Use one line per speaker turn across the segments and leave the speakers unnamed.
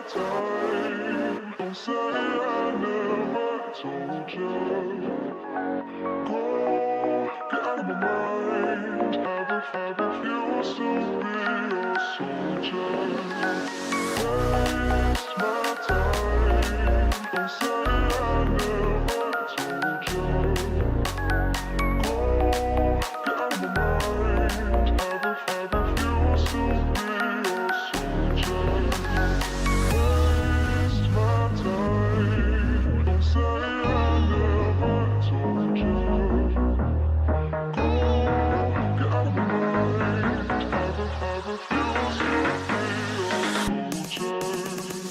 time. Don't say I never told you. Go, get out of my mind. Have refused to be a soldier. Waste my time. Don't say I never told you. Go, get out of my mind. Have refused to be a soldier. Waste my time. Don't say I never told you. Go, get out of my mind. Have refused to be a soldier.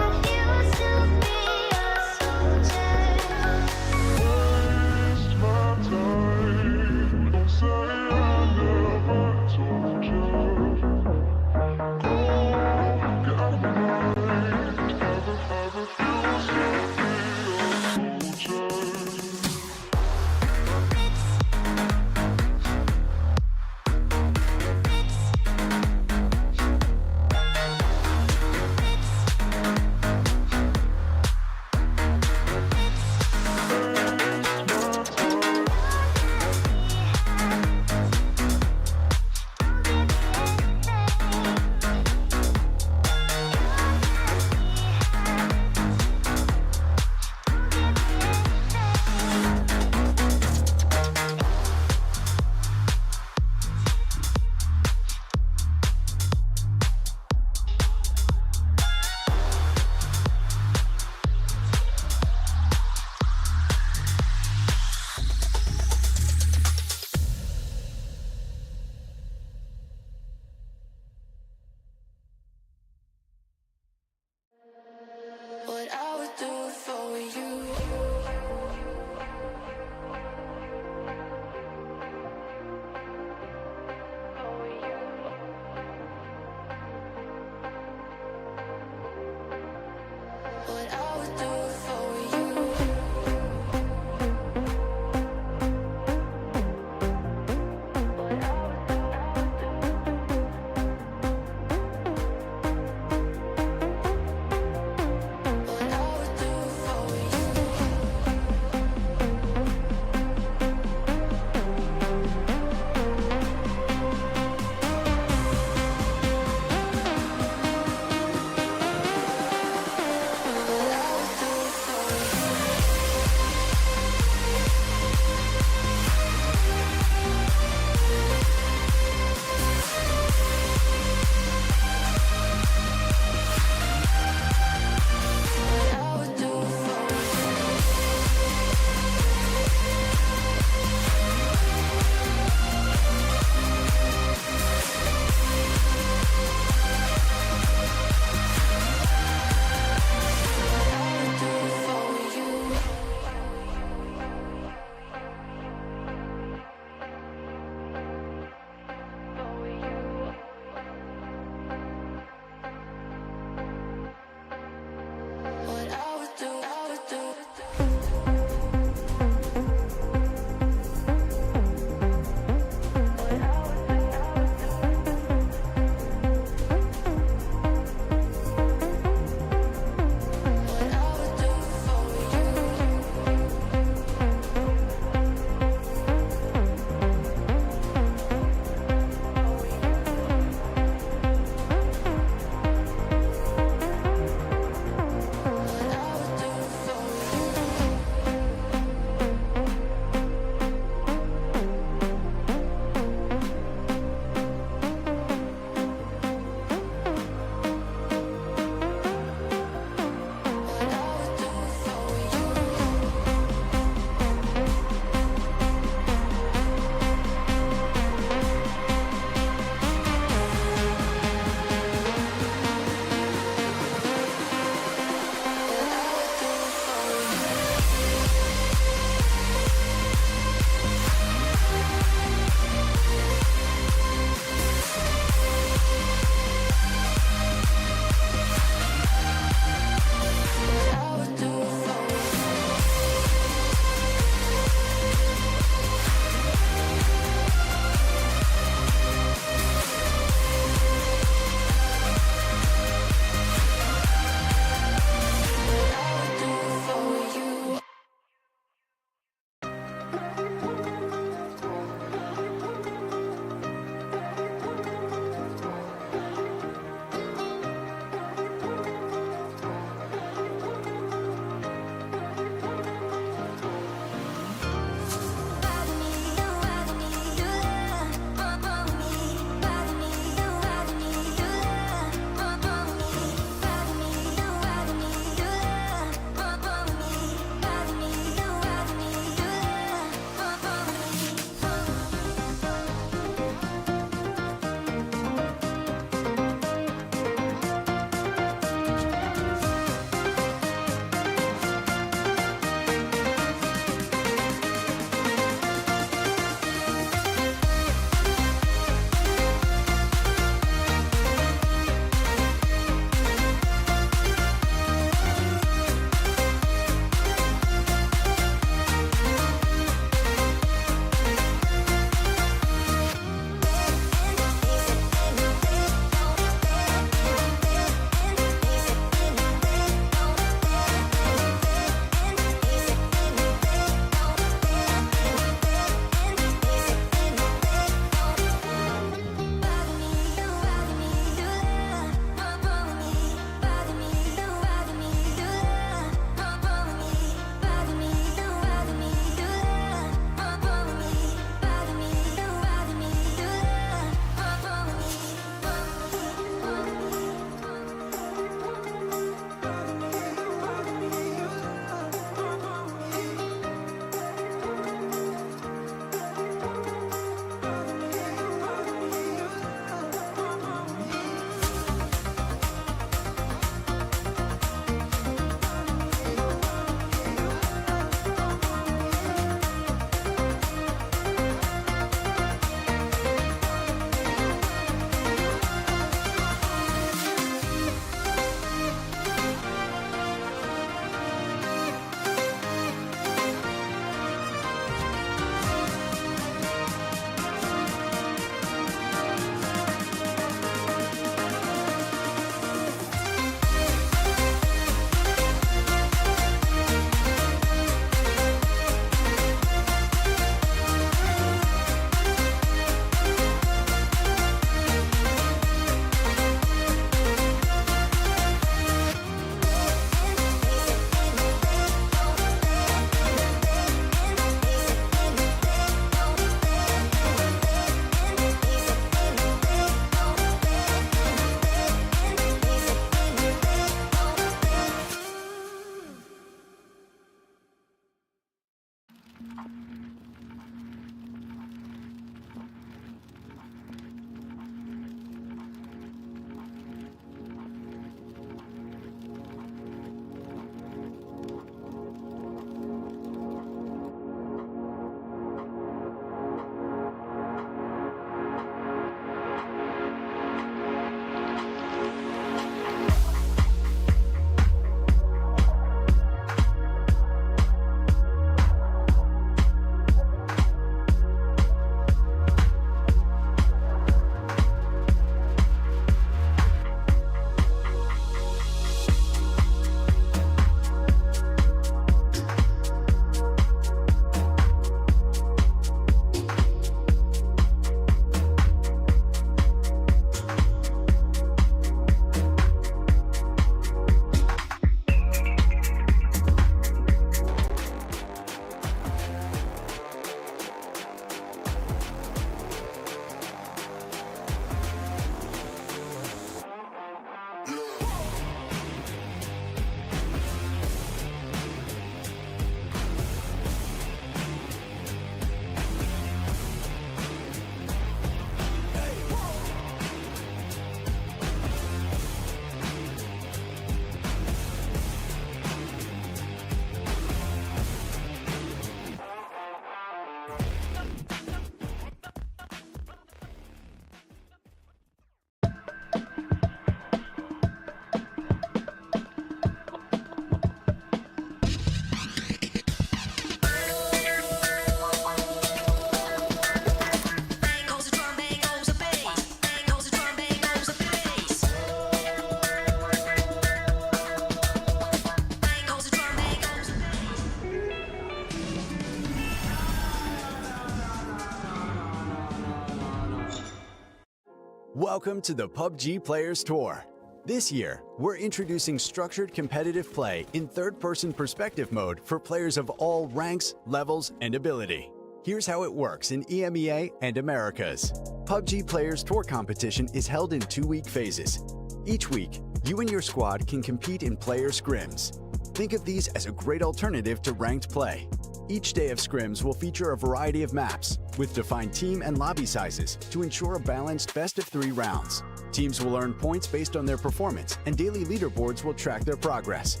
Welcome to the PUBG Players Tour. This year, we're introducing structured competitive play in third-person perspective mode for players of all ranks, levels, and ability. Here's how it works in EMEA and Americas. PUBG Players Tour competition is held in 2-week phases. Each week, you and your squad can compete in player scrims. Think of these as a great alternative to ranked play. Each day of scrims will feature a variety of maps, with defined team and lobby sizes to ensure a balanced best-of-3 rounds. Teams will earn points based on their performance, and daily leaderboards will track their progress.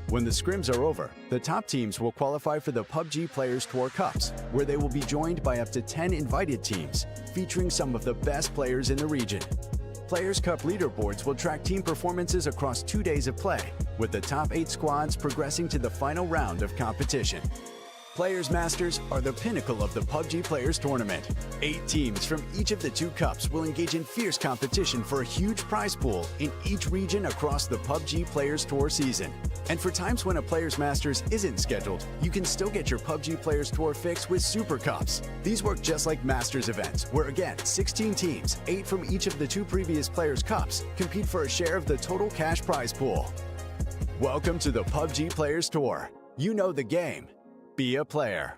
When the scrims are over, the top teams will qualify for the PUBG Players Tour Cups, where they will be joined by up to 10 invited teams, featuring some of the best players in the region. Players Cup leaderboards will track team performances across 2 days of play, with the top 8 squads progressing to the final round of competition. Players Masters are the pinnacle of the PUBG Players Tournament. 8 teams from each of the 2 cups will engage in fierce competition for a huge prize pool in each region across the PUBG Players Tour season. And for times when a Players Masters isn't scheduled, you can still get your PUBG Players Tour fix with Super Cups. These work just like Masters events, where again, 16 teams, 8 from each of the 2 previous Players Cups, compete for a share of the total cash prize pool. Welcome to the PUBG Players Tour. You know the game. Be a player.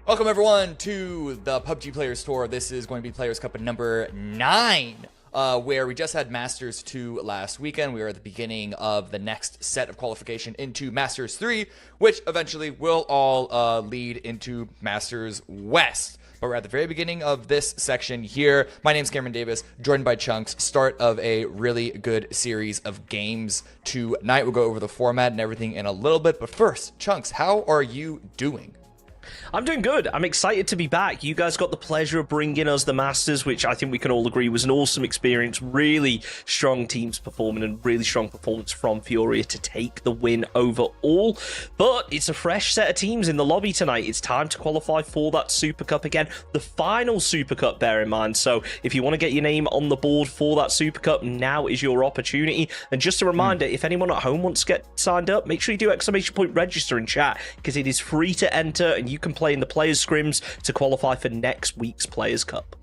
Welcome everyone to the PUBG Players Tour. This is going to be Players Cup number 9, where we just had Masters 2 last weekend. We are at the beginning of the next set of qualification into Masters 3, which eventually will all lead into Masters West. But we're at the very beginning of this section here. My name's Cameron Davis, joined by Chunks. Start of a really good series of games tonight. We'll go over the format and everything in a little bit. But first, Chunks, how are you doing?
I'm doing good. I'm excited to be back. You guys got the pleasure of bringing us the Masters, which I think we can all agree was an awesome experience. Really strong teams performing and really strong performance from Furia to take the win overall. But it's a fresh set of teams in the lobby tonight. It's time to qualify for that Super Cup again. The final Super Cup, bear in mind. So if you want to get your name on the board for that Super Cup, now is your opportunity. And just a reminder, if anyone at home wants to get signed up, make sure you do !register in chat, because it is free to enter and you can play in the Players Scrims to qualify for next week's Players Cup.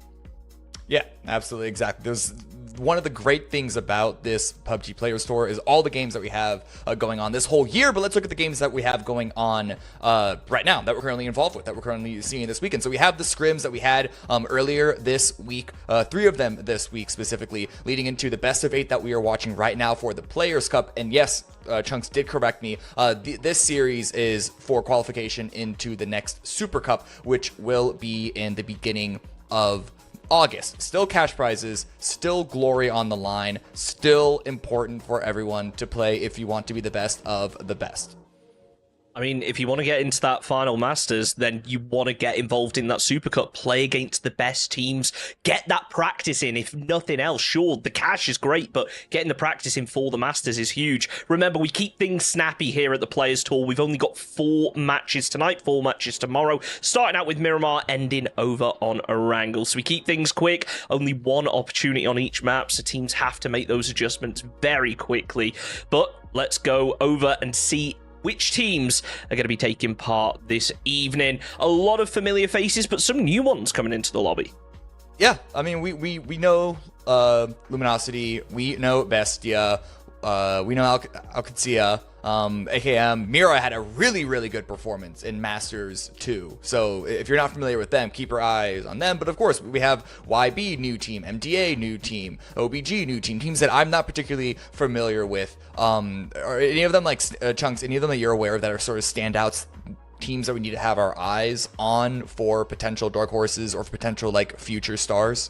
Yeah, absolutely, exactly. There's one of the great things about this PUBG Players Tour is all the games that we have going on this whole year, but let's look at the games that we have going on right now that we're currently involved with, that we're currently seeing this weekend. So we have the scrims that we had earlier this week, 3 of them this week specifically, leading into the best of 8 that we are watching right now for the Players Cup. And yes, Chunks did correct me. This series is for qualification into the next Super Cup, which will be in the beginning of August. Still cash prizes, still glory on the line, still important for everyone to play if you want to be the best of the best.
I mean, if you want to get into that final Masters, then you want to get involved in that Super Cup, play against the best teams, get that practice in, if nothing else. Sure, the cash is great, but getting the practice in for the Masters is huge. Remember, we keep things snappy here at the Players Tour. We've only got 4 matches tonight, 4 matches tomorrow, starting out with Miramar, ending over on Erangel. So we keep things quick, only 1 opportunity on each map, so teams have to make those adjustments very quickly. But let's go over and see which teams are going to be taking part this evening. A lot of familiar faces, but some new ones coming into the lobby.
Yeah, I mean, we know Luminosity, we know Bestia. we know Alcatia, AKM, Mira had a really good performance in Masters 2. So if you're not familiar with them, keep your eyes on them. But of course, we have YB, new team, MDA, new team, OBG, new team, teams that I'm not particularly familiar with. Are any of them, like Chunks, any of them that you're aware of that are sort of standouts, teams that we need to have our eyes on for potential dark horses or for potential like future stars?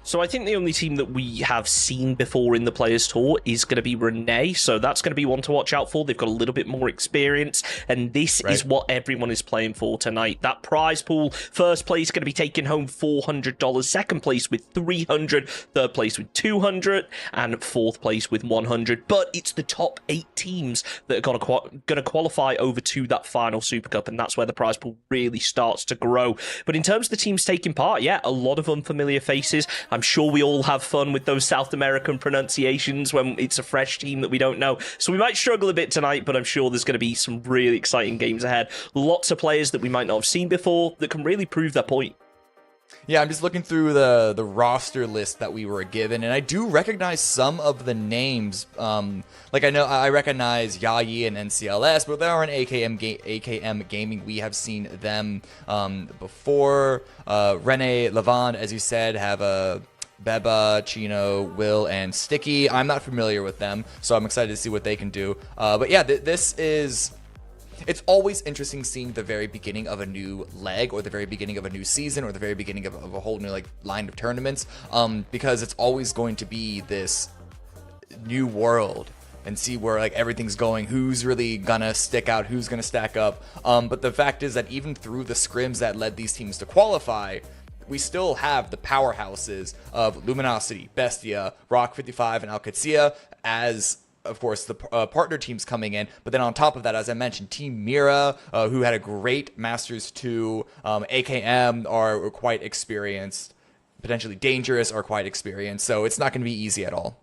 So I think the only team that we have seen before in the Players Tour is going to be Renee, so that's going to be one to watch out for. They've got a little bit more experience, and this is what everyone is playing for tonight. That prize pool, first place going to be taking home $400, second place with $300, third place with $200, and fourth place with $100. But it's the top 8 teams that are going to qualify over to that final Super Cup, and that's where the prize pool really starts to grow. But in terms of the teams taking part, yeah, a lot of unfamiliar faces. I'm sure we all have fun with those South American pronunciations when it's a fresh team that we don't know. So we might struggle a bit tonight, but I'm sure there's going to be some really exciting games ahead. Lots of players that we might not have seen before that can really prove their point.
Yeah, I'm just looking through the roster list that we were given, and I do recognize some of the names. Like I recognize Yayi and NCLS, but they are an AKM Gaming. We have seen them before. Rene, Levon, as you said, have a Beba, Chino, Will, and Sticky. I'm not familiar with them, so I'm excited to see what they can do. But yeah, this is... It's always interesting seeing the very beginning of a new leg or the very beginning of a new season or the very beginning of a whole new like line of tournaments, because it's always going to be this new world and see where like everything's going, who's really gonna stick out, who's gonna stack up. But the fact is that even through the scrims that led these teams to qualify, we still have the powerhouses of Luminosity, Bestia, Rock 55, and Alcatia as, of course, the partner teams coming in. But then on top of that, as I mentioned, Team Mira, who had a great Masters 2, AKM are quite experienced, potentially Dangerous are quite experienced, so it's not going to be easy at all.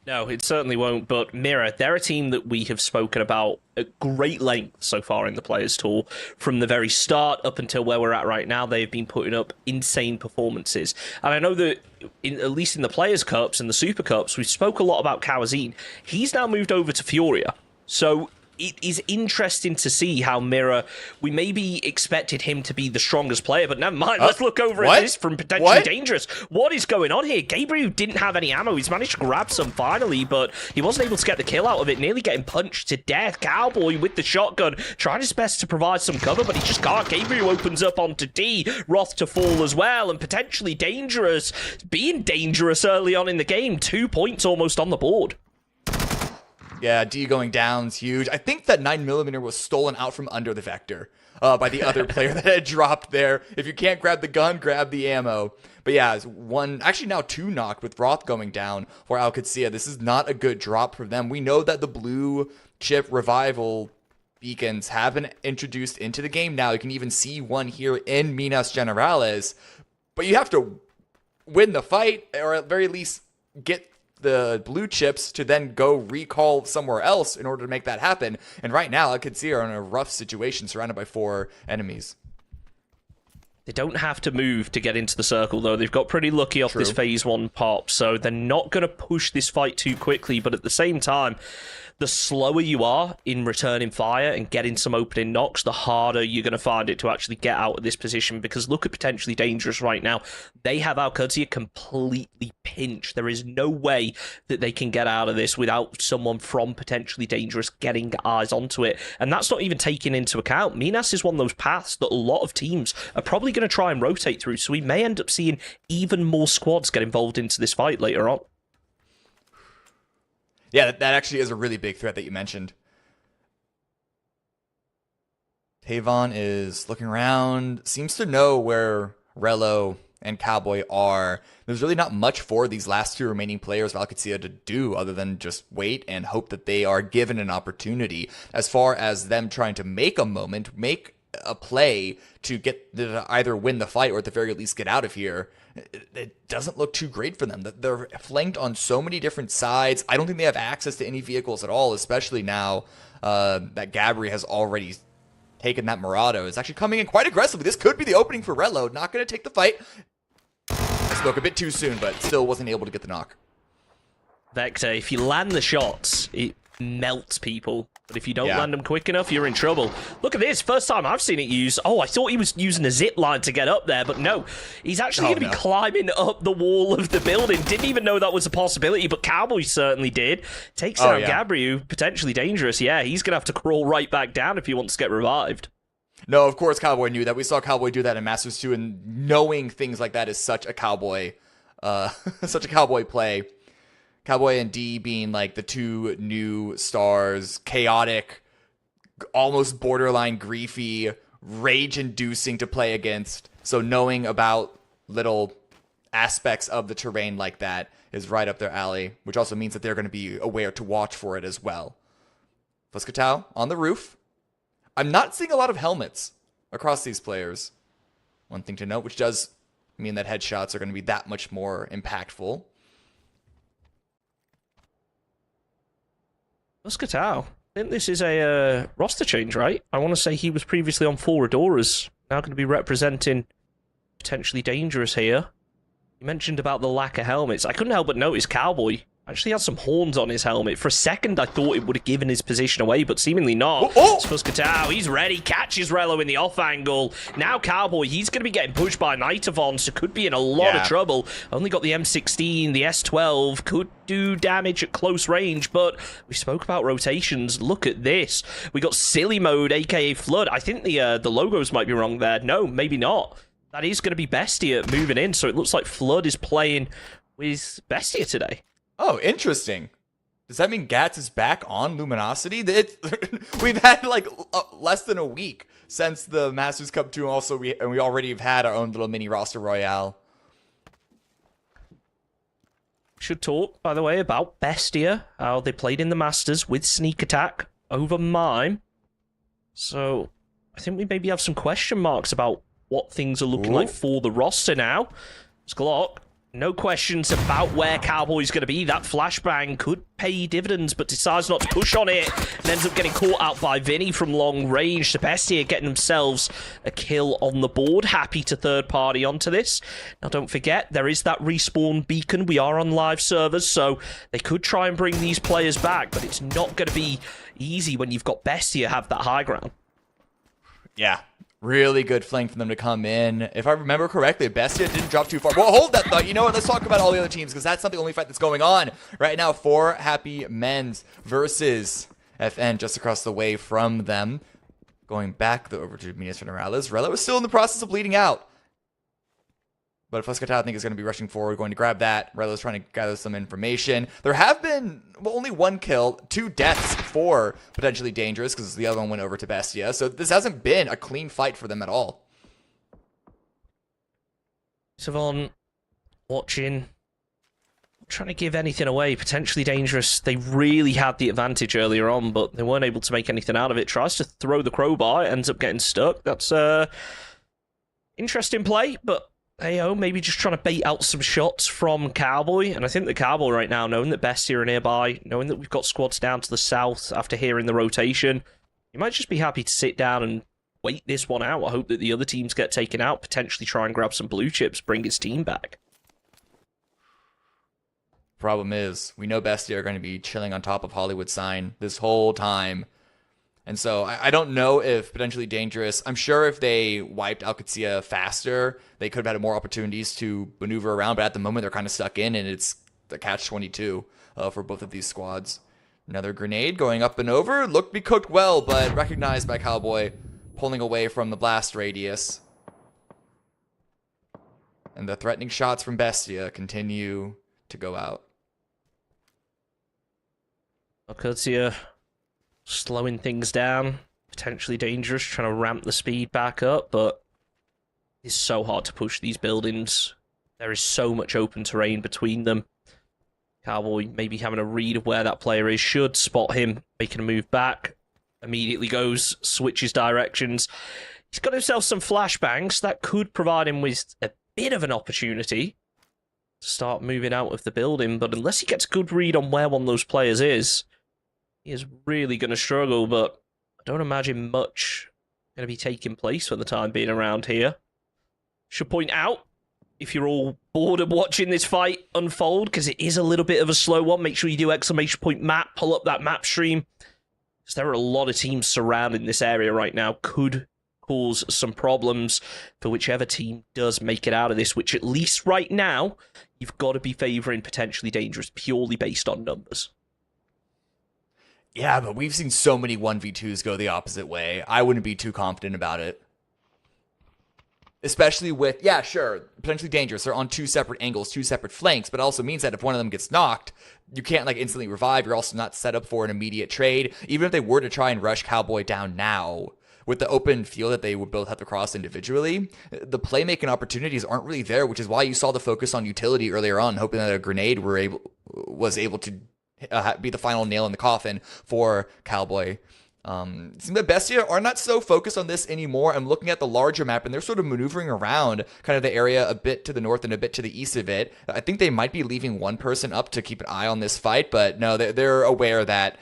No, it certainly won't, but Mira, they're a team that we have spoken about at great length so far in the Players Tour. From the very start up until where we're at right now, they've been putting up insane performances. And I know that, at least in the Players Cups and the Super Cups, we spoke a lot about Kawazine. He's now moved over to Furia. So it is interesting to see how Mira, we maybe expected him to be the strongest player, but never mind. Let's look over at this from potentially Dangerous. What is going on here? Gabriel didn't have any ammo. He's managed to grab some finally, but he wasn't able to get the kill out of it, nearly getting punched to death. Cowboy with the shotgun, trying his best to provide some cover, but he just can't. Gabriel opens up onto D. Roth to fall as well, and potentially Dangerous. Being dangerous early on in the game. 2 points almost on the board.
Yeah, D going down is huge. I think that 9mm was stolen out from under the Vector by the other player that had dropped there. If you can't grab the gun, grab the ammo. But yeah, it's one, actually now 2 knocked with Roth going down for Alcatia. This is not a good drop for them. We know that the blue chip revival beacons have been introduced into the game now. You can even see one here in Minas Generales. But you have to win the fight, or at very least get the blue chips to then go recall somewhere else in order to make that happen. And right now, I could see are in a rough situation surrounded by 4 enemies.
They don't have to move to get into the circle, though. They've got pretty lucky off this phase 1 pop, so they're not going to push this fight too quickly. But at the same time, the slower you are in returning fire and getting some opening knocks, the harder you're going to find it to actually get out of this position. Because look at potentially Dangerous right now. They have Alcatia completely pinched. There is no way that they can get out of this without someone from potentially Dangerous getting eyes onto it. And that's not even taking into account. Minas is one of those paths that a lot of teams are probably going to try and rotate through. So we may end up seeing even more squads get involved into this fight later on.
Yeah, that actually is a really big threat that you mentioned. Tavon is looking around, seems to know where Rello and Cowboy are. There's really not much for these last 2 remaining players of Alcatia to do other than just wait and hope that they are given an opportunity. As far as them trying to make a moment, make a play to get to either win the fight or at the very least get out of here, it doesn't look too great for them. They're flanked on so many different sides. I don't think they have access to any vehicles at all, especially now that Gabri has already taken that Murado. It's actually coming in quite aggressively. This could be the opening for Redload. Not going to take the fight. I spoke a bit too soon, but still wasn't able to get the knock.
Vector, if you land the shots, it melts people. But if you don't land them quick enough, you're in trouble. Look at this. First time I've seen it used. Oh, I thought he was using a zip line to get up there, but no. He's actually going to be climbing up the wall of the building. Didn't even know that was a possibility, but Cowboy certainly did. Takes down Gabriel, potentially dangerous. Yeah, he's going to have to crawl right back down if he wants to get revived.
No, of course Cowboy knew that. We saw Cowboy do that in Masters 2, and knowing things like that is such a Cowboy, such a Cowboy play. Cowboy and D being like the two new stars, chaotic, almost borderline griefy, rage-inducing to play against. So knowing about little aspects of the terrain like that is right up their alley, which also means that they're going to be aware to watch for it as well. Fuskatao on the roof. I'm not seeing a lot of helmets across these players. One thing to note, which does mean that headshots are going to be that much more impactful.
Fuskatao. I think this is a roster change, right? I want to say he was previously on Four Adoras. Now going to be representing potentially dangerous here. You mentioned about the lack of helmets. I couldn't help but notice Cowboy actually has some horns on his helmet. For a second, I thought it would have given his position away, but seemingly not. It's Fuskatao. He's ready. Catches Rello in the off angle. Now Cowboy, he's going to be getting pushed by Nitavon, so could be in a lot of trouble. Only got the M16, the S12. Could do damage at close range, but we spoke about rotations. Look at this. We got Silly Mode, aka Flood. I think the logos might be wrong there. No, maybe not. That is going to be Bestia moving in, so it looks like Flood is playing with Bestia today.
Oh, interesting. Does that mean Gats is back on Luminosity? We've had like less than a week since the Masters Cup 2, also we already have had our own little mini roster royale.
Should talk, by the way, about Bestia, how they played in the Masters with Sneak Attack over Mime. So I think we maybe have some question marks about what things are looking like for the roster now. Glock. No questions about where Cowboy's going to be. That flashbang could pay dividends, but decides not to push on it and ends up getting caught out by Vinny from long range. The Bestia getting themselves a kill on the board. Happy to third party onto this. Now, don't forget, there is that respawn beacon. We are on live servers, so they could try and bring these players back, but it's not going to be easy when you've got Bestia have that high ground.
Yeah. Really good flank for them to come in. If I remember correctly, Bestia didn't drop too far. Well, hold that thought. You know what? Let's talk about all the other teams, because that's not the only fight that's going on right now. 4 Happy Men's versus FN just across the way from them. Going back over to Minas Generales. Rello is still in the process of bleeding out. But Fuskatao, I think, is going to be rushing forward, going to grab that. Rello's trying to gather some information. There have been only 1 kill, 2 deaths for potentially dangerous, because the other one went over to Bestia. So this hasn't been a clean fight for them at all.
Savon watching, not trying to give anything away. Potentially dangerous. They really had the advantage earlier on, but they weren't able to make anything out of it. Tries to throw the crowbar, ends up getting stuck. That's interesting play, but Ayo, maybe just trying to bait out some shots from Cowboy. And I think the Cowboy right now, knowing that Bestia are nearby, knowing that we've got squads down to the south after hearing the rotation, you might just be happy to sit down and wait this one out. I hope that the other teams get taken out, potentially try and grab some blue chips, bring his team back.
Problem is, we know Bestia are going to be chilling on top of Hollywood Sign this whole time. And so I don't know if potentially dangerous. I'm sure if they wiped Alcatsia faster, they could have had more opportunities to maneuver around. But at the moment, they're kind of stuck in, and it's the catch-22 for both of these squads. Another grenade going up and over. Looked to be cooked well, but recognized by Cowboy, pulling away from the blast radius. And the threatening shots from Bestia continue to go out.
Alcatsia slowing things down, potentially dangerous, trying to ramp the speed back up, but it's so hard to push these buildings. There is so much open terrain between them. Cowboy maybe having a read of where that player is, should spot him, making a move back, immediately goes, switches directions. He's got himself some flashbangs that could provide him with a bit of an opportunity to start moving out of the building, but unless he gets a good read on where one of those players is, he is really going to struggle, but I don't imagine much going to be taking place for the time being around here. Should point out, if you're all bored of watching this fight unfold, because it is a little bit of a slow one, make sure you do exclamation point map, pull up that map stream. Because there are a lot of teams surrounding this area right now. Could cause some problems for whichever team does make it out of this, which at least right now, you've got to be favouring potentially dangerous, purely based on numbers.
Yeah, but we've seen so many 1v2s go the opposite way. I wouldn't be too confident about it. Especially with, yeah, sure, potentially dangerous. They're on two separate angles, two separate flanks, but it also means that if one of them gets knocked, you can't like instantly revive. You're also not set up for an immediate trade. Even if they were to try and rush Cowboy down now, with the open field that they would both have to cross individually, the playmaking opportunities aren't really there, which is why you saw the focus on utility earlier on, hoping that a grenade was able to be the final nail in the coffin for Cowboy. The Bestia are not so focused on this anymore. I'm looking at the larger map, and they're sort of maneuvering around kind of the area a bit to the north and a bit to the east of it. I think they might be leaving one person up to keep an eye on this fight, but no, they're aware that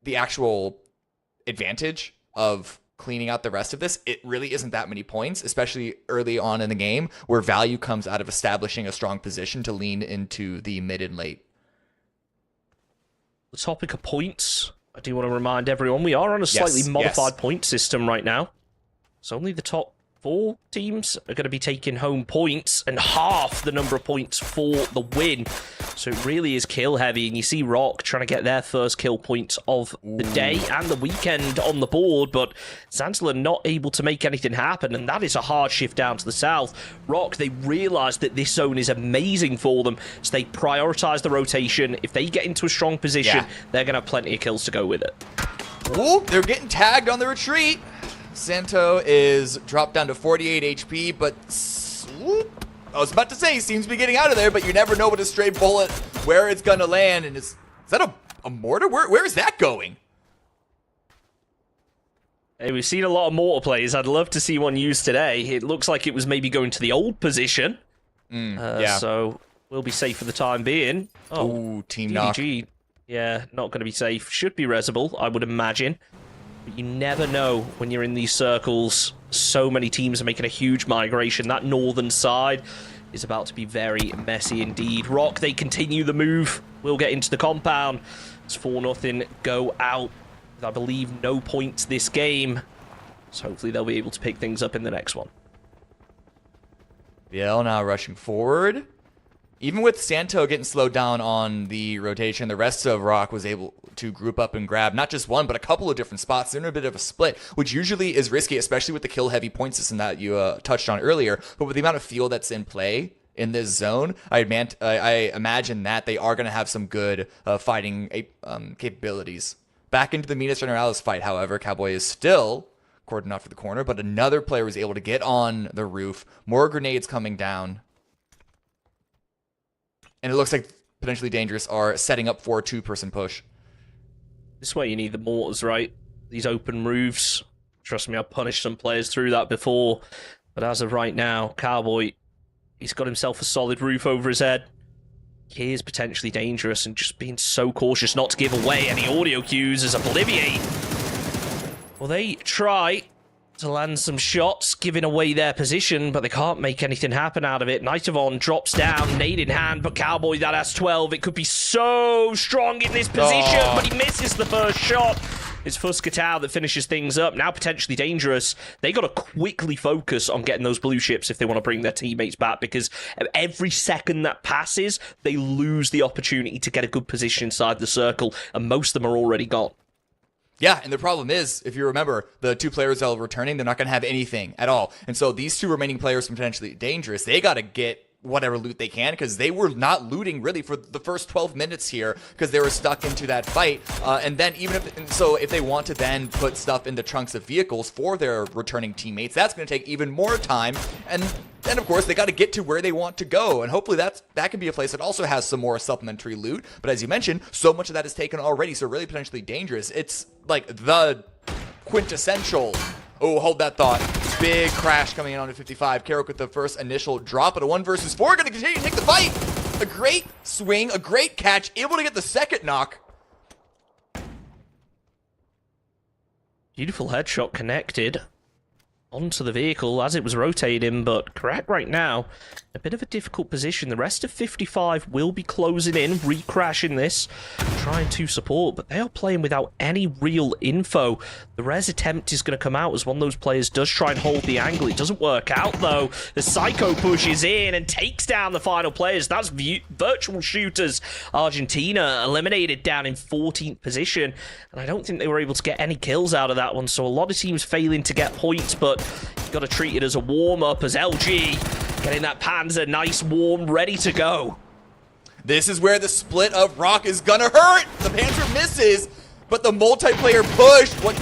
the actual advantage of cleaning out the rest of this, it really isn't that many points, especially early on in the game, where value comes out of establishing a strong position to lean into the mid and late.
The topic of points, I do want to remind everyone, we are on a slightly modified point system right now. So only the top 4 teams are going to be taking home points, and half the number of points for the win. So it really is kill heavy, and you see Rock trying to get their first kill points of the day and the weekend on the board, but Zanzler not able to make anything happen, and that is a hard shift down to the south. Rock, they realise that this zone is amazing for them, so they prioritise the rotation. If they get into a strong position, they're going to have plenty of kills to go with it.
Ooh, they're getting tagged on the retreat. Santo is dropped down to 48 HP, but I was about to say he seems to be getting out of there, but you never know with a stray bullet where it's going to land. And is that a mortar? Where is that going?
Hey, we've seen a lot of mortar plays. I'd love to see one used today. It looks like it was maybe going to the old position. So we'll be safe for the time being.
Oh, team knock.
Yeah, not going to be safe. Should be resable, I would imagine. But you never know when you're in these circles. So many teams are making a huge migration. That northern side is about to be very messy indeed. Rock, they continue the move. We'll get into the compound. It's 4-0. Go out with, I believe, no points this game. So hopefully they'll be able to pick things up in the next one.
BL now rushing forward. Even with Santo getting slowed down on the rotation, the rest of Rock was able to group up and grab not just one, but a couple of different spots. They're in a bit of a split, which usually is risky, especially with the kill-heavy point system that you touched on earlier. But with the amount of fuel that's in play in this zone, I imagine that they are going to have some good fighting capabilities. Back into the Minas Generalis fight, however, Cowboy is still cordoned off to the corner, but another player was able to get on the roof. More grenades coming down. And it looks like potentially dangerous are setting up for a 2-person push.
This is where you need the mortars, right? These open roofs. Trust me, I've punished some players through that before. But as of right now, Cowboy, he's got himself a solid roof over his head. He is potentially dangerous and just being so cautious not to give away any audio cues as Obliviate. Well, they try to land some shots, giving away their position, but they can't make anything happen out of it. Nightavon drops down, nade in hand, but Cowboy, that has 12. It could be so strong in this position, but he misses the first shot. It's Fuscatao that finishes things up. Now potentially dangerous. They got to quickly focus on getting those blue ships if they want to bring their teammates back, because every second that passes, they lose the opportunity to get a good position inside the circle, and most of them are already gone.
Yeah, and the problem is, if you remember, the 2 players that are returning, they're not going to have anything at all. And so these 2 remaining players potentially dangerous. They got to get whatever loot they can, because they were not looting really for the first 12 minutes here, because they were stuck into that fight. And then if they want to then put stuff in the trunks of vehicles for their returning teammates, that's going to take even more time. And then, of course, they got to get to where they want to go. And hopefully that can be a place that also has some more supplementary loot. But as you mentioned, so much of that is taken already, so really potentially dangerous. It's like the quintessential. Oh, hold that thought. Big crash coming in on 55. Carrick with the first initial drop, at a 1 versus 4. Going to continue to take the fight. A great swing, a great catch, able to get the second knock.
Beautiful headshot connected. onto the vehicle as it was rotating, but correct right now, a bit of a difficult position. The rest of 55 will be closing in, re-crashing this, trying to support, but they are playing without any real info. The res attempt is going to come out as one of those players does try and hold the angle. It doesn't work out, though. The Psycho pushes in and takes down the final players. That's Virtual Shooters Argentina eliminated down in 14th position, and I don't think they were able to get any kills out of that one, so a lot of teams failing to get points, but you've got to treat it as a warm-up as LG getting that Panzer nice, warm, ready to go.
This is where the split of Rock is gonna hurt. The Panzer misses, but the multiplayer push. What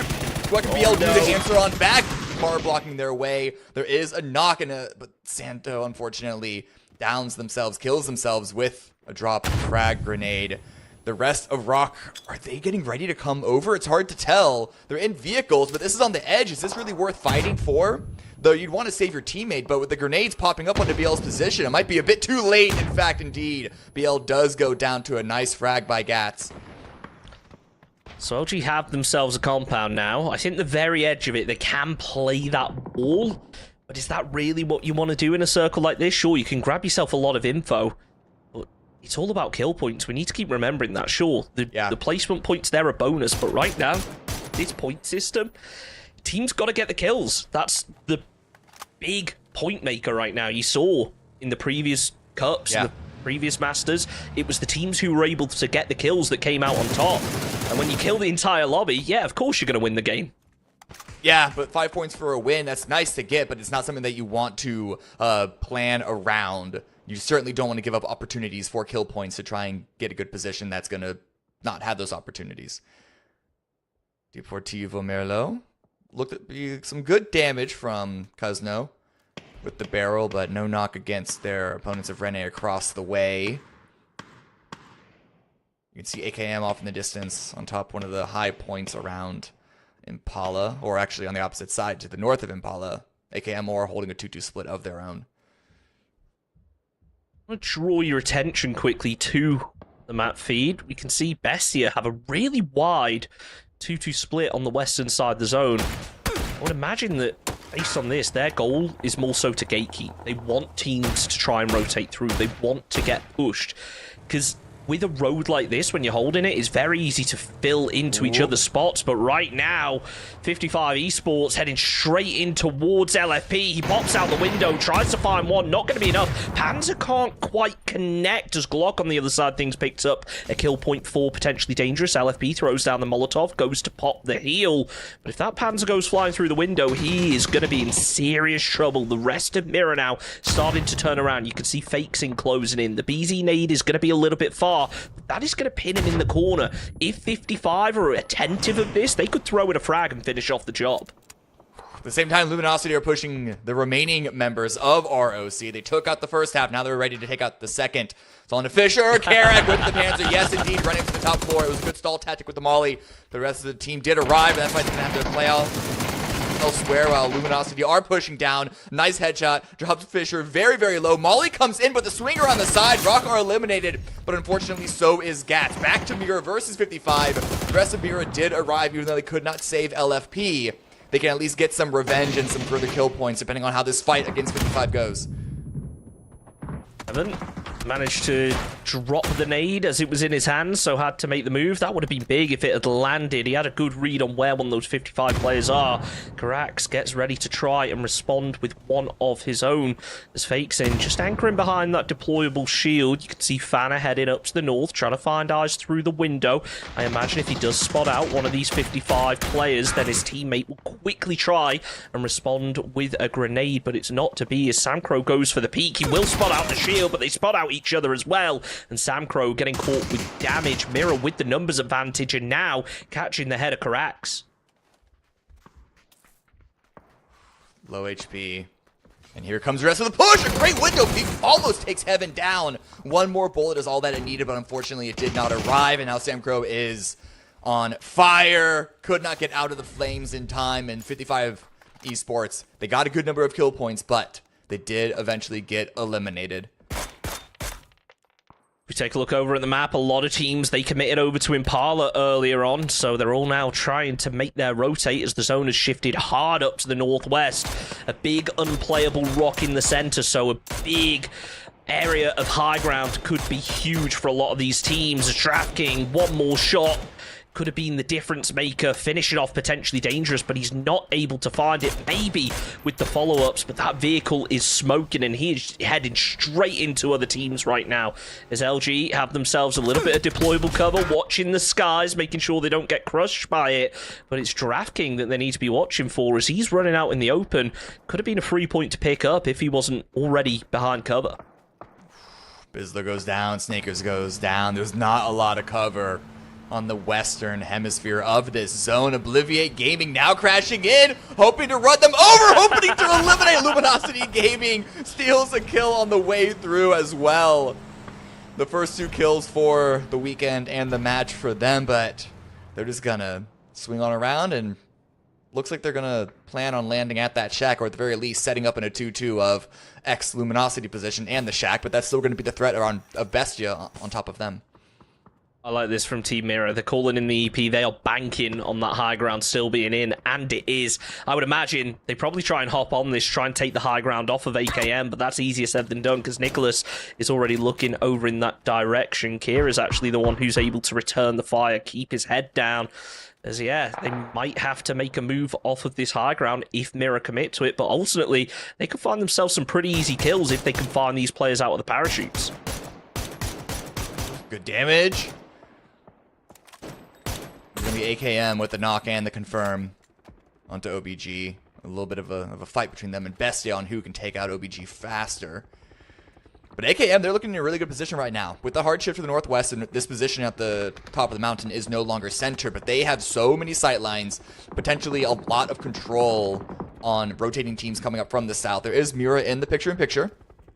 can BL do to answer on back? Car blocking their way. There is a knock, but Santo unfortunately kills themselves with a drop frag grenade. The rest of Rock, are they getting ready to come over? It's hard to tell. They're in vehicles, but this is on the edge. Is this really worth fighting for? Though you'd want to save your teammate, but with the grenades popping up onto BL's position, it might be a bit too late. In fact, indeed, BL does go down to a nice frag by Gats.
So LG have themselves a compound now. I think the very edge of it, they can play that wall, but is that really what you want to do in a circle like this? Sure, you can grab yourself a lot of info, but it's all about kill points. We need to keep remembering that. Sure, the placement points there are a bonus, but right now, this point system, team's got to get the kills. That's the big point maker right now. You saw in the previous cups, the previous Masters, it was the teams who were able to get the kills that came out on top. And when you kill the entire lobby, yeah, of course you're going to win the game.
Yeah, but 5 points for a win, that's nice to get, but it's not something that you want to plan around. You certainly don't want to give up opportunities for kill points to try and get a good position that's going to not have those opportunities. Deportivo Merlo. Looked at be some good damage from Cuzno with the barrel, but no knock against their opponents of Rene across the way. You can see AKM off in the distance on top, one of the high points around Impala, or actually on the opposite side to the north of Impala. AKM are holding a 2-2 split of their own.
I want to draw your attention quickly to the map feed. We can see Bestia have a really wide 2-2 split on the western side of the zone. I would imagine that based on this, their goal is more so to gatekeep. They want teams to try and rotate through. They want to get pushed. Because with a road like this, when you're holding it, it's very easy to fill into each other's spots. But right now, 55 Esports heading straight in towards LFP. He pops out the window, tries to find one. Not going to be enough. Panzer can't quite connect as Glock on the other side things picks up a kill point for potentially dangerous. LFP throws down the Molotov, goes to pop the heal. But if that Panzer goes flying through the window, he is going to be in serious trouble. The rest of Mirror now starting to turn around. You can see Fakes in closing in. The BZ nade is going to be a little bit far. That is going to pin him in the corner. If 55 are attentive of this, they could throw in a frag and finish off the job.
At the same time, Luminosity are pushing the remaining members of ROC. They took out the first half. Now they're ready to take out the second. It's on to Fisher. Karak with the Panzer. Yes, indeed, running to the top floor. It was a good stall tactic with the Molly. The rest of the team did arrive, and that's why it's going to have to play out elsewhere while Luminosity are pushing down. Nice headshot. Drops Fisher very, very low. Molly comes in, but the swinger on the side. Rock are eliminated, but unfortunately so is Gats. Back to Mira versus 55. The rest of Mira did arrive, even though they could not save LFP. They can at least get some revenge and some further kill points, depending on how this fight against 55 goes.
Evan managed to drop the nade as it was in his hands, so had to make the move. That would have been big if it had landed. He had a good read on where one of those 55 players are. Karax gets ready to try and respond with one of his own. As Fakes in, just anchoring behind that deployable shield. You can see Fanna heading up to the north, trying to find eyes through the window. I imagine if he does spot out one of these 55 players, then his teammate will quickly try and respond with a grenade, but it's not to be as Samcro goes for the peak. He will spot out the shield, but they spot out each other as well, and Samcro getting caught with damage. Mirror with the numbers advantage, and now catching the head of Karax.
Low HP. And here comes the rest of the push. A great window peek. Almost takes Heaven down. One more bullet is all that it needed, but unfortunately it did not arrive, and now Samcro is on fire. Could not get out of the flames in time, and 55 Esports, they got a good number of kill points, but they did eventually get eliminated.
We take a look over at the map. A lot of teams, they committed over to Impala earlier on, so they're all now trying to make their rotate as the zone has shifted hard up to the northwest. A big unplayable rock in the center, so a big area of high ground could be huge for a lot of these teams. DraftKings, one more shot could have been the difference maker, finish it off potentially dangerous, but he's not able to find it, maybe with the follow-ups, but that vehicle is smoking and he is heading straight into other teams right now, as LG have themselves a little bit of deployable cover, watching the skies, making sure they don't get crushed by it, but it's DraftKings that they need to be watching for as he's running out in the open. Could have been a free point to pick up if he wasn't already behind cover.
Bizzler goes down, Snakers goes down. There's not a lot of cover on the western hemisphere of this zone. Obliviate Gaming now crashing in, hoping to run them over, hoping to eliminate Luminosity Gaming. Steals a kill on the way through as well. The first 2 kills for the weekend and the match for them, but they're just gonna swing on around and looks like they're gonna plan on landing at that shack, or at the very least setting up in a 2-2 of Luminosity position and the shack, but that's still gonna be the threat of Bestia on top of them.
I like this from Team Mirror. They're calling in the EP. They are banking on that high ground still being in, and it is. I would imagine they probably try and hop on this, try and take the high ground off of AKM, but that's easier said than done because Nicholas is already looking over in that direction. Kier is actually the one who's able to return the fire, keep his head down. As, yeah, they might have to make a move off of this high ground if Mirror commit to it, but ultimately, they could find themselves some pretty easy kills if they can find these players out of the parachutes.
Good damage. It's going to be AKM with the knock and the confirm onto OBG. A little bit of a fight between them and Bestia on who can take out OBG faster. But AKM, they're looking in a really good position right now. With the hard shift to the northwest, and this position at the top of the mountain is no longer center, but they have so many sight lines, potentially a lot of control on rotating teams coming up from the south. There is Mura in the picture-in-picture,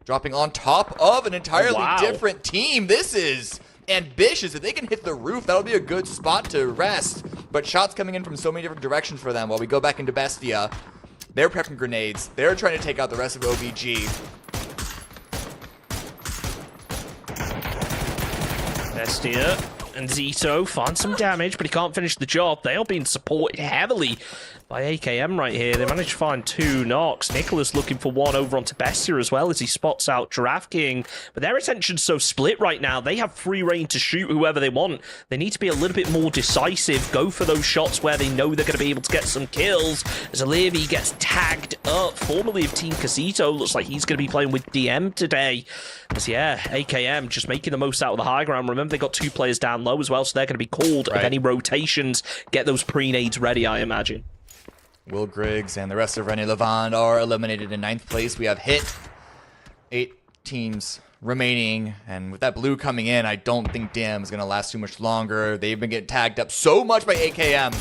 dropping on top of an entirely different team. This is ambitious. If they can hit the roof, that'll be a good spot to rest. But shots coming in from so many different directions for them while we go back into Bestia. They're prepping grenades. They're trying to take out the rest of OBG.
Bestia and Zito find some damage, but he can't finish the job. They are being supported heavily by AKM right here. They managed to find 2 knocks. Nicholas looking for one over onto Bestia as well as he spots out DraftKings. But their attention's so split right now. They have free reign to shoot whoever they want. They need to be a little bit more decisive. Go for those shots where they know they're going to be able to get some kills. As Olivi gets tagged up, formerly of Team Casito. Looks like he's going to be playing with DM today. As yeah, AKM just making the most out of the high ground. Remember, they got 2 players down low as well, so they're going to be called of any rotations. Get those pre-nades ready, I imagine.
Will Griggs and the rest of René Levand are eliminated in 9th place. We have hit 8 teams remaining, and with that blue coming in, I don't think DM is going to last too much longer. They've been getting tagged up so much by AKM,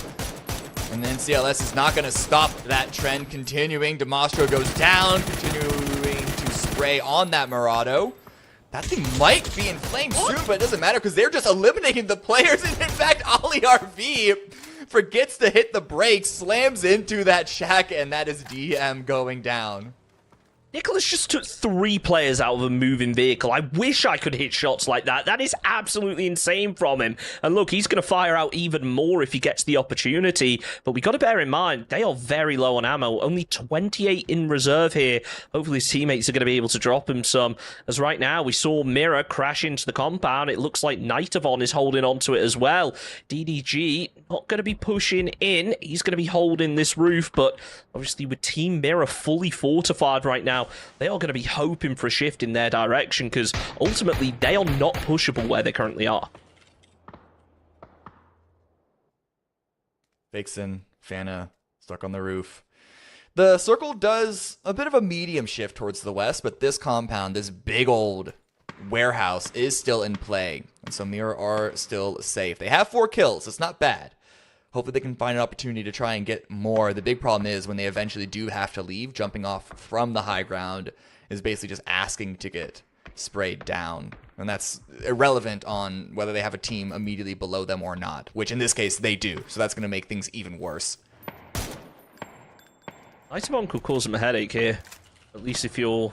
and then CLS is not going to stop that trend continuing. Demostro goes down, continuing to spray on that Murado. That thing might be in flames soon, but it doesn't matter because they're just eliminating the players, and in fact, Ali RV forgets to hit the brakes, slams into that shack, and that is DM going down.
Nicholas just took 3 players out of a moving vehicle. I wish I could hit shots like that. That is absolutely insane from him. And look, he's going to fire out even more if he gets the opportunity. But we got to bear in mind, they are very low on ammo. Only 28 in reserve here. Hopefully his teammates are going to be able to drop him some. As right now, we saw Mirror crash into the compound. It looks like Nightavon is holding onto it as well. DDG not going to be pushing in. He's going to be holding this roof. But obviously with Team Mirror fully fortified right now, they are going to be hoping for a shift in their direction because ultimately they are not pushable where they currently are.
Vixen, Fana, stuck on the roof. The circle does a bit of a medium shift towards the west, but this compound, this big old warehouse, is still in play. And so Mirror are still safe. They have 4 kills. It's not bad. Hopefully they can find an opportunity to try and get more. The big problem is when they eventually do have to leave, jumping off from the high ground is basically just asking to get sprayed down. And that's irrelevant on whether they have a team immediately below them or not, which in this case they do. So that's going to make things even worse.
Itemon could cause them a headache here. At least if you're...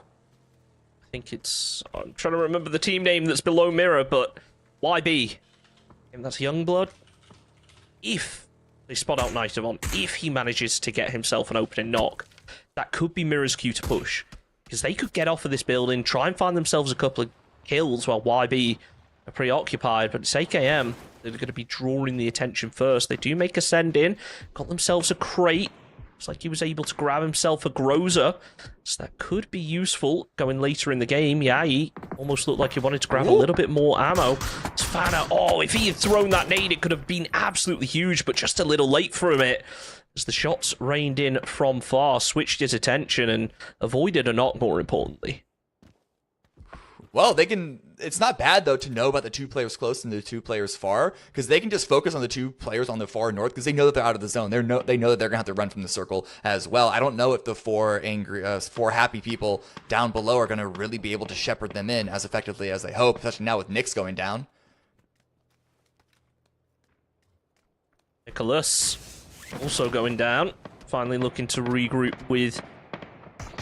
I think it's... I'm trying to remember the team name that's below Mirror, but YB. And that's Youngblood. If they spot out Knight of On, if he manages to get himself an opening knock, that could be Mirror's cue to push. Because they could get off of this building, try and find themselves a couple of kills while YB are preoccupied, but it's AKM. They're going to be drawing the attention first. They do make a send in, got themselves a crate. Looks like he was able to grab himself a Groza, so that could be useful going later in the game. Yeah, he almost looked like he wanted to grab a little bit more ammo. It's Fana. Oh, if he had thrown that nade, it could have been absolutely huge, but just a little late for him. As the shots rained in from far, switched his attention and avoided a knock, more importantly.
Well, they can... It's not bad, though, to know about the 2 players close and the 2 players far, because they can just focus on the 2 players on the far north, because they know that they're out of the zone. They know that they're going to have to run from the circle as well. I don't know if the 4 happy people down below are going to really be able to shepherd them in as effectively as they hope, especially now with Nyx going down.
Nicholas also going down, finally looking to regroup with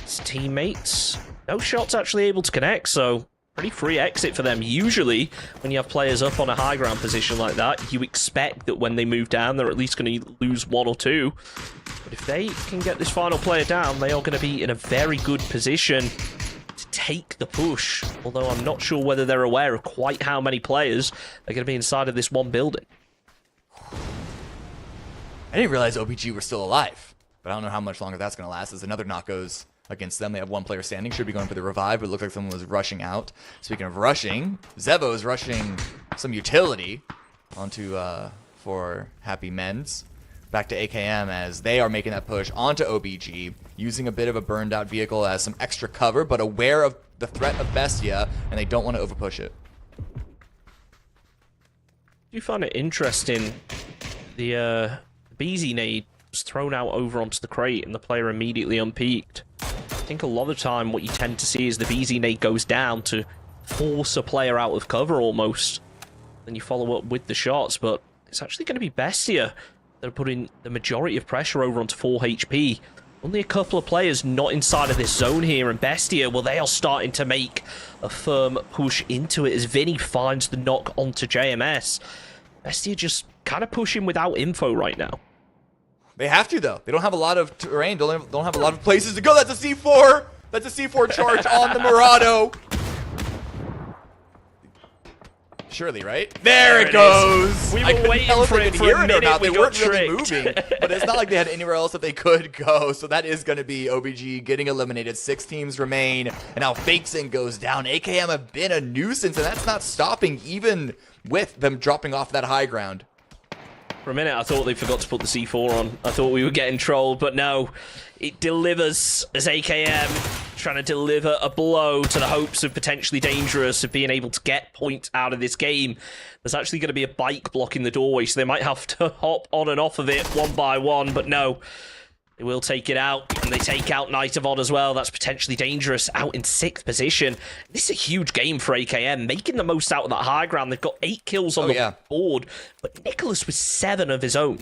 his teammates. No shots actually able to connect, so pretty free exit for them. Usually, when you have players up on a high ground position like that, you expect that when they move down, they're at least going to lose 1 or 2. But if they can get this final player down, they are going to be in a very good position to take the push. Although I'm not sure whether they're aware of quite how many players are going to be inside of this one building.
I didn't realize OBG were still alive, but I don't know how much longer that's going to last as another knock goes against them. They have 1 player standing, should be going for the revive, but it looks like someone was rushing out. Speaking of rushing, Zevo is rushing some utility onto for Happy Men's. Back to AKM as they are making that push onto OBG, using a bit of a burned out vehicle as some extra cover, but aware of the threat of Bestia, and they don't want to overpush it.
Do you find it interesting? The BZ nade was thrown out over onto the crate and the player immediately unpeaked. I think a lot of the time what you tend to see is the BZ nade goes down to force a player out of cover almost. Then you follow up with the shots, but it's actually going to be Bestia that are putting the majority of pressure over onto 4 HP. Only a couple of players not inside of this zone here, and Bestia, well, they are starting to make a firm push into it as Vinny finds the knock onto JMS. Bestia just kind of pushing without info right now.
They have to, though. They don't have a lot of terrain, don't have a lot of places to go. That's a C4! That's a C4 charge on the Murado. Surely, right? There it goes!
We were waiting for it for a minute,
they weren't really moving, but it's not like they had anywhere else that they could go, so that is going to be OBG getting eliminated. 6 teams remain, and now Fakeson goes down. AKM have been a nuisance, and that's not stopping even with them dropping off that high ground.
For a minute, I thought they forgot to put the C4 on. I thought we were getting trolled, but no. It delivers as AKM trying to deliver a blow to the hopes of potentially Dangerous of being able to get points out of this game. There's actually going to be a bike blocking the doorway, so they might have to hop on and off of it 1 by 1, but no. They will take it out, and they take out Knight of On as well. That's potentially Dangerous out in 6th position. This is a huge game for AKM, making the most out of that high ground. They've got 8 kills on the board, but Nicholas with 7 of his own.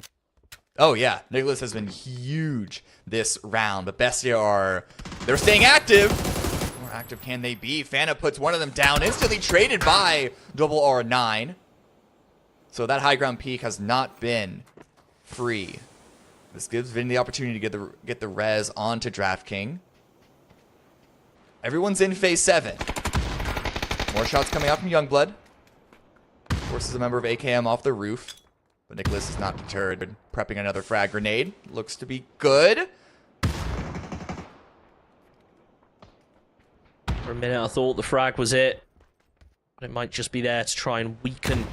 Oh, yeah. Nicholas has been huge this round, but Bestia they're staying active. How more active can they be? Fana puts one of them down, instantly traded by R9. So that high ground peak has not been free. This gives Vin the opportunity to get the res onto DraftKing. Everyone's in phase 7. More shots coming out from Youngblood. Forces a member of AKM off the roof. But Nicholas is not deterred. Prepping another frag grenade. Looks to be good.
For a minute, I thought the frag was it. But it might just be there to try and weaken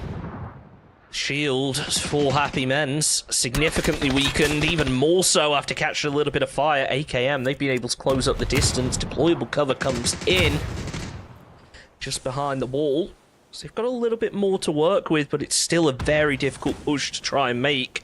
shield for Happy Men's. Significantly weakened, even more so after catching a little bit of fire. AKM, they've been able to close up the distance. Deployable cover comes in just behind the wall. So they've got a little bit more to work with, but it's still a very difficult push to try and make.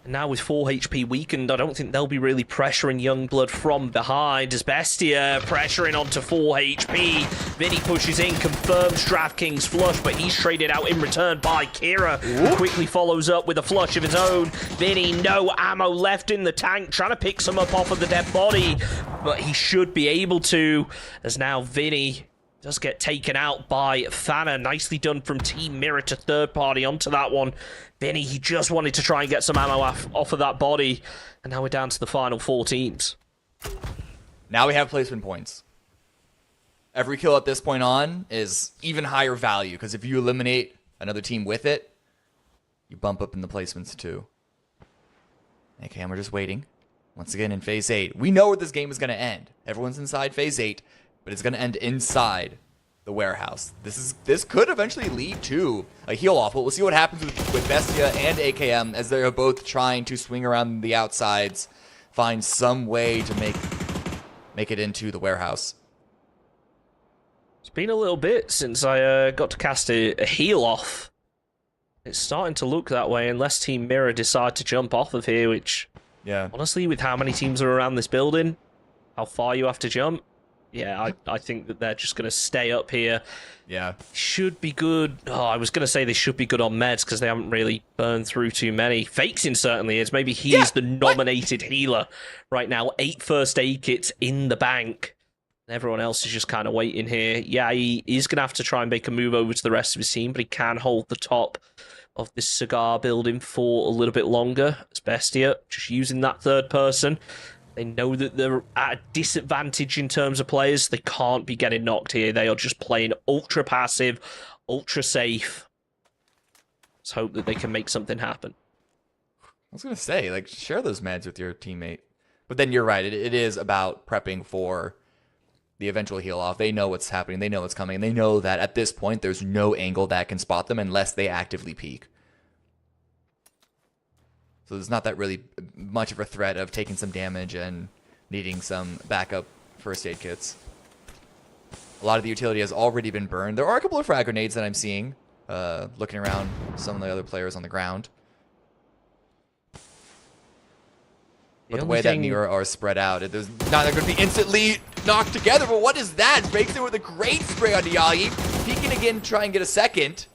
Now with 4 HP weakened, I don't think they'll be really pressuring Youngblood from behind as Bestia pressuring onto 4 HP. Vinny pushes in, confirms DraftKings flush, but he's traded out in return by Kira, who quickly follows up with a flush of his own. Vinny, no ammo left in the tank, trying to pick some up off of the dead body, but he should be able to, as now Vinny does get taken out by Fana. Nicely done from Team Mirror to third party onto that one. Vinny, he just wanted to try and get some ammo off of that body. And now we're down to the final 4 teams.
Now we have placement points. Every kill at this point on is even higher value, because if you eliminate another team with it, you bump up in the placements too. Okay, and we're just waiting. Once again in Phase 8. We know where this game is going to end. Everyone's inside Phase 8. But it's going to end inside the warehouse. This could eventually lead to a heal off. But we'll see what happens with Bestia and AKM as they're both trying to swing around the outsides, find some way to make it into the warehouse.
It's been a little bit since I got to cast a heal off. It's starting to look that way unless Team Mirror decide to jump off of here, which,
yeah,
honestly, with how many teams are around this building, how far you have to jump, yeah, I think that they're just going to stay up here.
Yeah.
Should be good. Oh, I was going to say they should be good on meds because they haven't really burned through too many. Fakesin certainly is. Maybe he's the nominated healer right now. 8 first aid kits in the bank. Everyone else is just kind of waiting here. Yeah, he is going to have to try and make a move over to the rest of his team, but he can hold the top of this cigar building for a little bit longer. As Bestia, just using that third person. They know that they're at a disadvantage in terms of players. They can't be getting knocked here. They are just playing ultra passive, ultra safe. Let's hope that they can make something happen.
I was going to say, like, share those meds with your teammate. But then you're right. It is about prepping for the eventual heal off. They know what's happening. They know what's coming. And they know that at this point, there's no angle that can spot them unless they actively peek. So there's not that really much of a threat of taking some damage and needing some backup first aid kits. A lot of the utility has already been burned. There are a couple of frag grenades that I'm seeing, looking around some of the other players on the ground. But the way that Mirror are spread out, there's not going to be instantly knocked together. But what is that? Breaks in with a great spray on Yahi. Peeking again, try and get a second.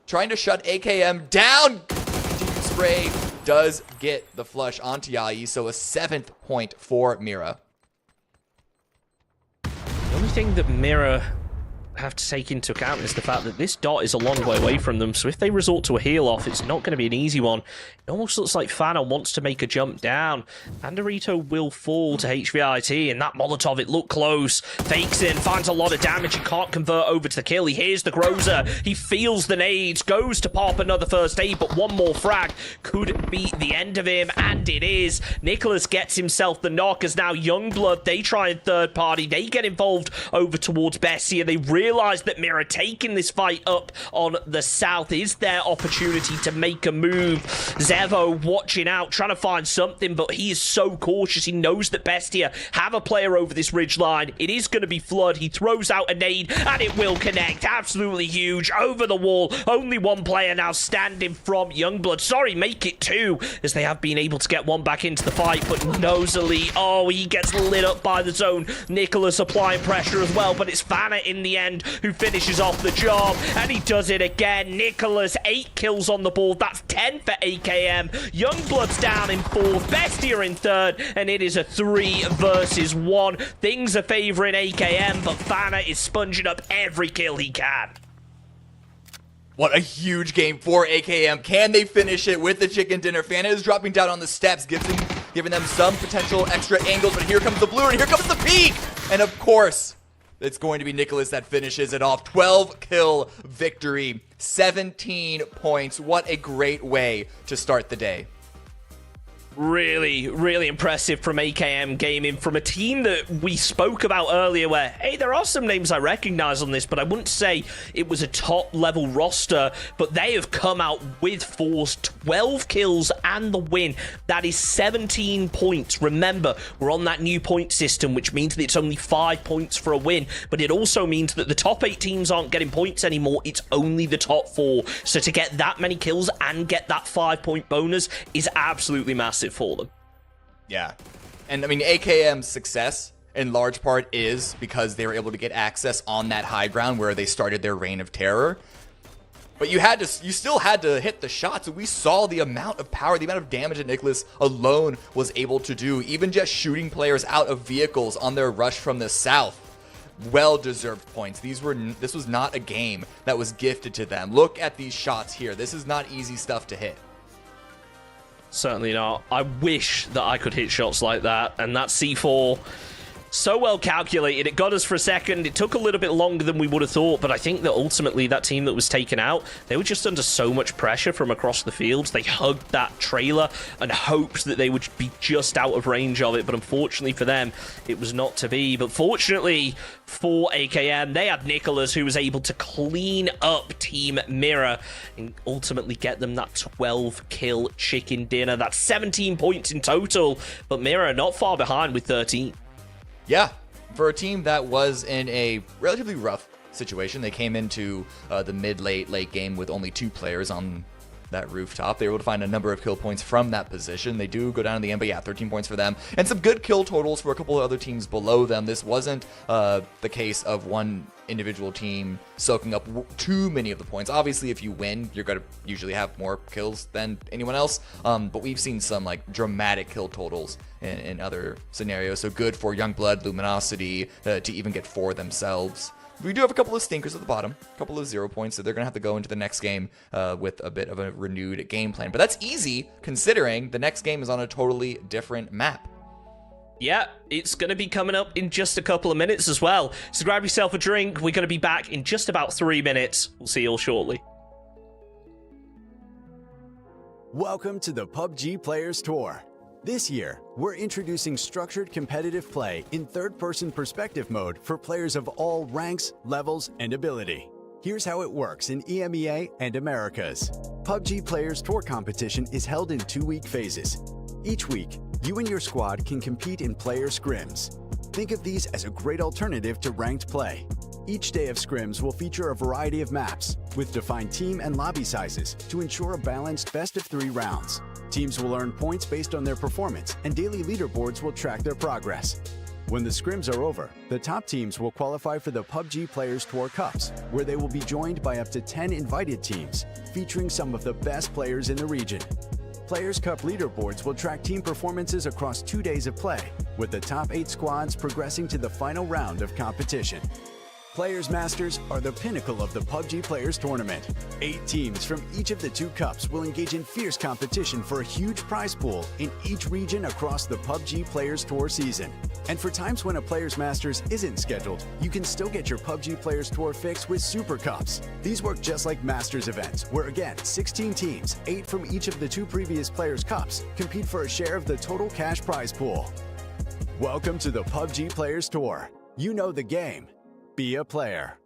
Trying to shut AKM down. Continued spray. Does get the flush onto Yahi, so a 7th point for Mira.
The only thing that Mira have to take into account is the fact that this dot is a long way away from them, so if they resort to a heal off, it's not going to be an easy one. It almost looks like Fana wants to make a jump down. Pandorito will fall to HVIT, and that Molotov, it looked close. Fakes in, finds a lot of damage, he can't convert over to the kill. He hears the Groza, he feels the nades, goes to pop another first aid, but one more frag could be the end of him, and it is. Nicholas gets himself the knock, as now Youngblood, they try and third party, they get involved over towards Bessie, and they realize that Mirror taking this fight up on the south is their opportunity to make a move. Zevo watching out, trying to find something, but he is so cautious. He knows that Bestia have a player over this ridge line. It is going to be Flood. He throws out a nade, and it will connect. Absolutely huge. Over the wall. Only one player now standing from Youngblood. Sorry, make it 2, as they have been able to get one back into the fight, but Nosely, oh, he gets lit up by the zone. Nicholas applying pressure as well, but it's Fana in the end who finishes off the job, and he does it again. Nicholas, 8 kills on the board. That's 10 for AKM. Youngblood's down in 4th, Bestia in 3rd, and it is a 3 versus 1. Things are favoring AKM, but Fana is sponging up every kill he can.
What a huge game for AKM. Can they finish it with the chicken dinner? Fana is dropping down on the steps, giving them some potential extra angles, but here comes the blue, and here comes the peak! And of course, it's going to be Nicholas that finishes it off. 12 kill victory, 17 points. What a great way to start the day.
Really, really impressive from AKM Gaming, from a team that we spoke about earlier where, hey, there are some names I recognize on this, but I wouldn't say it was a top-level roster, but they have come out with force, 12 kills and the win. That is 17 points. Remember, we're on that new point system, which means that it's only 5 points for a win, but it also means that the top 8 teams aren't getting points anymore. It's only the top 4. So to get that many kills and get that 5-point bonus is absolutely massive for them.
Yeah. And I mean, AKM's success in large part is because they were able to get access on that high ground where they started their reign of terror. But you still had to hit the shots. And we saw the amount of power, the amount of damage that Nicholas alone was able to do, even just shooting players out of vehicles on their rush from the south. Well-deserved points. This was not a game that was gifted to them. Look at these shots here. This is not easy stuff to hit.
Certainly not. I wish that I could hit shots like that. And that C4, so well calculated. It got us for a second. It took a little bit longer than we would have thought. But I think that ultimately that team that was taken out, they were just under so much pressure from across the fields. They hugged that trailer and hoped that they would be just out of range of it. But unfortunately for them, it was not to be. But fortunately for AKM, they had Nicholas, who was able to clean up Team Mirror and ultimately get them that 12-kill chicken dinner. That's 17 points in total, but Mirror not far behind with 13.
Yeah, for a team that was in a relatively rough situation, they came into the late game with only 2 players on that rooftop. They were able to find a number of kill points from that position. They do go down in the end, but yeah, 13 points for them. And some good kill totals for a couple of other teams below them. This wasn't the case of one individual team soaking up too many of the points. Obviously, if you win, you're going to usually have more kills than anyone else. But we've seen some like dramatic kill totals in other scenarios. So good for Youngblood, Luminosity to even get 4 themselves. We do have a couple of stinkers at the bottom, a couple of 0 points, so they're going to have to go into the next game with a bit of a renewed game plan. But that's easy, considering the next game is on a totally different map.
Yeah, it's going to be coming up in just a couple of minutes as well. So grab yourself a drink. We're going to be back in just about 3 minutes. We'll see you all shortly.
Welcome to the PUBG Players Tour. This year, we're introducing structured competitive play in third-person perspective mode for players of all ranks, levels, and ability. Here's how it works in EMEA and Americas. PUBG Players Tour competition is held in 2-week phases. Each week, you and your squad can compete in player scrims. Think of these as a great alternative to ranked play. Each day of scrims will feature a variety of maps, with defined team and lobby sizes to ensure a balanced best-of-3 rounds. Teams will earn points based on their performance, and daily leaderboards will track their progress. When the scrims are over, the top teams will qualify for the PUBG Players Tour Cups, where they will be joined by up to 10 invited teams, featuring some of the best players in the region. Players Cup leaderboards will track team performances across 2 days of play, with the top 8 squads progressing to the final round of competition. Players Masters are the pinnacle of the PUBG Players Tournament. 8 teams from each of the 2 cups will engage in fierce competition for a huge prize pool in each region across the PUBG Players Tour season. And for times when a Players Masters isn't scheduled, you can still get your PUBG Players Tour fix with Super Cups. These work just like Masters events, where again, 16 teams, 8 from each of the 2 previous Players Cups, compete for a share of the total cash prize pool. Welcome to the PUBG Players Tour. You know the game. Be a player.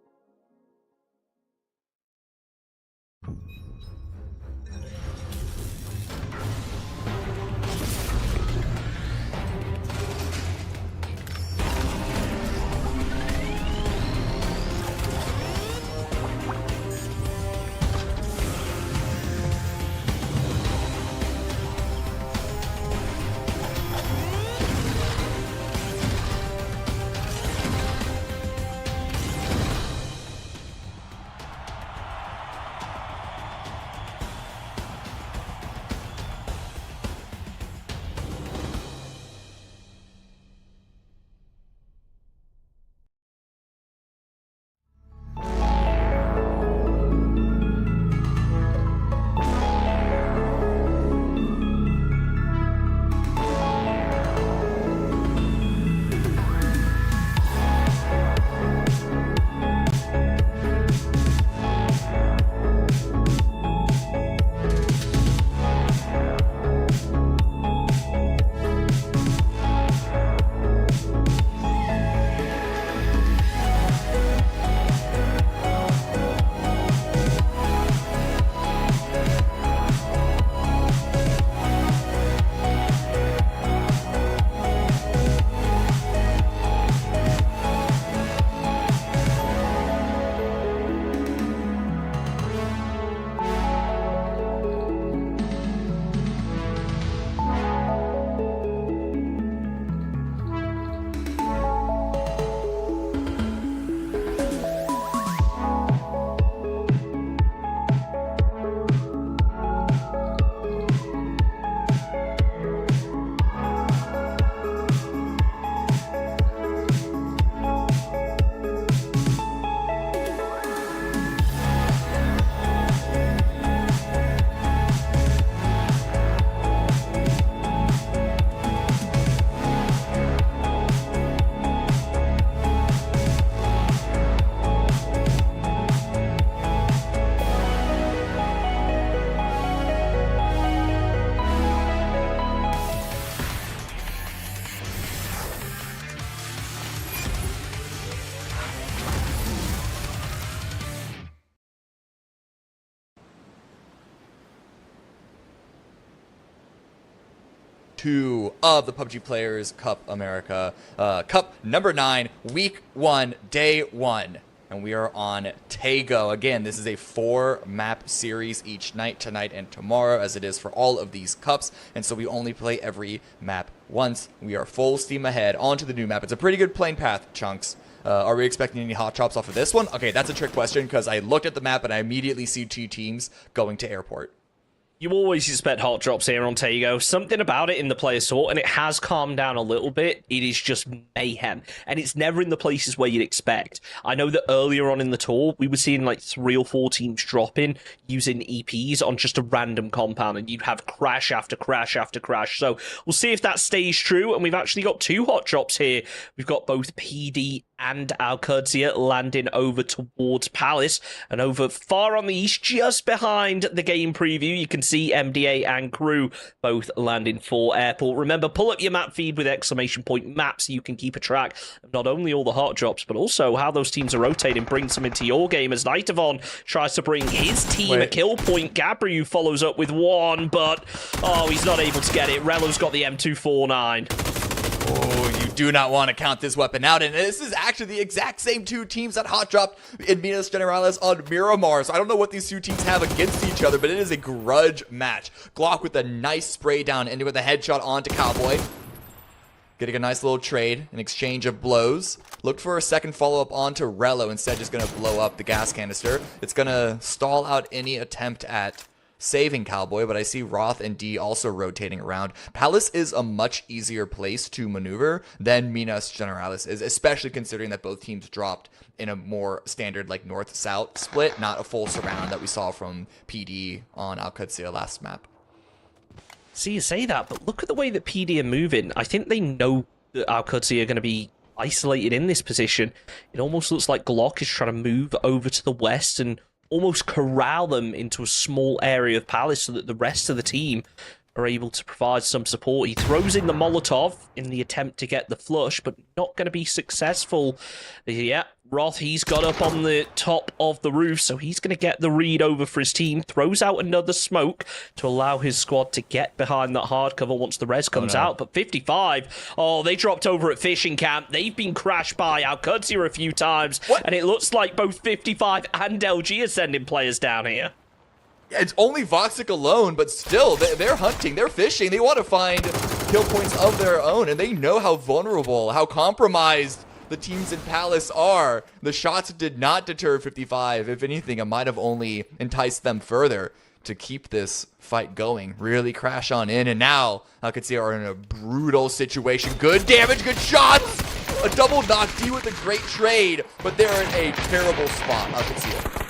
2 of the PUBG Players Cup America, Cup number 9, week 1, day 1. And we are on Tago. Again, this is a 4-map series each night, tonight and tomorrow, as it is for all of these cups. And so we only play every map once. We are full steam ahead onto the new map. It's a pretty good playing path, Chunks. Are we expecting any hot drops off of this one? Okay, that's a trick question because I looked at the map and I immediately see 2 teams going to airport.
You always expect hot drops here on Tago. Something about it in the Players Tour, and it has calmed down a little bit. It is just mayhem, and it's never in the places where you'd expect. I know that earlier on in the tour, we were seeing like 3 or 4 teams dropping using EPs on just a random compound, and you'd have crash after crash after crash. So we'll see if that stays true, and we've actually got 2 hot drops here. We've got both PD and Alcudia landing over towards Palace, and over far on the east, just behind the game preview, you can see MDA and crew both landing for airport. Remember, pull up your map feed with !map so you can keep a track of not only all the hot drops, but also how those teams are rotating. Bring some into your game as Nightavon tries to bring his team a kill point. Gabriel follows up with 1, but he's not able to get it. Relo's got the M249.
Oh, you do not want to count this weapon out. And this is actually the exact same 2 teams that hot dropped in Minas Generalis on Miramar. So I don't know what these 2 teams have against each other, but it is a grudge match. Glock with a nice spray down, ending with a headshot onto Cowboy. Getting a nice little trade, an exchange of blows. Looked for a second follow-up onto Relo, instead just going to blow up the gas canister. It's going to stall out any attempt at saving Cowboy, but I see Roth and D also rotating around. Palace is a much easier place to maneuver than Minas Generalis is, especially considering that both teams dropped in a more standard like north-south split, not a full surround that we saw from PD on Alcudia last map.
See, you say that, but look at the way that PD are moving. I think they know that Alcudia are going to be isolated in this position. It almost looks like Glock is trying to move over to the west and almost corral them into a small area of Palace so that the rest of the team are able to provide some support. He throws in the Molotov in the attempt to get the flush, but not going to be successful. Yeah, Roth, he's got up on the top of the roof, so he's going to get the read over for his team. Throws out another smoke to allow his squad to get behind that hard cover once the res comes out. But 55, they dropped over at Fishing Camp. They've been crashed by Alcudia a few times, and it looks like both 55 and LG are sending players down here.
It's only Voxic alone, but still, they're hunting, they're fishing, they want to find kill points of their own, and they know how vulnerable, how compromised the teams in Palace are. The shots did not deter 55. If anything, it might have only enticed them further to keep this fight going. Really crash on in, and now Alcudia are in a brutal situation. Good damage, good shots! A double knock, D with a great trade, but they're in a terrible spot, Alcudia.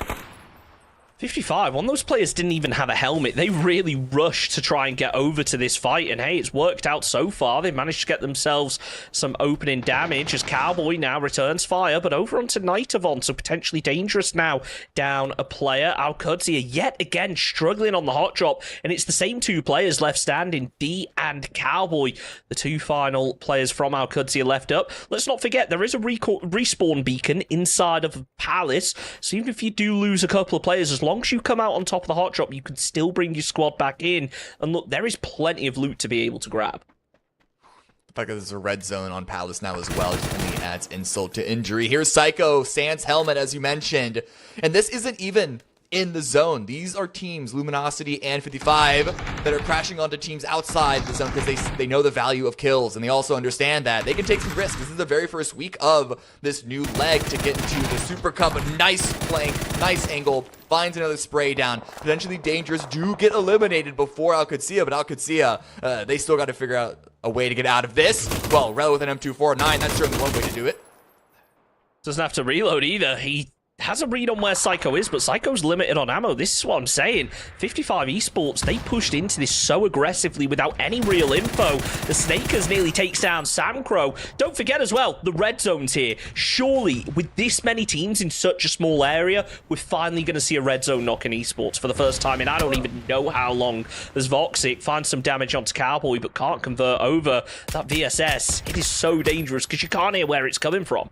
55, one of those players didn't even have a helmet. They really rushed to try and get over to this fight, and hey, it's worked out so far. They managed to get themselves some opening damage as Cowboy now returns fire, but over onto Nightavon, so potentially dangerous now. Down a player, Alcudia yet again struggling on the hot drop, and it's the same 2 players left standing, D and Cowboy, the 2 final players from Alcudia left up. Let's not forget, there is a respawn beacon inside of Palace, so even if you do lose a couple of players, as long as you come out on top of the hot drop, you can still bring your squad back in. And look, there is plenty of loot to be able to grab.
The fact that there's a red zone on Palace now as well just only adds insult to injury. Here's Psycho, Sans helmet, as you mentioned. And this isn't even in the zone. These are teams, Luminosity and 55, that are crashing onto teams outside the zone because they know the value of kills, and they also understand that they can take some risks. This is the very first week of this new leg to get into the Super Cup. A nice flank, nice angle, finds another spray down. Potentially dangerous, do get eliminated before Alcudia, but Alcudia, they still got to figure out a way to get out of this. Well, Rel with an M249, that's certainly one way to do it.
Doesn't have to reload either. He has a read on where Psycho is, but Psycho's limited on ammo. This is what I'm saying. 55 Esports, they pushed into this so aggressively without any real info. The Snakers nearly takes down Samcro. Don't forget as well, the red zone's here. Surely, with this many teams in such a small area, we're finally going to see a red zone knock in Esports for the first time in I don't even know how long. As Voxic finds some damage onto Cowboy, but can't convert over that VSS. It is so dangerous because you can't hear where it's coming from.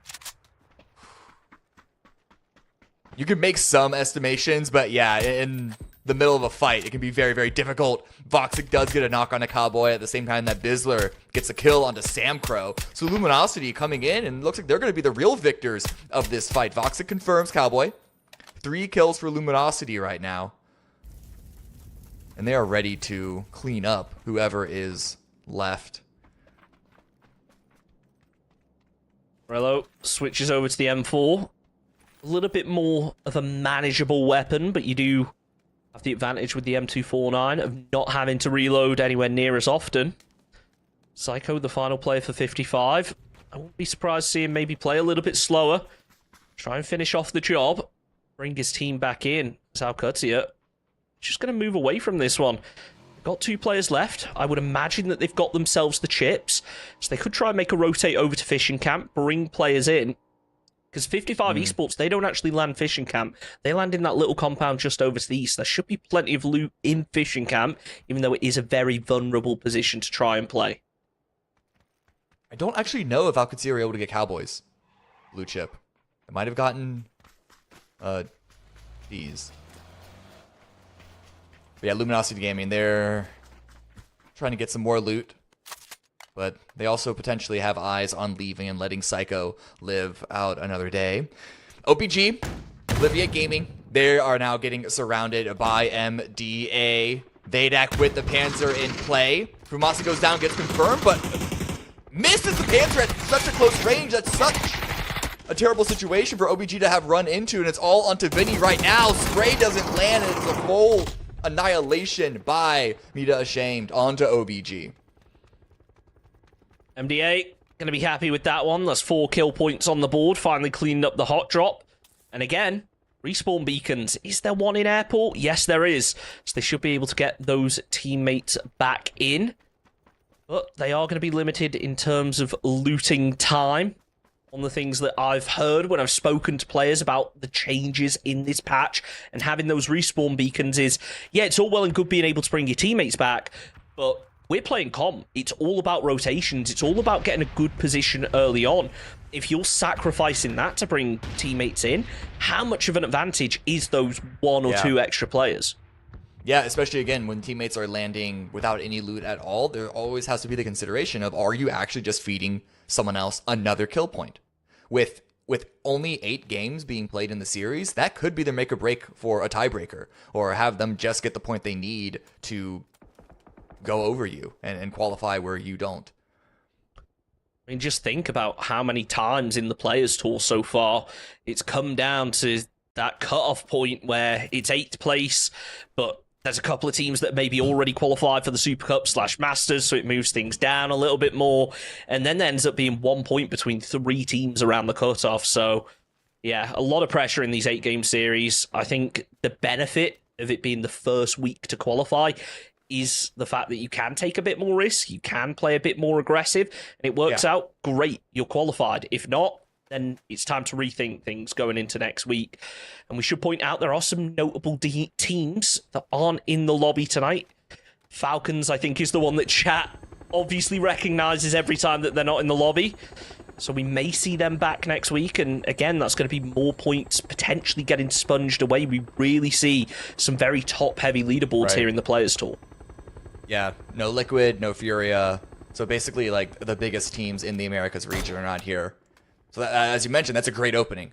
You can make some estimations, but yeah, in the middle of a fight, it can be very, very difficult. Voxic does get a knock on a Cowboy at the same time that Bizzler gets a kill onto Samcro. So Luminosity coming in, and looks like they're going to be the real victors of this fight. Voxic confirms Cowboy. 3 kills for Luminosity right now. And they are ready to clean up whoever is left.
Rello switches over to the M4. A little bit more of a manageable weapon, but you do have the advantage with the M249 of not having to reload anywhere near as often. Psycho, the final player for 55. I wouldn't be surprised to see him maybe play a little bit slower. Try and finish off the job. Bring his team back in. Sao Kutsia just going to move away from this one. Got 2 players left. I would imagine that they've got themselves the chips. So they could try and make a rotate over to Fishing Camp, bring players in. Because 55 Esports, they don't actually land Fishing Camp. They land in that little compound just over to the east. There should be plenty of loot in Fishing Camp, even though it is a very vulnerable position to try and play.
I don't actually know if Alcatzee were able to get Cowboys blue chip. They might have gotten these. But yeah, Luminosity Gaming, they're trying to get some more loot. But they also potentially have eyes on leaving and letting Psycho live out another day. OPG, Olivia Gaming, they are now getting surrounded by MDA. Vadak with the Panzer in play. Fumasa goes down, gets confirmed, but misses the Panzer at such a close range. That's such a terrible situation for OBG to have run into, and it's all onto Vinny right now. Spray doesn't land, and it's a full annihilation by Mita Ashamed onto OBG.
MDA going to be happy with that one. That's 4 kill points on the board. Finally cleaned up the hot drop. And again, respawn beacons. Is there one in airport? Yes, there is. So they should be able to get those teammates back in. But they are going to be limited in terms of looting time. On the things that I've heard when I've spoken to players about the changes in this patch and having those respawn beacons is, yeah, it's all well and good being able to bring your teammates back, but we're playing comp. It's all about rotations. It's all about getting a good position early on. If you're sacrificing that to bring teammates in, how much of an advantage is those 1 or 2 extra players?
Yeah, especially again, when teammates are landing without any loot at all, there always has to be the consideration of, are you actually just feeding someone else another kill point? With only 8 games being played in the series, that could be their make or break for a tiebreaker, or have them just get the point they need to go over you and qualify where you don't.
I mean, just think about how many times in the Players Tour so far it's come down to that cut-off point where it's 8th place, but there's a couple of teams that maybe already qualified for the Super Cup / Masters, so it moves things down a little bit more, and then there ends up being 1 point between 3 teams around the cut-off. So, yeah, a lot of pressure in these 8-game series. I think the benefit of it being the first week to qualify is the fact that you can take a bit more risk, you can play a bit more aggressive, and it works out great. You're qualified. If not, then it's time to rethink things going into next week. And we should point out there are some notable teams that aren't in the lobby tonight. Falcons, I think, is the one that chat obviously recognizes every time that they're not in the lobby. So we may see them back next week. And again, that's going to be more points potentially getting sponged away. We really see some very top-heavy leaderboards here in the Players Tour. Yeah,
no Liquid, no Furia. So basically, like, the biggest teams in the Americas region are not here. So that, as you mentioned, that's a great opening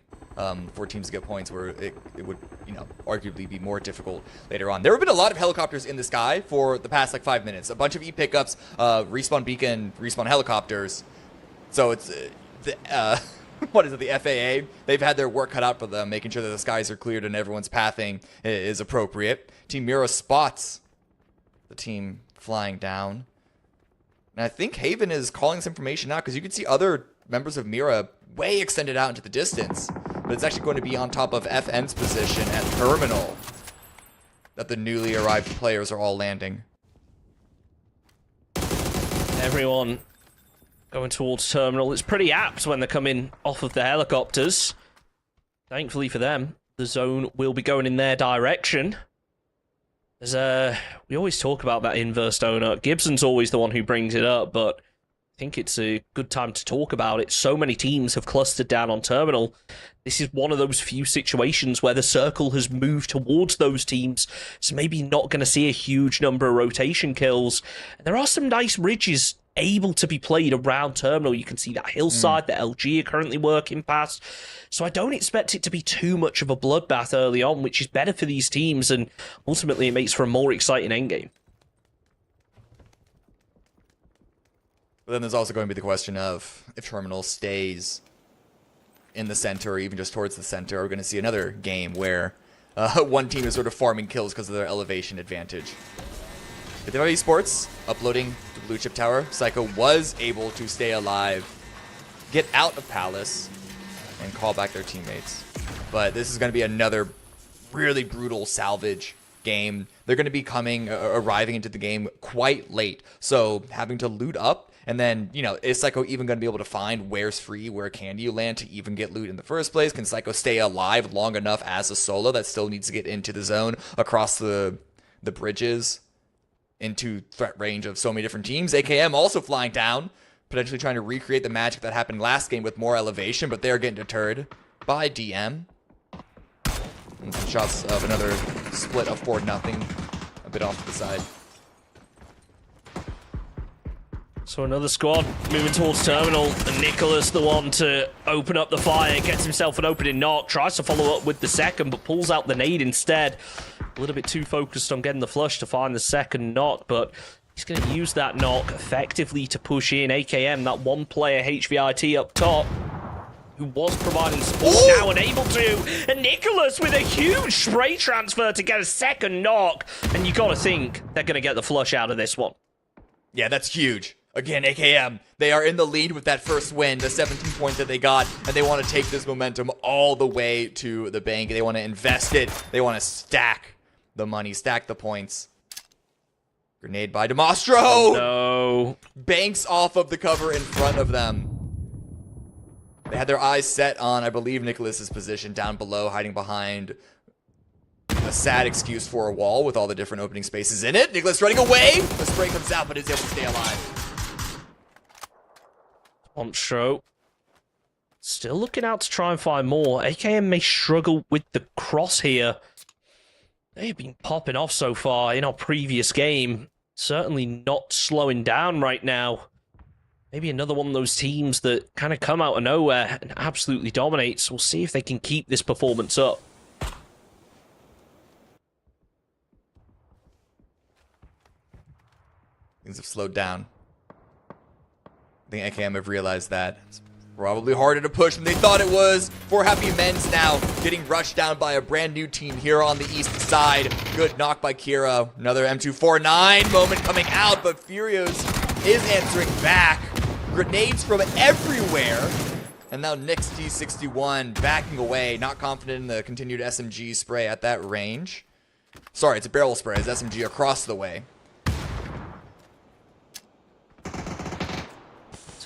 for teams to get points where it would, you know, arguably be more difficult later on. There have been a lot of helicopters in the sky for the past, like, 5 minutes. A bunch of E-pickups, respawn beacon, respawn helicopters. So it's, what is it, the FAA? They've had their work cut out for them, making sure that the skies are cleared and everyone's pathing is appropriate. Team Mira spots the team flying down. And I think Haven is calling this information out because you can see other members of Mira way extended out into the distance. But it's actually going to be on top of FN's position at Terminal that the newly arrived players are all landing.
Everyone going towards Terminal. It's pretty apt when they're coming off of the helicopters. Thankfully for them, the zone will be going in their direction. We always talk about that inverse donut. Gibson's always the one who brings it up, but I think it's a good time to talk about it. So many teams have clustered down on Terminal. This is one of those few situations where the circle has moved towards those teams, so maybe not going to see a huge number of rotation kills. And there are some nice ridges able to be played around Terminal. You can see that hillside that LG are currently working past. So I don't expect it to be too much of a bloodbath early on, which is better for these teams, and ultimately it makes for a more exciting endgame.
But then there's also going to be the question of if Terminal stays in the center or even just towards the center, we're going to see another game where one team is sort of farming kills because of their elevation advantage. But the Esports uploading the blue chip tower. Psycho was able to stay alive, get out of Palace, and call back their teammates. But this is going to be another really brutal salvage game. They're going to be arriving into the game quite late. So having to loot up, and then, you know, is Psycho even going to be able to find where's free, where can you land to even get loot in the first place? Can Psycho stay alive long enough as a solo that still needs to get into the zone across the bridges into threat range of so many different teams? AKM also flying down, potentially trying to recreate the magic that happened last game with more elevation, but they're getting deterred by DM. And some shots of another split of 4-0, a bit off to the side.
So another squad moving towards Terminal, and Nicholas, the one to open up the fire, gets himself an opening knock, tries to follow up with the second, but pulls out the nade instead. A little bit too focused on getting the flush to find the second knock, but he's going to use that knock effectively to push in AKM, that one-player HVIT up top, who was providing support, now unable to. And Nicholas with a huge spray transfer to get a second knock, and you got to think they're going to get the flush out of this one.
Yeah, that's huge. Again, AKM, they are in the lead with that first win, the 17 points that they got, and they want to take this momentum all the way to the bank. They want to invest it. They want to stack the money, stack the points. Grenade by Demostro!
Oh, no.
Banks off of the cover in front of them. They had their eyes set on, I believe, Nicholas's position down below, hiding behind a sad excuse for a wall with all the different opening spaces in it. Nicholas running away. The spray comes out, but is able to stay alive.
Monstro still looking out to try and find more. AKM may struggle with the cross here. They've been popping off so far in our previous game. Certainly not slowing down right now. Maybe another one of those teams that kind of come out of nowhere and absolutely dominates. We'll see if they can keep this performance up.
Things have slowed down. I think AKM have realized that. It's probably harder to push than they thought it was. For Happy Men's now getting rushed down by a brand new team here on the east side. Good knock by Kira. Another M249 moment coming out, but Furious is answering back. Grenades from everywhere. And now Nyx T61 backing away. Not confident in the continued SMG spray at that range. Sorry, it's a barrel spray. It's SMG across the way.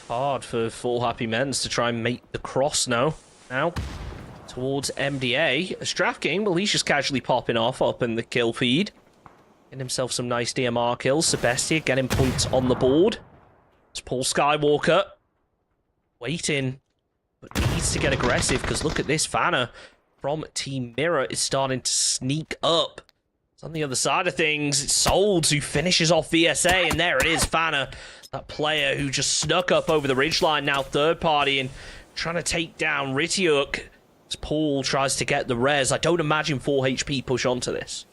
Hard for Full Happy Men's to try and make the cross now towards MDA. A Straff game, well, he's just casually popping off up in the kill feed. Getting himself some nice DMR kills. Sebestia getting points on the board. It's Paul Skywalker waiting, but needs to get aggressive because look at this. Fanna from Team Mirror is starting to sneak up. It's on the other side of things. It's Solds who finishes off VSA, and there it is, Fanna. That player who just snuck up over the ridgeline, now third party, and trying to take down Ritiuk as Paul tries to get the res. I don't imagine 4 HP push onto this.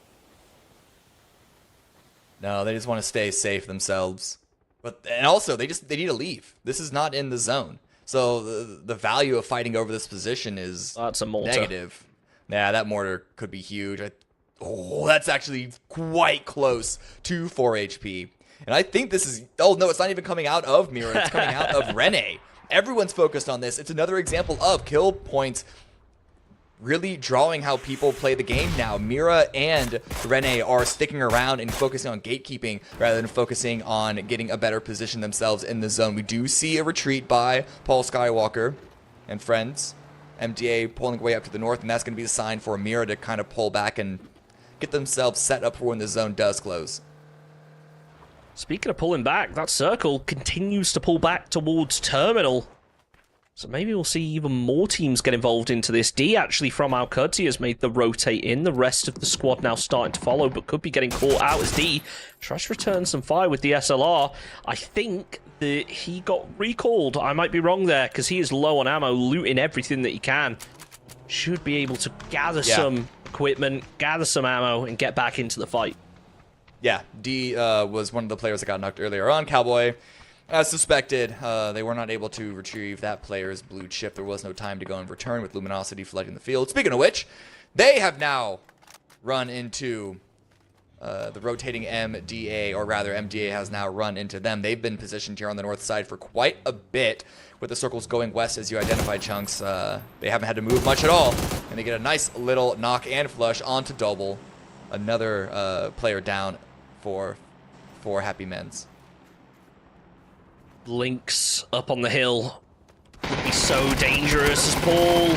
No, they just want to stay safe themselves. And also, they need to leave. This is not in the zone. So the value of fighting over this position is
That's a mortar.
negative. Yeah, that mortar could be huge. That's actually quite close to 4 HP. And I think this is... Oh, no, it's not even coming out of Mira. It's coming out of Rene. Everyone's focused on this. It's another example of kill points really drawing how people play the game now. Mira and Rene are sticking around and focusing on gatekeeping rather than focusing on getting a better position themselves in the zone. We do see a retreat by Paul Skywalker and friends. MDA pulling way up to the north, and that's going to be the sign for Mira to kind of pull back and get themselves set up for when the zone does close.
Speaking of pulling back, that circle continues to pull back towards Terminal. So maybe we'll see even more teams get involved into this. D actually from Alcudzi has made the rotate in. The rest of the squad now starting to follow, but could be getting caught out as D tries to return some fire with the SLR. I think that he got recalled. I might be wrong there, because he is low on ammo, looting everything that he can. Should be able to gather some equipment, gather some ammo, and get back into the fight.
Yeah, D was one of the players that got knocked earlier on. Cowboy, as suspected, they were not able to retrieve that player's blue chip. There was no time to go and return with Luminosity flooding the field. Speaking of which, they have now run into the rotating MDA, or rather MDA has now run into them. They've been positioned here on the north side for quite a bit, with the circles going west as you identified, Chunks. They haven't had to move much at all, and they get a nice little knock and flush onto Double. Another player down for Happy Men's.
Lynx up on the hill would be so dangerous as Paul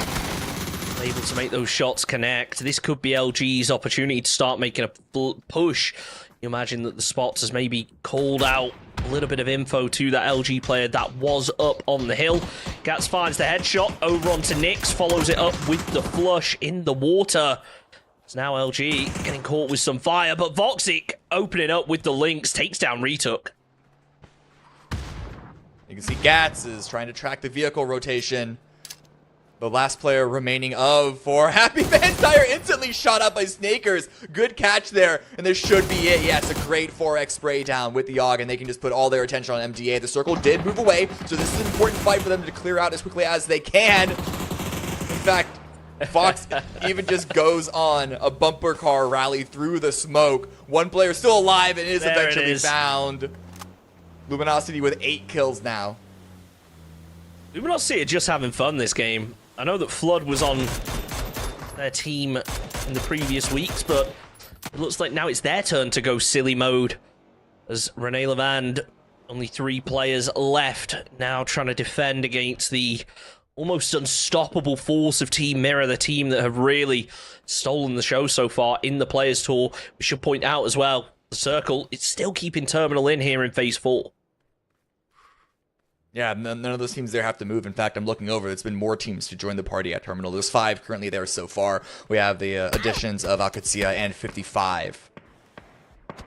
able to make those shots connect. This could be LG's opportunity to start making a push. You imagine that the spots has maybe called out a little bit of info to that LG player that was up on the hill. Gats finds the headshot over onto Nix, follows it up with the flush in the water. So now LG getting caught with some fire, but Voxic opening up with the Lynx, takes down Retook.
You can see Gats is trying to track the vehicle rotation. The last player remaining for Happy Man Tire instantly shot up by Snakers. Good catch there, and this should be it. Yeah, it's a great 4x spray down with the AUG, and they can just put all their attention on MDA. The circle did move away, so this is an important fight for them to clear out as quickly as they can. In fact, Fox even just goes on a bumper car rally through the smoke. One player still alive and is eventually found. Luminosity with 8 kills now.
Luminosity are just having fun this game. I know that Flood was on their team in the previous weeks, but it looks like now it's their turn to go silly mode. As Rene Levand, only 3 players left, now trying to defend against the almost unstoppable force of Team Mirror, the team that have really stolen the show so far in the Players Tour. We should point out as well, the Circle, it's still keeping Terminal in here in Phase 4.
Yeah, none of those teams there have to move. In fact, I'm looking over. There's been more teams to join the party at Terminal. There's 5 currently there so far. We have the additions of Alcatsia and 55.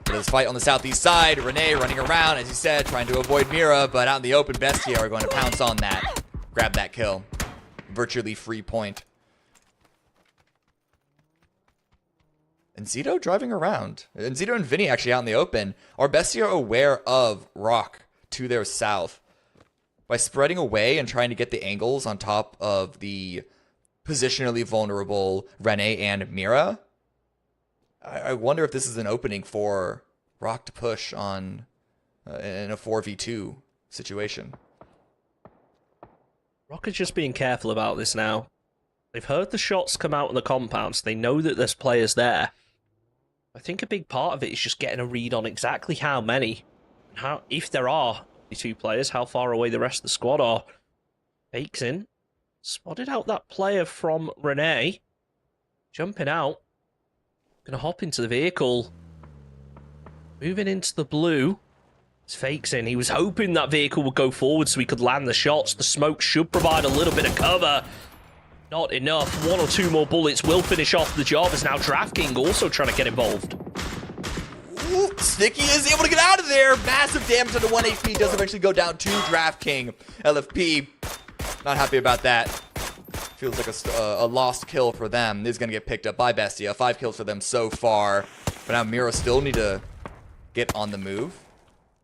There's a fight on the southeast side. Renee running around, as you said, trying to avoid Mira, but out in the open, Bestia are going to pounce on that. Grab that kill. Virtually free point. And Zito driving around. And Zito and Vinny actually out in the open. Are Bestia aware of Rock to their south? By spreading away and trying to get the angles on top of the positionally vulnerable Rene and Mira, I wonder if this is an opening for Rock to push on in a 4v2 situation.
Rock is just being careful about this now. They've heard the shots come out in the compounds. They know that there's players there. I think a big part of it is just getting a read on exactly how many, how, if there are 2 players, how far away the rest of the squad are. Fakes in. Spotted out that player from Renee. Jumping out. Gonna hop into the vehicle. Moving into the blue. It's Fakes in. He was hoping that vehicle would go forward so he could land the shots. The smoke should provide a little bit of cover. Not enough. 1 or 2 more bullets will finish off the job, as now DraftKings also trying to get involved.
Ooh, Snicky is able to get out of there. Massive damage under 1 HP. Does eventually go down to DraftKings. LFP, not happy about that. Feels like a lost kill for them. This is going to get picked up by Bestia. 5 kills for them so far. But now Mira still need to get on the move.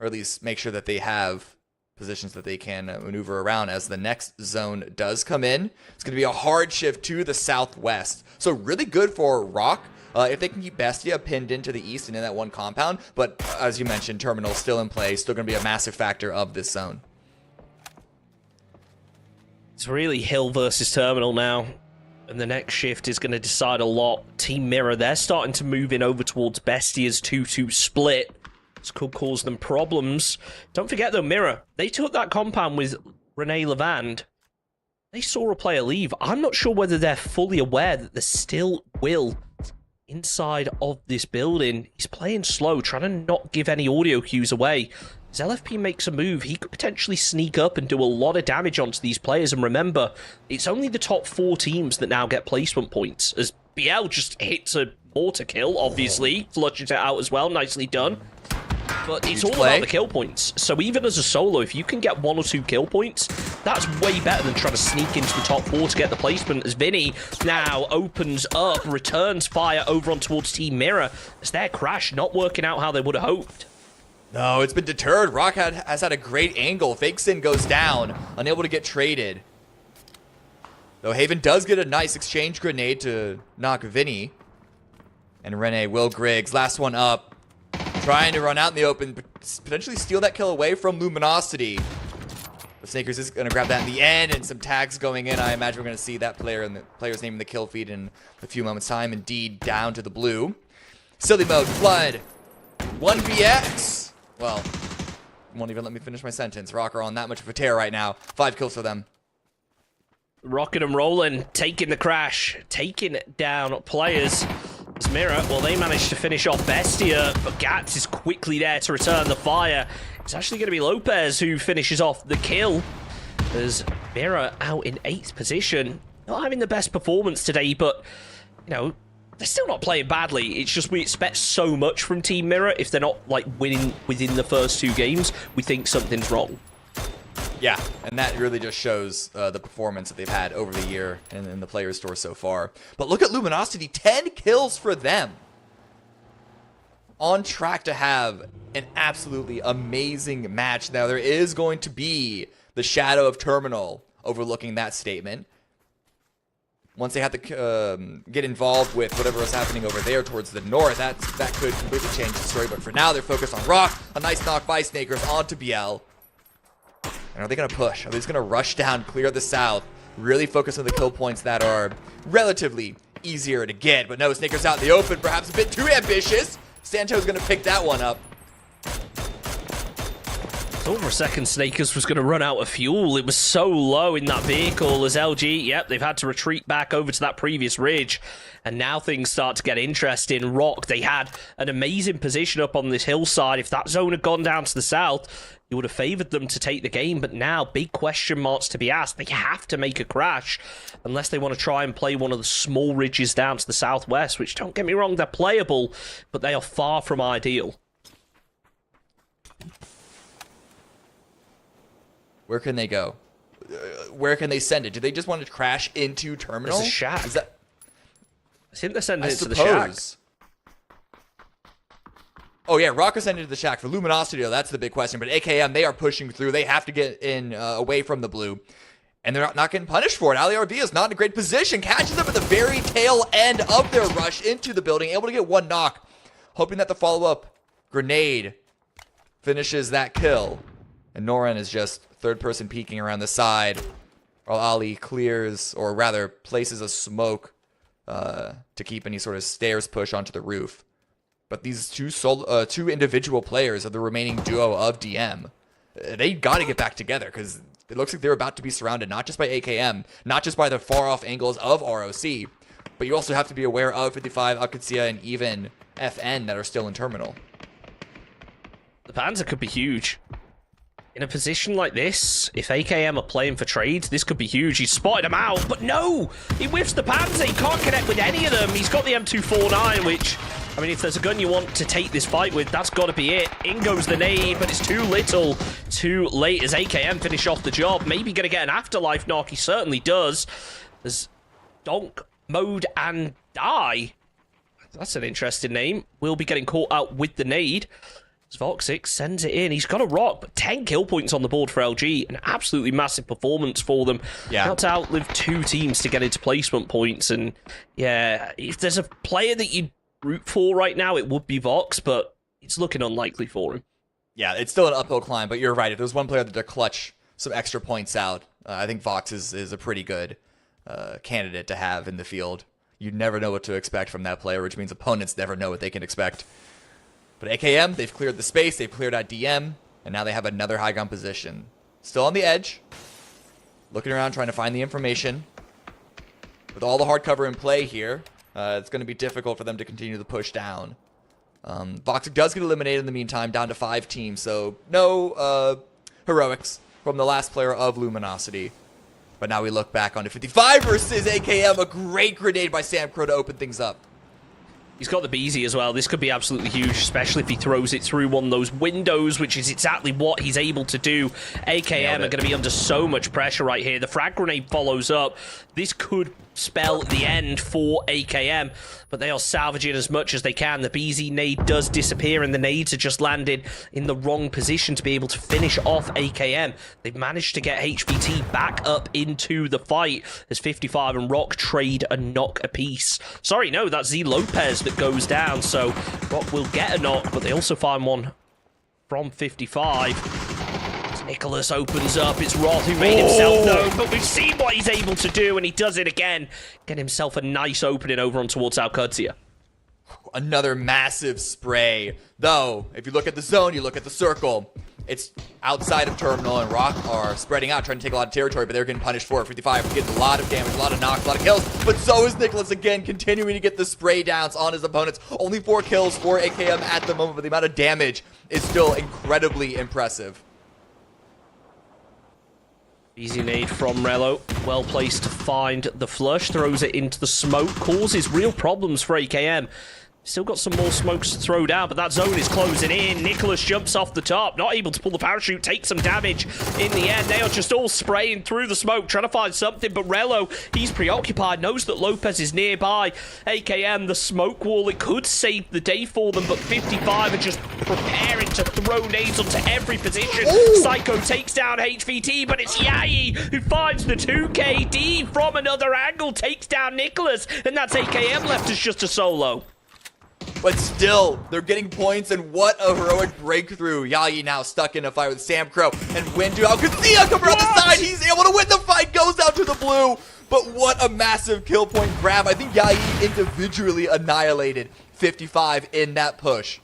Or at least make sure that they have positions that they can maneuver around as the next zone does come in. It's going to be a hard shift to the southwest. So really good for Rock. If they can keep Bestia pinned into the east and in that one compound. But as you mentioned, Terminal still in play. Still going to be a massive factor of this zone.
It's really Hill versus Terminal now. And the next shift is going to decide a lot. Team Mirror, they're starting to move in over towards Bestia's 2-2 split. This could cause them problems. Don't forget though, Mirror, they took that compound with Rene Levand. They saw a player leave. I'm not sure whether they're fully aware that there still will inside of this building. He's playing slow, trying to not give any audio cues away. As LFP makes a move, he could potentially sneak up and do a lot of damage onto these players. And remember, it's only the top 4 teams that now get placement points, as BL just hits a mortar kill, obviously. Flushes it out as well, nicely done. But it's all about the kill points. So even as a solo, if you can get 1 or 2 kill points, that's way better than trying to sneak into the top 4 to get the placement. As Vinny now opens up, returns fire over on towards Team Mirror, as their crash not working out how they would have hoped.
No, it's been deterred. Rock has had a great angle. Fakeson goes down, unable to get traded. Though Haven does get a nice exchange grenade to knock Vinny. And Rene will Griggs, last one up. Trying to run out in the open, potentially steal that kill away from Luminosity. The Snakers is going to grab that in the end, and some tags going in. I imagine we're going to see that player and the player's name in the kill feed in a few moments' time. Indeed, down to the blue. Silly mode, Flood. 1vx. Well, won't even let me finish my sentence. Rock are on that much of a tear right now. 5 kills for them.
Rocking and rolling, taking the crash, taking down players. Mirror, well, they managed to finish off Bestia, but Gats is quickly there to return the fire. It's actually going to be Lopez who finishes off the kill, as Mirror out in 8th position. Not having the best performance today, but, you know, they're still not playing badly. It's just we expect so much from Team Mirror. If they're not, like, winning within the first 2 games, we think something's wrong.
Yeah, and that really just shows the performance that they've had over the year in the Players Tour so far. But look at Luminosity, 10 kills for them. On track to have an absolutely amazing match. Now, there is going to be the shadow of Terminal overlooking that statement. Once they have to get involved with whatever is happening over there towards the north, that could completely change the story. But for now, they're focused on Rock. A nice knock by Snakers onto BL. And are they going to push? Are they just going to rush down, clear the south, really focus on the kill points that are relatively easier to get? But no, Snakers out in the open, perhaps a bit too ambitious. Santo's going to pick that one up.
Thought for a second Snakers was going to run out of fuel. It was so low in that vehicle as LG, yep, they've had to retreat back over to that previous ridge. And now things start to get interesting. Rock, they had an amazing position up on this hillside. If that zone had gone down to the south, it would have favored them to take the game. But now, big question marks to be asked. They have to make a crash unless they want to try and play one of the small ridges down to the southwest, which, don't get me wrong, they're playable, but they are far from ideal.
Where can they go? Where can they send it? Do they just want to crash into Terminal?
There's a shack.
Is that...
I think they're sending it to the shack.
Oh, yeah, Rock is sending it to the shack. For Luminosity, though, that's the big question. But AKM, they are pushing through. They have to get in away from the blue. And they're not getting punished for it. Ali RB is not in a great position. Catches them at the very tail end of their rush into the building. Able to get one knock. Hoping that the follow-up grenade finishes that kill. And Noran is just third person peeking around the side while Ali clears, or rather places a smoke to keep any sort of stairs push onto the roof. But these two individual players of the remaining duo of DM, they got to get back together, because it looks like they're about to be surrounded, not just by AKM, not just by the far off angles of ROC, but you also have to be aware of 55, Akatsuya, and even FN that are still in Terminal.
The Panzer could be huge. In a position like this, if AKM are playing for trades, this could be huge. He's spotted him out, but no! He whiffs the Panzer. He can't connect with any of them. He's got the M249, which, I mean, if there's a gun you want to take this fight with, that's got to be it. In goes the nade, but it's too little, too late as AKM finish off the job. Maybe going to get an afterlife knock. He certainly does. There's Donk, Mode, and Die. That's an interesting name. Will be getting caught out with the nade. Voxic sends it in. He's got a rock, but 10 kill points on the board for LG. An absolutely massive performance for them.
Yeah.
Not to outlive 2 teams to get into placement points. And yeah, if there's a player that you'd root for right now, it would be Vox, but it's looking unlikely for him.
Yeah, it's still an uphill climb, but you're right. If there's one player that to clutch some extra points out, I think Vox is a pretty good candidate to have in the field. You never know what to expect from that player, which means opponents never know what they can expect. But AKM, they've cleared the space, they've cleared out DM, and now they have another high ground position. Still on the edge, looking around, trying to find the information. With all the hard cover in play here, It's going to be difficult for them to continue the push down. Voxic does get eliminated in the meantime, down to 5 teams, so no heroics from the last player of Luminosity. But now we look back on 55 versus AKM, a great grenade by Sam Crow to open things up.
He's got the BZ as well. This could be absolutely huge, especially if he throws it through one of those windows, which is exactly what he's able to do. AKM are going to be under so much pressure right here. The frag grenade follows up. This could spell the end for AKM, but they are salvaging as much as they can. The BZ nade does disappear, and the nades are just landed in the wrong position to be able to finish off AKM. They've managed to get HVT back up into the fight as 55 and Rock trade a knock apiece. Sorry, no, that's Z Lopez that goes down, so Rock will get a knock, but they also find one from 55. Nicholas opens up. It's Roth who made himself known, but we've seen what he's able to do, and he does it again. Get himself a nice opening over on towards Alcudia.
Another massive spray. Though, if you look at the zone, you look at the circle, it's outside of Terminal, and Rock are spreading out, trying to take a lot of territory, but they're getting punished for it. 55 getting a lot of damage, a lot of knocks, a lot of kills, but so is Nicholas again, continuing to get the spray downs on his opponents. Only 4 kills for AKM at the moment, but the amount of damage is still incredibly impressive.
Easy nade from Rello. Well placed to find the flush. Throws it into the smoke. Causes real problems for AKM. Still got some more smokes to throw down, but that zone is closing in. Nicholas jumps off the top, not able to pull the parachute, takes some damage in the end. They are just all spraying through the smoke, trying to find something, but Rello, he's preoccupied, knows that Lopez is nearby. AKM, the smoke wall, it could save the day for them, but 55 are just preparing to throw nades onto every position. Psycho takes down HVT, but it's Yayi who finds the 2KD from another angle, takes down Nicholas, and that's AKM left as just a solo.
But still, they're getting points, and what a heroic breakthrough. Yayi now stuck in a fight with Sam Crow, and Windu Alcudia coming around the side. He's able to win the fight, goes out to the blue. But what a massive kill point grab. I think Yayi individually annihilated 55 in that push.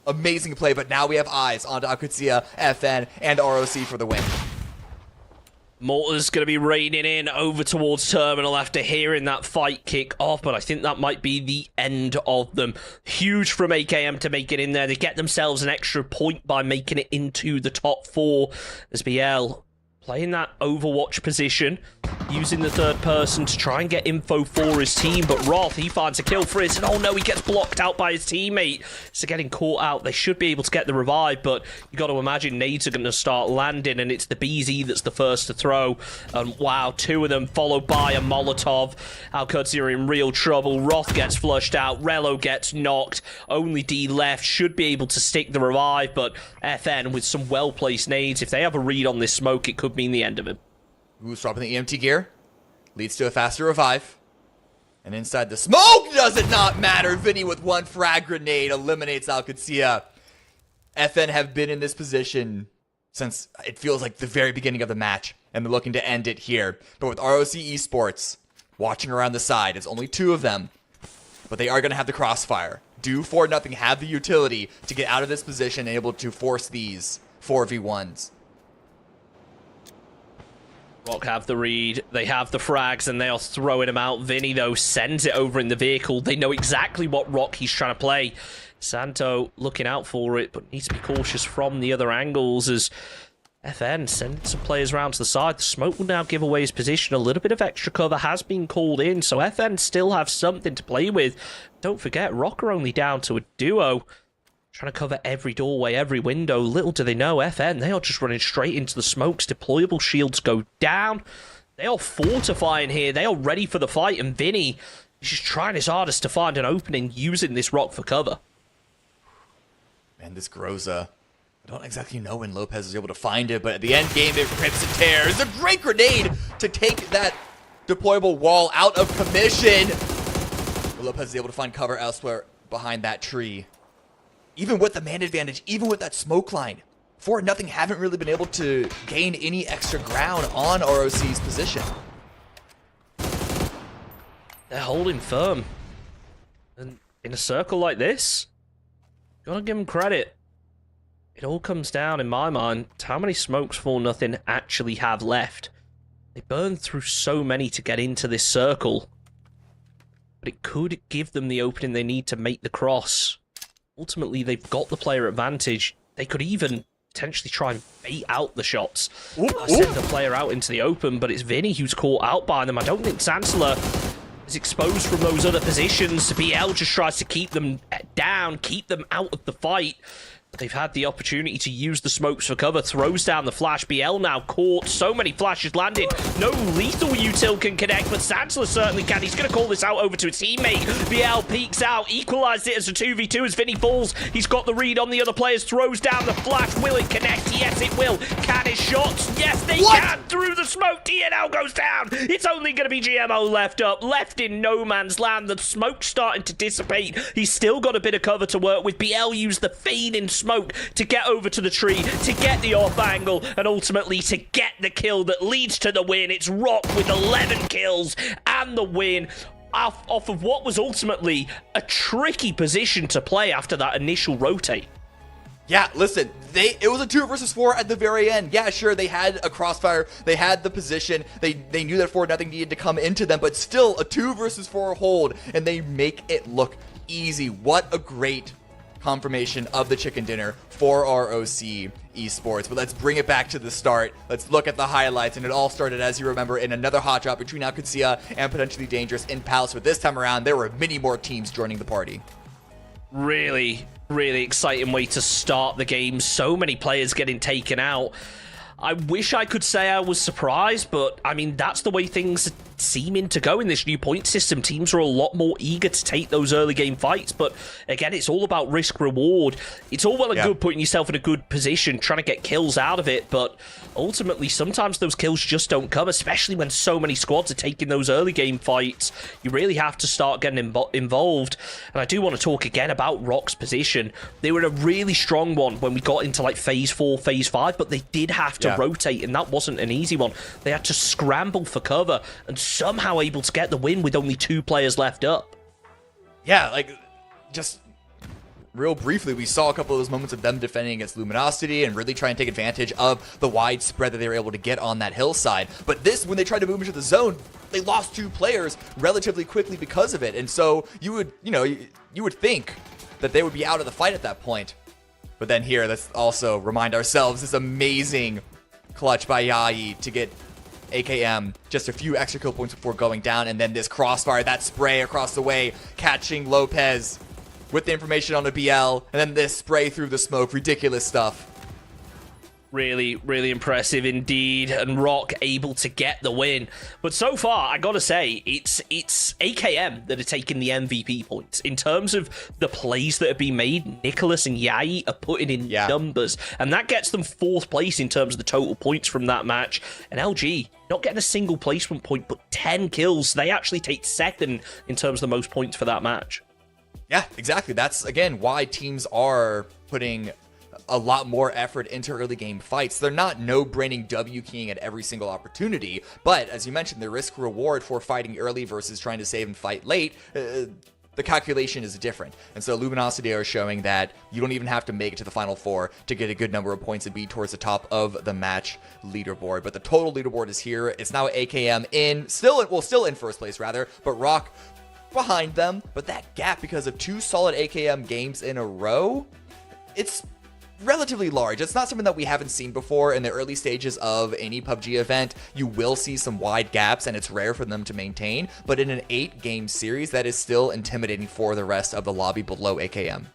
Amazing play, but now we have eyes onto Alcudia, FN, and ROC for the win.
Mortar's going to be raining in over towards Terminal after hearing that fight kick off, but I think that might be the end of them. Huge from AKM to make it in there. They get themselves an extra point by making it into the top 4 as BL playing that Overwatch position, using the third person to try and get info for his team, but Roth, he finds a kill for it, and oh no, he gets blocked out by his teammate. So getting caught out, they should be able to get the revive, but you got to imagine nades are going to start landing, and it's the BZ that's the first to throw, and wow, 2 of them followed by a Molotov. Alcudia are in real trouble. Roth gets flushed out, Rello gets knocked, only D left, should be able to stick the revive, but FN with some well-placed nades, if they have a read on this smoke, it could mean the end of him.
Who's dropping the EMT gear? Leads to a faster revive. And inside the smoke, does it not matter? Vinny with 1 frag grenade eliminates Alcudia. FN have been in this position since it feels like the very beginning of the match, and they're looking to end it here. But with ROC Esports watching around the side, it's only 2 of them, but they are going to have the crossfire. Do 4-0 have the utility to get out of this position and able to force these 4v1s?
Rock have the read, they have the frags, and they are throwing him out. Vinny, though, sends it over in the vehicle. They know exactly what Rock he's trying to play. Santo looking out for it, but needs to be cautious from the other angles as FN sending some players around to the side. The smoke will now give away his position. A little bit of extra cover has been called in, so FN still have something to play with. Don't forget, Rock are only down to a duo. Trying to cover every doorway, every window. Little do they know, FN, they are just running straight into the smokes. Deployable shields go down. They are fortifying here. They are ready for the fight, and Vinny is just trying his hardest to find an opening using this rock for cover.
Man, this Groza, I don't exactly know when Lopez is able to find it, but at the end game, it rips and tears. A great grenade to take that deployable wall out of commission. But Lopez is able to find cover elsewhere behind that tree. Even with the man advantage, even with that smoke line, 4-0 haven't really been able to gain any extra ground on ROC's position.
They're holding firm. And in a circle like this, gotta give them credit. It all comes down, in my mind, to how many smokes 4-0 actually have left. They burned through so many to get into this circle. but it could give them the opening they need to make the cross. Ultimately, they've got the player advantage. They could even potentially try and bait out the shots. Send the player out into the open, but it's Vinny who's caught out by them. I don't think Sansler is exposed from those other positions. BL just tries to keep them down, keep them out of the fight. They've had the opportunity to use the smokes for cover. Throws down the flash. BL now caught. So many flashes landed. No lethal util can connect, but Sansler certainly can. He's going to call this out over to his teammate. BL peeks out. Equalized it as a 2v2 as Vinny falls. He's got the read on the other players. Throws down the flash. Will it connect? Yes, it will. Can his shots? Yes, they can. Through the smoke. DNL goes down. It's only going to be GMO left up. Left in no man's land. The smoke's starting to dissipate. He's still got a bit of cover to work with. BL used the fade in smoke to get over to the tree, to get the off angle, and ultimately to get the kill that leads to the win. It's Rock with 11 kills and the win off of what was ultimately a tricky position to play after that initial rotate.
Yeah, listen, it was a 2 versus 4 at the very end. Yeah, sure, they had a crossfire, they had the position, they knew that 4-0 needed to come into them, but still a 2 versus 4 hold, and they make it look easy. What a great confirmation of the chicken dinner for ROC Esports. But let's bring it back to the start. Let's look at the highlights, and it all started, as you remember, in another hot drop between Alcucia and Potentially Dangerous in Palace. But this time around, there were many more teams joining the party.
Really exciting way to start the game. So many players getting taken out. I wish I could say I was surprised, but I mean, that's the way things seeming to go in this new point system. Teams are a lot more eager to take those early game fights, but again, it's all about risk reward. It's all well and good putting yourself in a good position, trying to get kills out of it, but ultimately, sometimes those kills just don't come, especially when so many squads are taking those early game fights. You really have to start getting involved. And I do want to talk again about Rock's position. They were in a really strong one when we got into like phase 4, phase 5, but they did have to rotate, and that wasn't an easy one. They had to scramble for cover and somehow able to get the win with only 2 players left up.
Yeah, like, just real briefly, we saw a couple of those moments of them defending against Luminosity and really trying to take advantage of the wide spread that they were able to get on that hillside. But this, when they tried to move into the zone, they lost 2 players relatively quickly because of it. And so you would, you would think that they would be out of the fight at that point. But then here, let's also remind ourselves this amazing clutch by Yai to get AKM just a few extra kill points before going down, and then this crossfire, that spray across the way, catching Lopez with the information on the BL, and then this spray through the smoke. Ridiculous stuff.
Really impressive indeed, and Rock able to get the win. But so far, I gotta say, it's AKM that are taking the MVP points. In terms of the plays that have been made, Nicholas and Yai are putting in numbers, and that gets them 4th place in terms of the total points from that match. And LG, not getting a single placement point, but 10 kills. They actually take 2nd in terms of the most points for that match.
Yeah, exactly. That's, again, why teams are putting a lot more effort into early game fights. They're not no-braining W keying at every single opportunity, but as you mentioned, the risk reward for fighting early versus trying to save and fight late, the calculation is different. And so Luminosity are showing that you don't even have to make it to the final 4 to get a good number of points and be towards the top of the match leaderboard. But the total leaderboard is here. It's now AKM still in first place rather, but Rock behind them. But that gap, because of 2 solid AKM games in a row, it's relatively large. It's not something that we haven't seen before in the early stages of any PUBG event. You will see some wide gaps, and it's rare for them to maintain, but in an 8-game series, that is still intimidating for the rest of the lobby below AKM.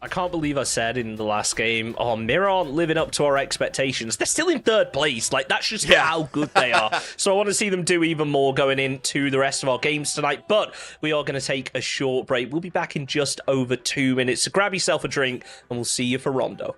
I can't believe I said in the last game, oh, Mirror aren't living up to our expectations. They're still in 3rd place. Like, that's just how good they are. So I want to see them do even more going into the rest of our games tonight. But we are going to take a short break. We'll be back in just over 2 minutes. So grab yourself a drink, and we'll see you for Rondo.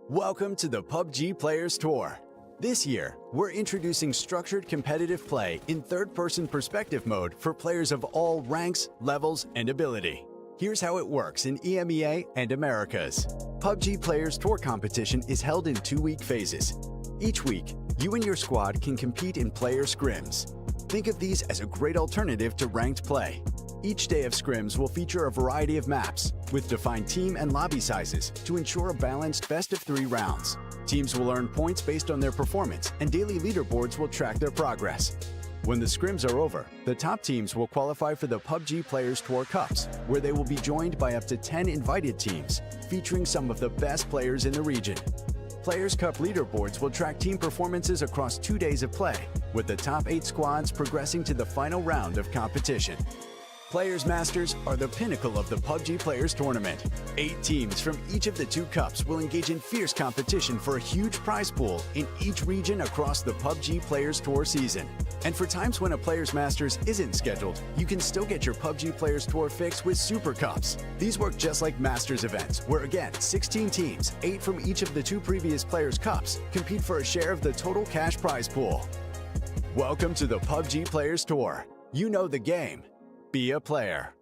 Welcome to the PUBG Players Tour. This year, we're introducing structured competitive play in third-person perspective mode for players of all ranks, levels, and ability. Here's how it works in EMEA and Americas. PUBG Players Tour competition is held in 2-week phases. Each week, you and your squad can compete in player scrims. Think of these as a great alternative to ranked play. Each day of scrims will feature a variety of maps, with defined team and lobby sizes to ensure a balanced best-of-3 rounds. Teams will earn points based on their performance, and daily leaderboards will track their progress. When the scrims are over, the top teams will qualify for the PUBG Players Tour Cups, where they will be joined by up to 10 invited teams, featuring some of the best players in the region. Players Cup leaderboards will track team performances across 2 days of play, with the top 8 squads progressing to the final round of competition. Players Masters are the pinnacle of the PUBG Players Tournament. 8 teams from each of the 2 cups will engage in fierce competition for a huge prize pool in each region across the PUBG Players Tour season. And for times when a Players Masters isn't scheduled, you can still get your PUBG Players Tour fix with Super Cups. These work just like Masters events, where again, 16 teams, 8 from each of the 2 previous Players Cups, compete for a share of the total cash prize pool. Welcome to the PUBG Players Tour. You know the game. Be a player.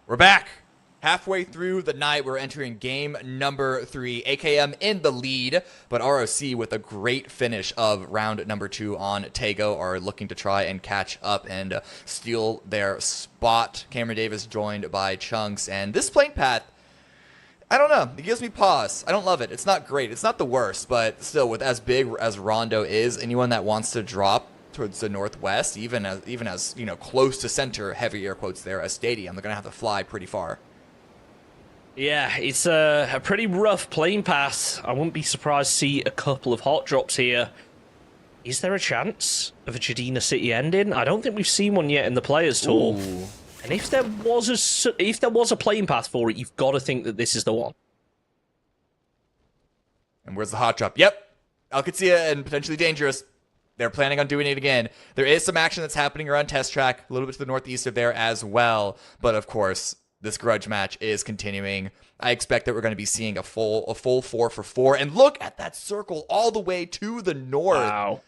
We're back. Halfway through the night, we're entering game number 3. AKM in the lead, but ROC with a great finish of round number 2 on Tago are looking to try and catch up and steal their spot. Cameron Davis joined by Chunks, and this playing path, I don't know, it gives me pause. I don't love it. It's not great. It's not the worst, but still, with as big as Rondo is, anyone that wants to drop towards the northwest, even as you know, close to center, heavy air quotes there, a stadium, they're gonna have to fly pretty far.
Yeah, it's a pretty rough plane pass. I wouldn't be surprised to see a couple of hot drops here. Is there a chance of a Jadina City ending? I don't think we've seen one yet in the Players Tour.
Ooh.
And if there was a plane path for it, you've got to think that this is the one.
And where's the hot drop? Yep, Alcatsia and potentially dangerous. They're planning on doing it again. There is some action that's happening around Test Track, a little bit to the northeast of there as well. But of course, this grudge match is continuing. I expect that we're going to be seeing a full 4-for-4. And look at that circle all the way to the north.
Wow.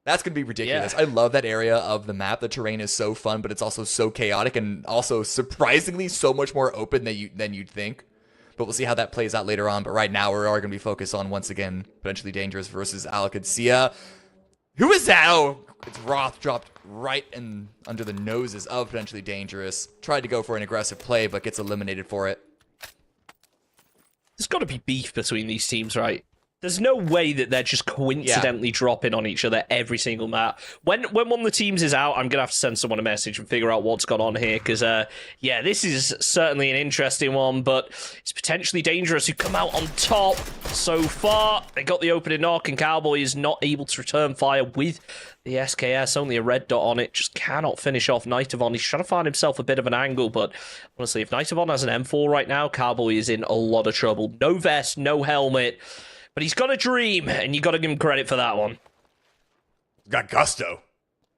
That's going to be ridiculous.
Yeah.
I love that area of the map. The terrain is so fun, but it's also so chaotic and also surprisingly so much more open than you'd think. But we'll see how that plays out later on. But right now, we're going to be focused on, once again, potentially dangerous versus Alcatsia. Who is that? Oh, it's Roth dropped right in under the noses of potentially dangerous. Tried to go for an aggressive play, but gets eliminated for it.
There's got to be beef between these teams, right? There's no way that they're just coincidentally dropping on each other every single map. When one of the teams is out, I'm going to have to send someone a message and figure out what's gone on here. Because, yeah, this is certainly an interesting one, but it's potentially dangerous who come out on top so far. They got the opening knock, and Cowboy is not able to return fire with the SKS. Only a red dot on it. Just cannot finish off Nightavon. He's trying to find himself a bit of an angle, but honestly, if Nightavon has an M4 right now, Cowboy is in a lot of trouble. No vest, no helmet. But he's got a dream, and you got to give him credit for that one.
Got gusto.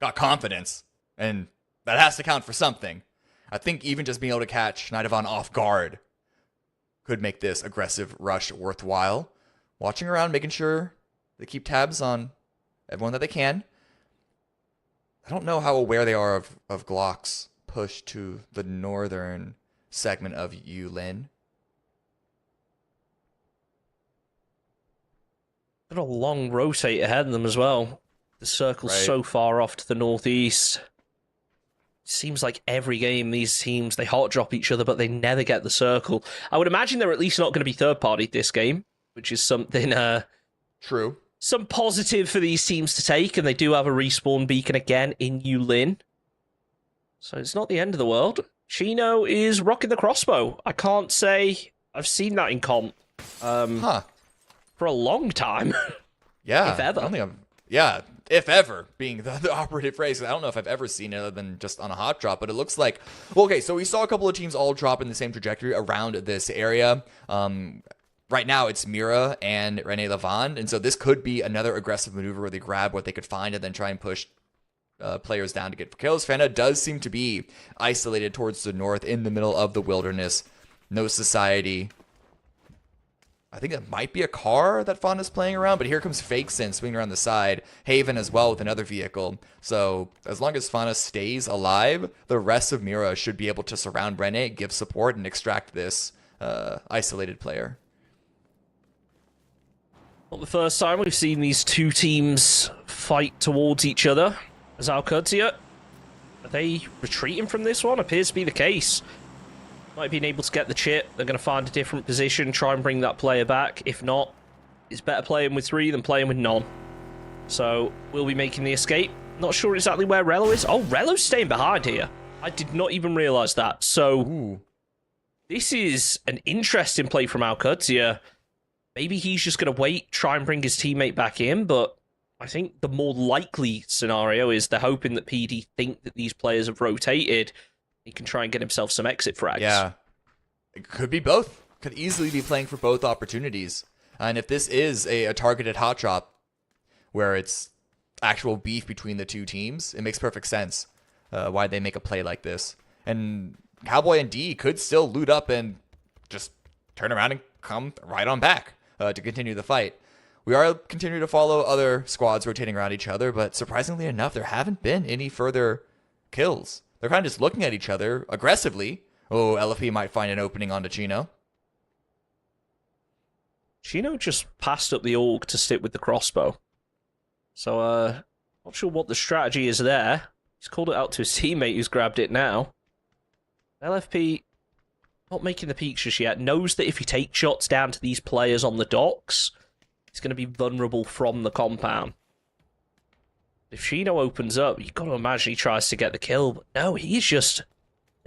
Got confidence. And that has to count for something. I think even just being able to catch Nightavon off guard could make this aggressive rush worthwhile. Watching around, making sure they keep tabs on everyone that they can. I don't know how aware they are of Glock's push to the northern segment of Yulin.
Got a long rotate ahead of them as well. The circle's so far off to the northeast. seems like every game these teams, they hot drop each other, but they never get the circle. I would imagine they're at least not going to be third party this game, which is something
True.
some positive for these teams to take, and they do have a respawn beacon again in Yulin. So it's not the end of the world. Chino is rocking the crossbow. I can't say I've seen that in comp for a long time.
Yeah.
If ever.
I don't think yeah, if ever, being the operative phrase. I don't know if I've ever seen it other than just on a hot drop, but it looks like... Well, okay, so we saw a couple of teams all drop in the same trajectory around this area. Right now, it's Mira and Rene Levant, and so this could be another aggressive maneuver where they grab what they could find and then try and push players down to get kills. Fana does seem to be isolated towards the north in the middle of the wilderness. No society. I think it might be a car that Fana's playing around, but here comes Fakeson swinging around the side. Haven as well with another vehicle. So as long as Fana stays alive, the rest of Mira should be able to surround Rene, give support, and extract this isolated player.
Not the first time we've seen these two teams fight towards each other. As Alcudia, are they retreating from this one? Appears to be the case. Might be able to get the chip. They're going to find a different position, try and bring that player back. If not, it's better playing with 3 than playing with none. So we'll be making the escape. Not sure exactly where Rello is. Oh, Rello's staying behind here. I did not even realize that. So this is an interesting play from Alcudia. Maybe he's just going to wait, try and bring his teammate back in, but I think the more likely scenario is they're hoping that PD think that these players have rotated. He can try and get himself some exit frags.
Yeah. It could be both. Could easily be playing for both opportunities. And if this is a targeted hot drop where it's actual beef between the two teams, it makes perfect sense why they make a play like this. And Cowboy and D could still loot up and just turn around and come right on back to continue the fight. We are continuing to follow other squads rotating around each other, but surprisingly enough, there haven't been any further kills. They're kind of just looking at each other aggressively. Oh, LFP might find an opening onto Chino.
Chino just passed up the AUG to stick with the crossbow. So, not sure what the strategy is there. He's called it out to his teammate who's grabbed it now. LFP not making the peaks just yet. Knows that if he takes shots down to these players on the docks, he's going to be vulnerable from the compound. If Chino opens up, you've got to imagine he tries to get the kill. But no, he's just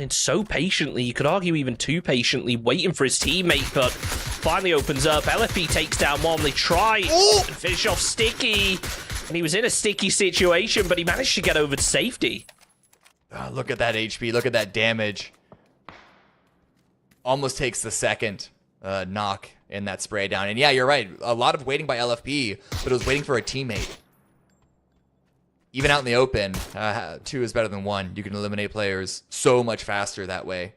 so patiently, you could argue even too patiently, waiting for his teammate, but finally opens up. LFP takes down one. They try and finish off Sticky. And he was in a sticky situation, but he managed to get over to safety.
Oh, look at that HP. Look at that damage. Almost takes the second knock in that spray down. And yeah, you're right. A lot of waiting by LFP, but it was waiting for a teammate. Even out in the open, 2 is better than 1. You can eliminate players so much faster that way.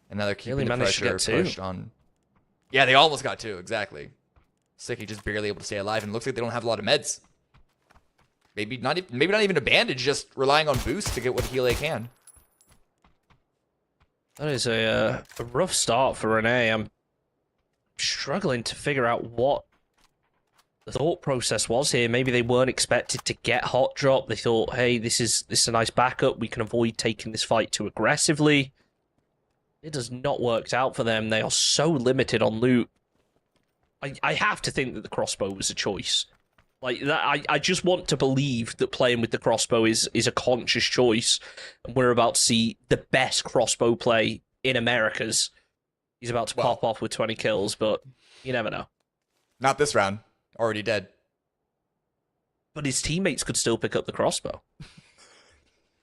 Another keeping the pressure pushed on. Yeah, they almost got 2, exactly. Sticky just barely able to stay alive, and it looks like they don't have a lot of meds. Maybe not even a bandage, just relying on boost to get what heal they can.
That is a rough start for Rene. I'm struggling to figure out what the thought process was here. Maybe they weren't expected to get hot drop. They thought, hey, this is a nice backup. We can avoid taking this fight too aggressively. It has not worked out for them. They are so limited on loot. I have to think that the crossbow was a choice. Like that, I just want to believe that playing with the crossbow is a conscious choice. And we're about to see the best crossbow play in Americas. He's about to pop off with 20 kills, but you never know.
Not this round. Already dead.
But his teammates could still pick up the crossbow.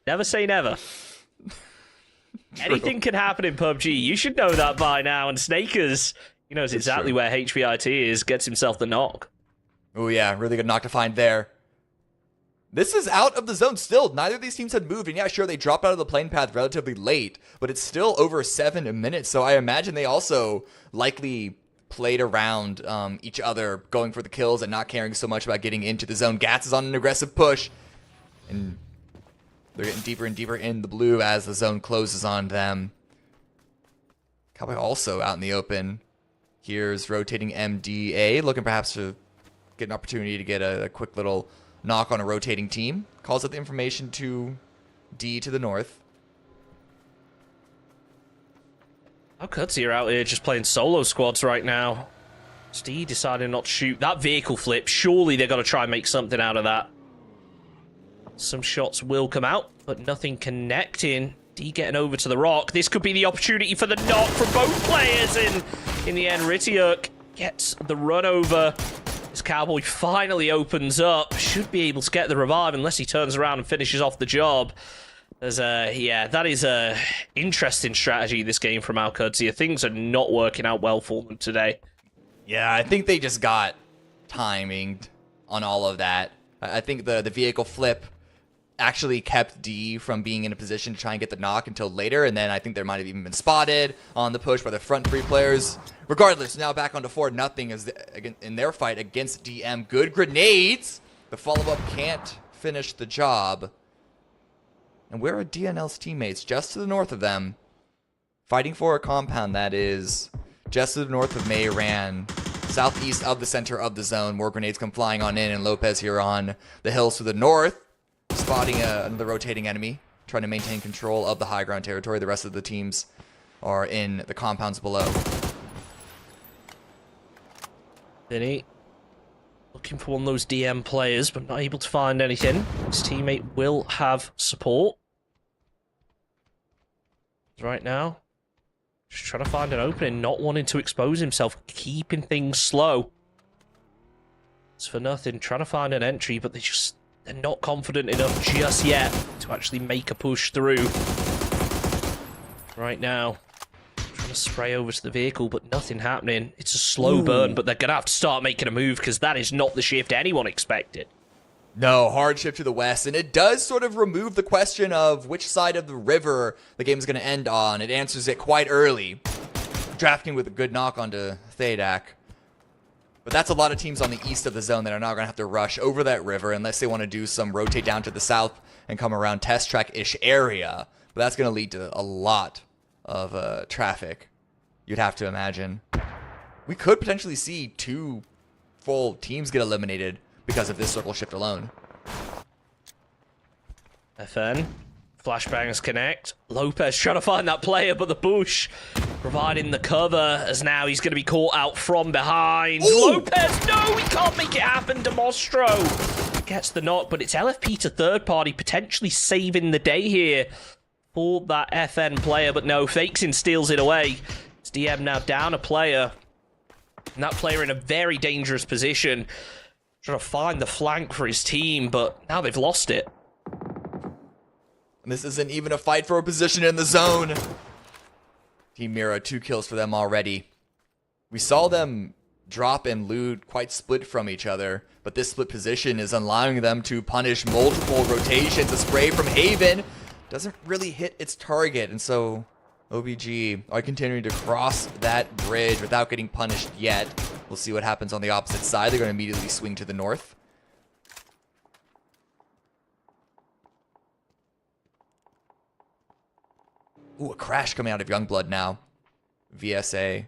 Never say never. Anything can happen in PUBG. You should know that by now. And Snakers, he knows exactly where HVIT is, gets himself the knock.
Oh yeah, really good knock to find there. This is out of the zone still. Neither of these teams had moved. And yeah, sure, they dropped out of the plane path relatively late, but it's still over 7 minutes. So I imagine they also likely played around each other, going for the kills and not caring so much about getting into the zone. Gats is on an aggressive push, and they're getting deeper and deeper in the blue as the zone closes on them. Cowboy also out in the open. Here's rotating MDA, looking perhaps to get an opportunity to get a quick little knock on a rotating team. Calls out the information to D to the north.
Alcuzi are out here just playing solo squads right now. Steve decided not to shoot. That vehicle flip, surely they're going to try and make something out of that. Some shots will come out, but nothing connecting. D getting over to the rock. This could be the opportunity for the knock from both players. In the end, Ritiuk gets the run over. This Cowboy finally opens up. Should be able to get the revive unless he turns around and finishes off the job. Yeah, that is a interesting strategy, this game from Alcuzi. Things are not working out well for them today.
Yeah, I think they just got timinged on all of that. I think the vehicle flip actually kept D from being in a position to try and get the knock until later, and then I think there might have even been spotted on the push by the front three players. Regardless, now back onto 4-0 in their fight against DM. Good grenades. The follow-up can't finish the job. And where are DNL's teammates? Just to the north of them. Fighting for a compound that is just to the north of May Ran. Southeast of the center of the zone. More grenades come flying on in, and Lopez here on the hills to the north. Spotting another rotating enemy. Trying to maintain control of the high ground territory. The rest of the teams are in the compounds below.
Vinny looking for one of those DM players, but not able to find anything. His teammate will have support. Right now, just trying to find an opening, not wanting to expose himself, keeping things slow. It's for nothing, trying to find an entry, but they're not confident enough just yet to actually make a push through. Right now, trying to spray over to the vehicle, but nothing happening. It's a slow burn, but they're going to have to start making a move because that is not the shift anyone expected.
No, hard shift to the west, and it does sort of remove the question of which side of the river the game is going to end on. It answers it quite early, drafting with a good knock onto Thadak. But that's a lot of teams on the east of the zone that are now going to have to rush over that river unless they want to do some rotate down to the south and come around test track-ish area. But that's going to lead to a lot of traffic, you'd have to imagine. We could potentially see 2 full teams get eliminated because of this circle shift alone.
FN, flashbangs connect. Lopez trying to find that player, but the bush providing the cover as now he's going to be caught out from behind. Ooh. Lopez, no, he can't make it happen. Demostro gets the knock, but it's LFP to third party, potentially saving the day here for that FN player, but no, Fakesin steals it away. It's DM now down a player, and that player in a very dangerous position. Trying to find the flank for his team, but now they've lost it.
And this isn't even a fight for a position in the zone. Team Mira, 2 kills for them already. We saw them drop and loot quite split from each other, but this split position is allowing them to punish multiple rotations. A spray from Haven doesn't really hit its target, and so OBG are continuing to cross that bridge without getting punished yet. We'll see what happens on the opposite side. They're going to immediately swing to the north. Ooh, a crash coming out of Youngblood now. VSA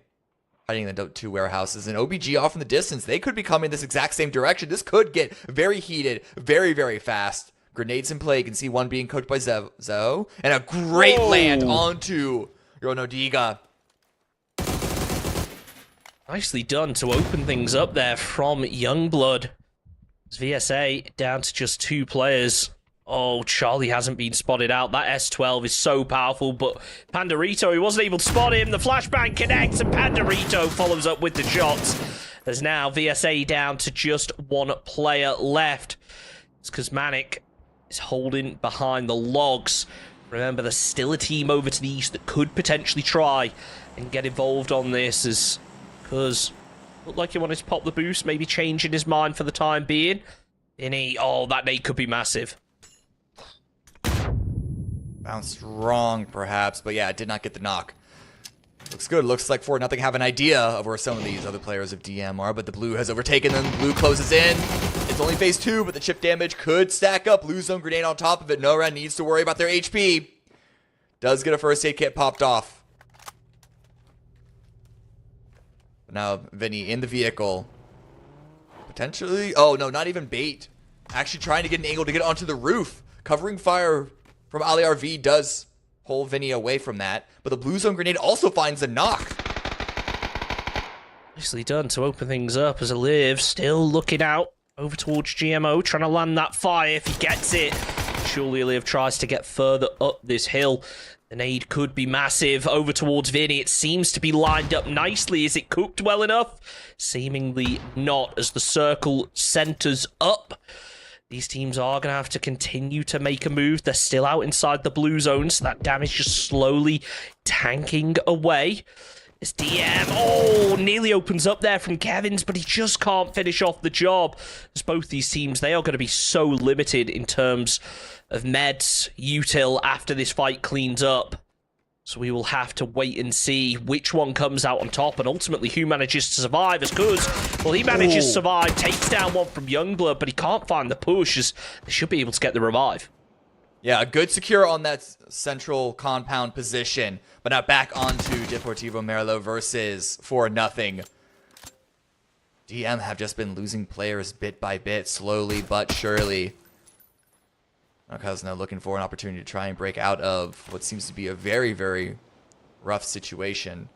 hiding in the 2 warehouses. And OBG off in the distance. They could be coming this exact same direction. This could get very heated very, very fast. Grenades in play. You can see one being cooked by Zo. And a great land onto Ronodiga.
Nicely done to open things up there from Youngblood. VSA down to just 2 players. Oh, Charlie hasn't been spotted out. That S12 is so powerful, but Pandarito, he wasn't able to spot him. The flashbang connects, and Pandarito follows up with the shots. There's now VSA down to just 1 player left. It's because Manic is holding behind the logs. Remember, there's still a team over to the east that could potentially try and get involved on this, as because looked like he wanted to pop the boost, maybe changing his mind for the time being. Oh, that nade could be massive.
Bounced wrong, perhaps, but yeah, it did not get the knock. Looks good. Looks like 4-0 have an idea of where some of these other players of DM are, but the blue has overtaken them. Blue closes in. It's only phase 2, but the chip damage could stack up. Blue zone grenade on top of it. Nora needs to worry about their HP. Does get a first aid kit popped off. But now Vinny in the vehicle. Potentially. Oh, no, not even bait. Actually trying to get an angle to get onto the roof. Covering fire from Ali RV does pull Vinny away from that, but the blue zone grenade also finds a knock.
Nicely done to open things up as Aliv still looking out over towards GMO, trying to land that fire if he gets it. Surely Aliv tries to get further up this hill. The nade could be massive over towards Vinny. It seems to be lined up nicely. Is it cooked well enough? Seemingly not, as the circle centers up. These teams are going to have to continue to make a move. They're still out inside the blue zone, so that damage just slowly tanking away. This DM, nearly opens up there from Kevin's, but he just can't finish off the job. As both these teams, they are going to be so limited in terms of meds, util, after this fight cleans up. So we will have to wait and see which one comes out on top, and ultimately who manages to survive. As Kuz, well, he manages to survive, takes down one from Youngblood, but he can't find the push, as they should be able to get the revive.
Yeah, a good secure on that central compound position. But now back onto Deportivo Merlo versus 4-0. DM have just been losing players bit by bit, slowly but surely. Because now looking for an opportunity to try and break out of what seems to be a very, very rough situation.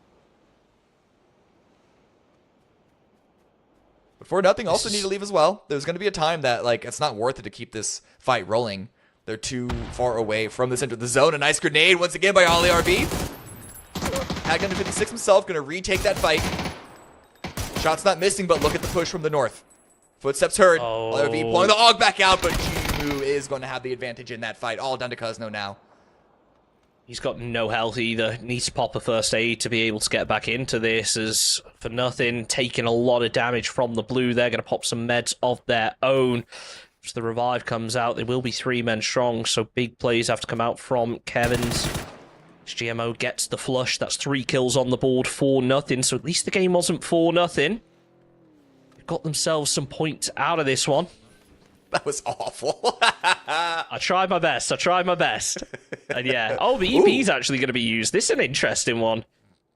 But 4-0 also need to leave as well. There's going to be a time that, like, it's not worth it to keep this fight rolling. They're too far away from the center of the zone. A nice grenade once again by Ollie RB. Haggun to 56 himself, going to retake that fight. Shot's not missing, but look at the push from the north. Footsteps heard. Ollie RB pulling the AUG back out, but Jimu is going to have the advantage in that fight. All down to Cuzno now.
He's got no health either. Needs to pop a first aid to be able to get back into this, as for nothing, taking a lot of damage from the blue. They're going to pop some meds of their own. If the revive comes out, they will be 3 men strong, so big plays have to come out from Kevin's. GMO gets the flush. That's 3 kills on the board, 4-0. So at least the game wasn't 4-0. They've got themselves some points out of this one.
That was awful.
I tried my best. And yeah. Oh, the EP's actually going to be used. This is an interesting one,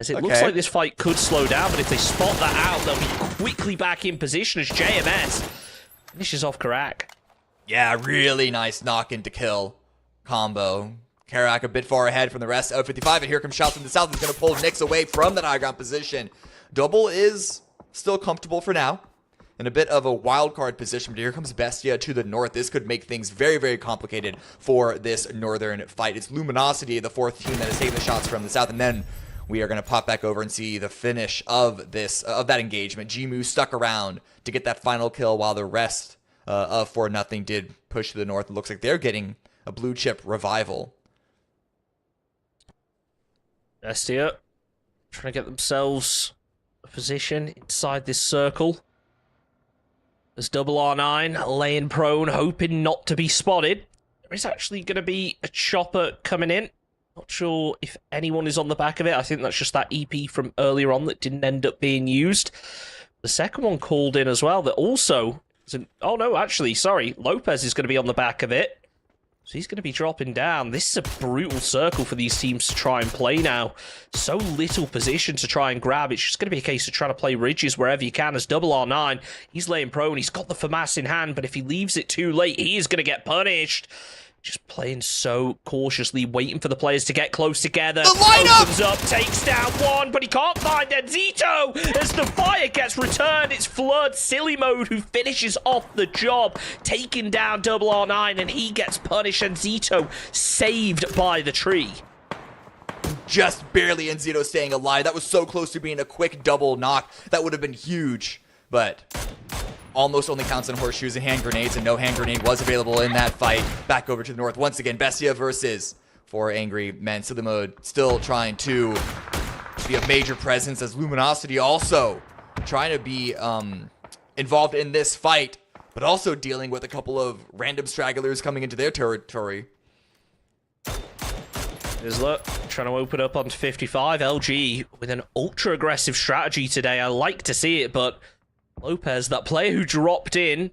as it looks like this fight could slow down, but if they spot that out, they'll be quickly back in position as JMS finishes off Karak.
Yeah, really nice knock into kill combo. Karak a bit far ahead from the rest of 55, and here comes shots from the south. He's going to pull Nyx away from that high ground position. Double is still comfortable for now, in a bit of a wild card position, but here comes Bestia to the north. This could make things very, very complicated for this northern fight. It's Luminosity, the 4th team, that is taking the shots from the south, and then we are going to pop back over and see the finish of that engagement. Jimu stuck around to get that final kill, while the rest of 4-0 did push to the north. It looks like they're getting a blue chip revival.
Bestia trying to get themselves a position inside this circle. There's double R9 laying prone, hoping not to be spotted. There is actually going to be a chopper coming in. Not sure if anyone is on the back of it. I think that's just that EP from earlier on that didn't end up being used. The second one called in as well that also... Oh no, actually, sorry. Lopez is going to be on the back of it. So he's going to be dropping down. This is a brutal circle for these teams to try and play now. So little position to try and grab. It's just going to be a case of trying to play ridges wherever you can. As double R9, he's laying prone. He's got the FAMAS in hand, but if he leaves it too late, he is going to get punished. Just playing so cautiously, waiting for the players to get close together.
The lineup!
Opens up, takes down one, but he can't find Enzito as the fire gets returned. It's Flood, Silly Mode, who finishes off the job, taking down double R9, and he gets punished. Enzito saved by the tree.
Just barely Enzito staying alive. That was so close to being a quick double knock. That would have been huge, but... almost only counts on horseshoes and hand grenades, and no hand grenade was available in that fight. Back over to the north once again. Bestia versus 4 angry men. Silly Mode still trying to be a major presence, as Luminosity also trying to be involved in this fight, but also dealing with a couple of random stragglers coming into their territory.
There's Luck trying to open up onto 55. LG with an ultra aggressive strategy today. I like to see it, but Lopez, that player who dropped in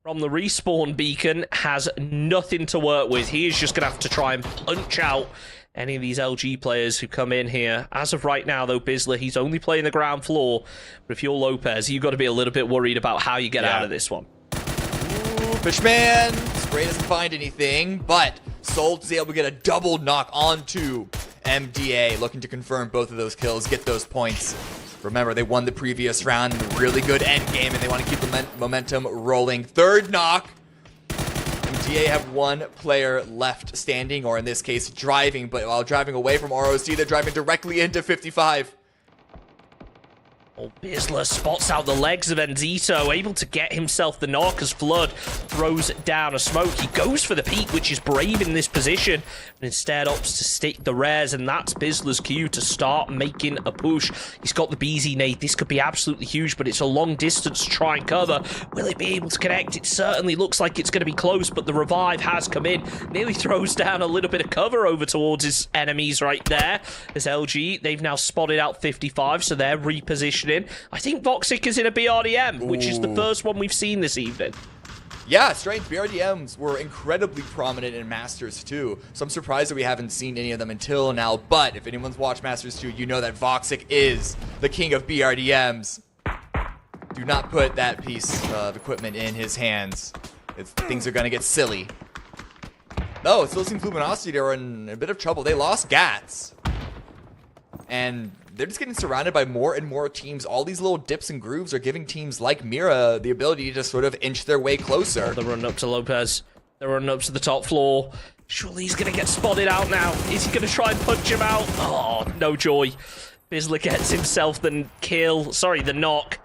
from the respawn beacon, has nothing to work with. He is just going to have to try and punch out any of these LG players who come in here. As of right now, though, Bizzler, he's only playing the ground floor. But if you're Lopez, you've got to be a little bit worried about how you get out of this one.
Ooh, Fishman, Spray doesn't find anything, but Sold is able to get a double knock onto MDA, looking to confirm both of those kills, get those points. Remember, they won the previous round, really good end game, and they want to keep the momentum rolling. Third knock. MDA have one player left standing, or in this case, driving, but while driving away from ROC, they're driving directly into 55.
Oh, Bizzler spots out the legs of Enzito, able to get himself the knock as Flood throws down a smoke. He goes for the peak, which is brave in this position, but instead opts to stick the rares, and that's Bizzler's cue to start making a push. He's got the BZ nade. This could be absolutely huge, but it's a long distance to try and cover. Will it be able to connect? It certainly looks like it's going to be close, but the revive has come in. Nearly throws down a little bit of cover over towards his enemies right there. As LG, they've now spotted out 55, so they're repositioning. I think Voxic is in a BRDM, which is the first one we've seen this evening.
Yeah, strange. BRDMs were incredibly prominent in Masters 2, so I'm surprised that we haven't seen any of them until now. But if anyone's watched Masters 2, you know that Voxic is the king of BRDMs. Do not put that piece of equipment in his hands. Things are going to get silly. Oh, it still seems Luminosity are in a bit of trouble. They lost Gats. And they're just getting surrounded by more and more teams. All these little dips and grooves are giving teams like Mira the ability to just sort of inch their way closer.
Oh, they're running up to Lopez. They're running up to the top floor. Surely he's going to get spotted out now. Is he going to try and punch him out? Oh, no joy. Bizzler gets himself the kill. Sorry, the knock.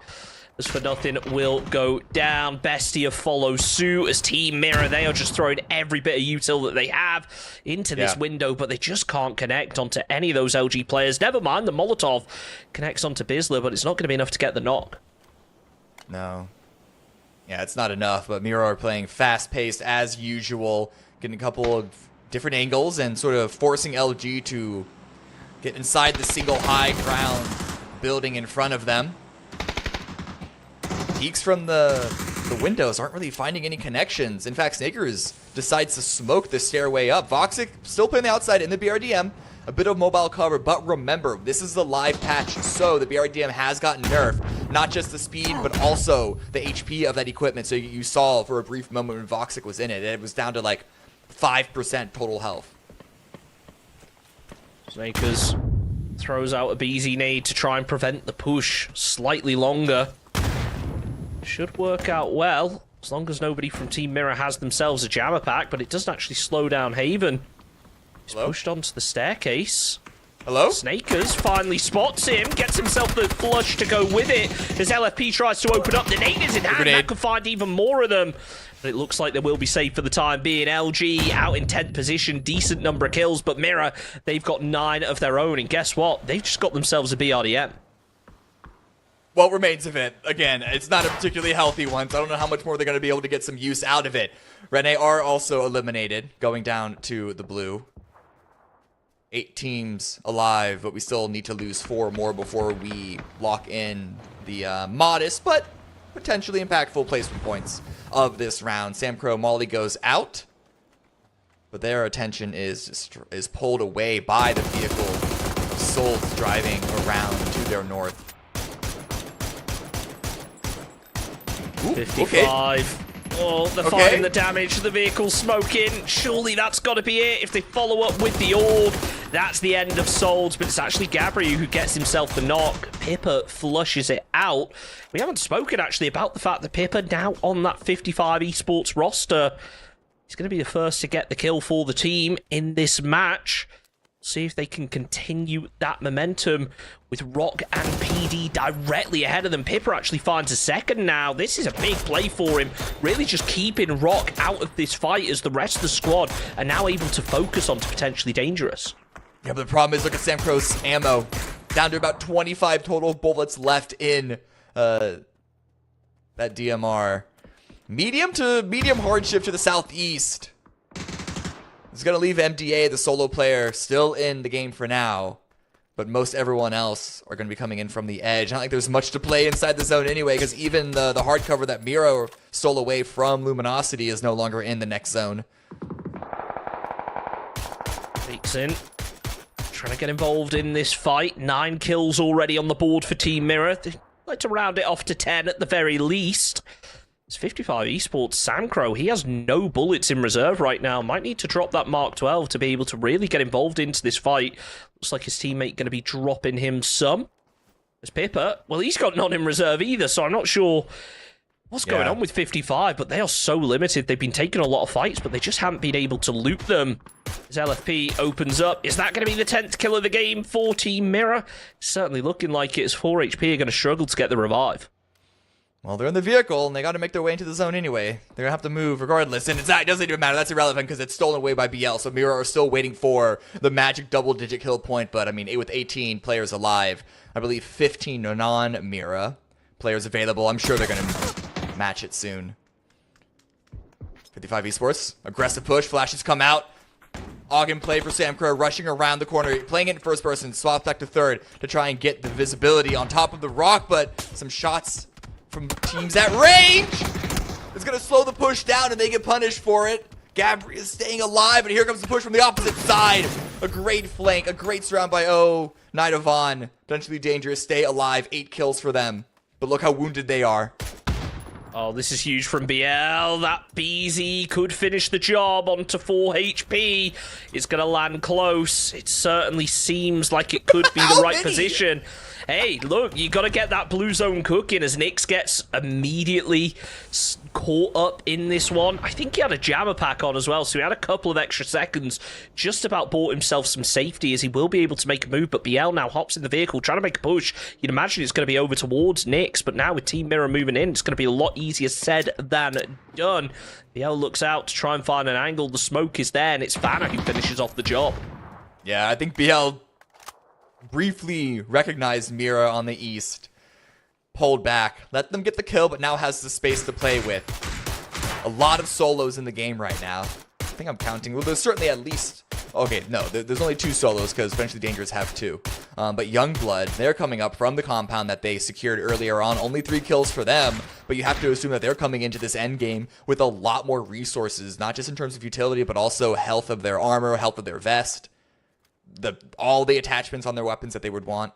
As for nothing will go down. Bestia follows suit as Team Mirror. They are just throwing every bit of util that they have into this window, but they just can't connect onto any of those LG players. Never mind, the Molotov connects onto Bizzler, but it's not going to be enough to get the knock.
No. Yeah, it's not enough, but Mirror are playing fast-paced as usual, getting a couple of different angles and sort of forcing LG to get inside the single high ground building in front of them. Peeks from the windows aren't really finding any connections. In fact, Snakers decides to smoke the stairway up. Voxic still playing the outside in the BRDM. A bit of mobile cover, but remember, this is the live patch, so the BRDM has gotten nerfed. Not just the speed, but also the HP of that equipment. So you saw for a brief moment when Voxic was in it, it was down to like 5% total health.
Snakers throws out a BZ nade to try and prevent the push slightly longer. Should work out well, as long as nobody from Team Mirror has themselves a jammer pack, but it doesn't actually slow down Haven. He's pushed onto the staircase.
Hello?
Snakers finally spots him, gets himself the flush to go with it. As LFP tries to open up, the nade is in hand. That could find even more of them. But it looks like they will be safe for the time being. LG out in 10th position, decent number of kills, but Mirror, they've got 9 of their own. And guess what? They've just got themselves a BRDM.
What remains of it? Again, it's not a particularly healthy one, so I don't know how much more they're going to be able to get some use out of it. Rene are also eliminated, going down to the blue. 8 teams alive, but we still need to lose 4 more before we lock in the modest, but potentially impactful placement points of this round. Sam Crow Molly goes out, but their attention is pulled away by the vehicle. Souls driving around to their north. Ooh,
55.
Okay.
Oh, they're finding the damage. The vehicle's smoking. Surely that's got to be it. If they follow up with the org, that's the end of Souls. But it's actually Gabriel who gets himself the knock. Pippa flushes it out. We haven't spoken, actually, about the fact that Pippa now on that 55 esports roster. He's going to be the first to get the kill for the team in this match. See if they can continue that momentum with Rock and PD directly ahead of them. Pippa actually finds a second now. This is a big play for him. Really just keeping Rock out of this fight as the rest of the squad are now able to focus on to potentially dangerous.
Yeah, but the problem is, look at Sam Crow's ammo. Down to about 25 total bullets left in that DMR. Medium to medium hardship to the southeast. It's going to leave MDA, the solo player, still in the game for now. But most everyone else are going to be coming in from the edge. Not like there's much to play inside the zone anyway, because even the hardcover that Miro stole away from Luminosity is no longer in the next zone.
Peeks in. Trying to get involved in this fight. 9 kills already on the board for Team Mirror. They'd like to round it off to 10 at the very least. It's 55 Esports. Sandcrow, he has no bullets in reserve right now. Might need to drop that Mark 12 to be able to really get involved into this fight. Looks like his teammate going to be dropping him some. There's Pippa. Well, he's got none in reserve either, so I'm not sure what's going on with 55, but they are so limited. They've been taking a lot of fights, but they just haven't been able to loot them. As LFP opens up, is that going to be the 10th kill of the game for Team Mirror? Certainly looking like it, as 4 HP are going to struggle to get the revive.
Well, they're in the vehicle, and they got to make their way into the zone anyway. They're going to have to move regardless, and it doesn't even matter. That's irrelevant because it's stolen away by BL, so Mirror are still waiting for the magic double-digit kill point, but, I mean, with 18 players alive, I believe 15 non-Mirror players available. I'm sure they're going to match it soon. 55 Esports, aggressive push, flashes come out. Ogden play for Sam Crow, rushing around the corner, playing it in first person, swaps back to third to try and get the visibility on top of the rock, but some shots from teams at range is going to slow the push down, and they get punished for it. Gabri is staying alive, and here comes the push from the opposite side. A great flank, a great surround by Knight of Von. Potentially dangerous, stay alive, 8 kills for them. But look how wounded they are.
Oh, this is huge from BL. That BZ could finish the job onto 4 HP. It's going to land close. It certainly seems like it could be the right position. Hey, look, you got to get that blue zone cooking as Nyx gets immediately caught up in this one. I think he had a jammer pack on as well, so he had a couple of extra seconds. Just about bought himself some safety as he will be able to make a move, but BL now hops in the vehicle, trying to make a push. You'd imagine it's going to be over towards Nyx, but now with Team Mirror moving in, it's going to be a lot easier said than done. BL looks out to try and find an angle. The smoke is there, and it's Vanna who finishes off the job.
Yeah, I think BL briefly recognized Mira on the east, pulled back, let them get the kill, but now has the space to play with. A lot of solos in the game right now. I think I'm counting. Well, there's certainly at least... Okay, no, there's only 2 solos because Eventually Dangerous have 2. But Youngblood, they're coming up from the compound that they secured earlier on. Only 3 kills for them, but you have to assume that they're coming into this end game with a lot more resources, not just in terms of utility, but also health of their armor, health of their vest. All the attachments on their weapons that they would want.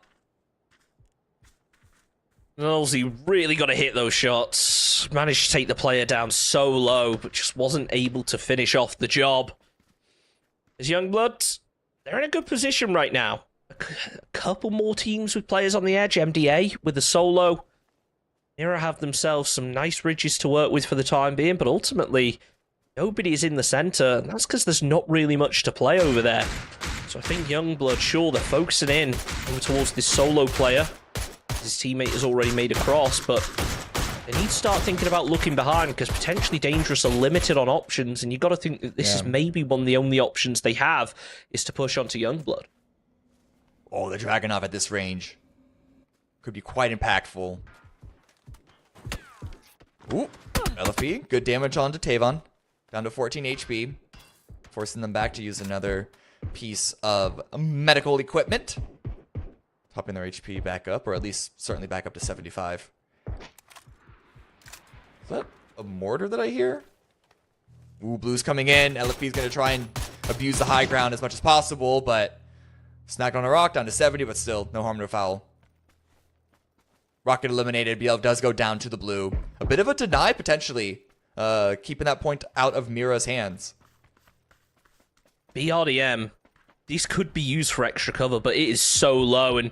He really got to hit those shots. Managed to take the player down so low, but just wasn't able to finish off the job. As Youngblood, they're in a good position right now. A couple more teams with players on the edge. MDA with a solo. Mira have themselves some nice ridges to work with for the time being, but ultimately, nobody is in the center, and that's because there's not really much to play over there. So I think Youngblood, sure, they're focusing in over towards this solo player. His teammate has already made a cross, but they need to start thinking about looking behind because potentially Dangerous are limited on options, and you've got to think that this is maybe one of the only options they have is to push onto Youngblood.
Oh, the Dragunov at this range could be quite impactful. Ooh, LFP, good damage onto Tavon. Down to 14 HP, forcing them back to use another piece of medical equipment. Topping their HP back up, or at least certainly back up to 75. Is that a mortar that I hear? Ooh, Blue's coming in. LFP's going to try and abuse the high ground as much as possible, but snagged on a rock, down to 70, but still, no harm, no foul. Rocket eliminated. BL does go down to the blue. A bit of a deny, potentially. Keeping that point out of Mira's hands.
BRDM, these could be used for extra cover, but it is so low, and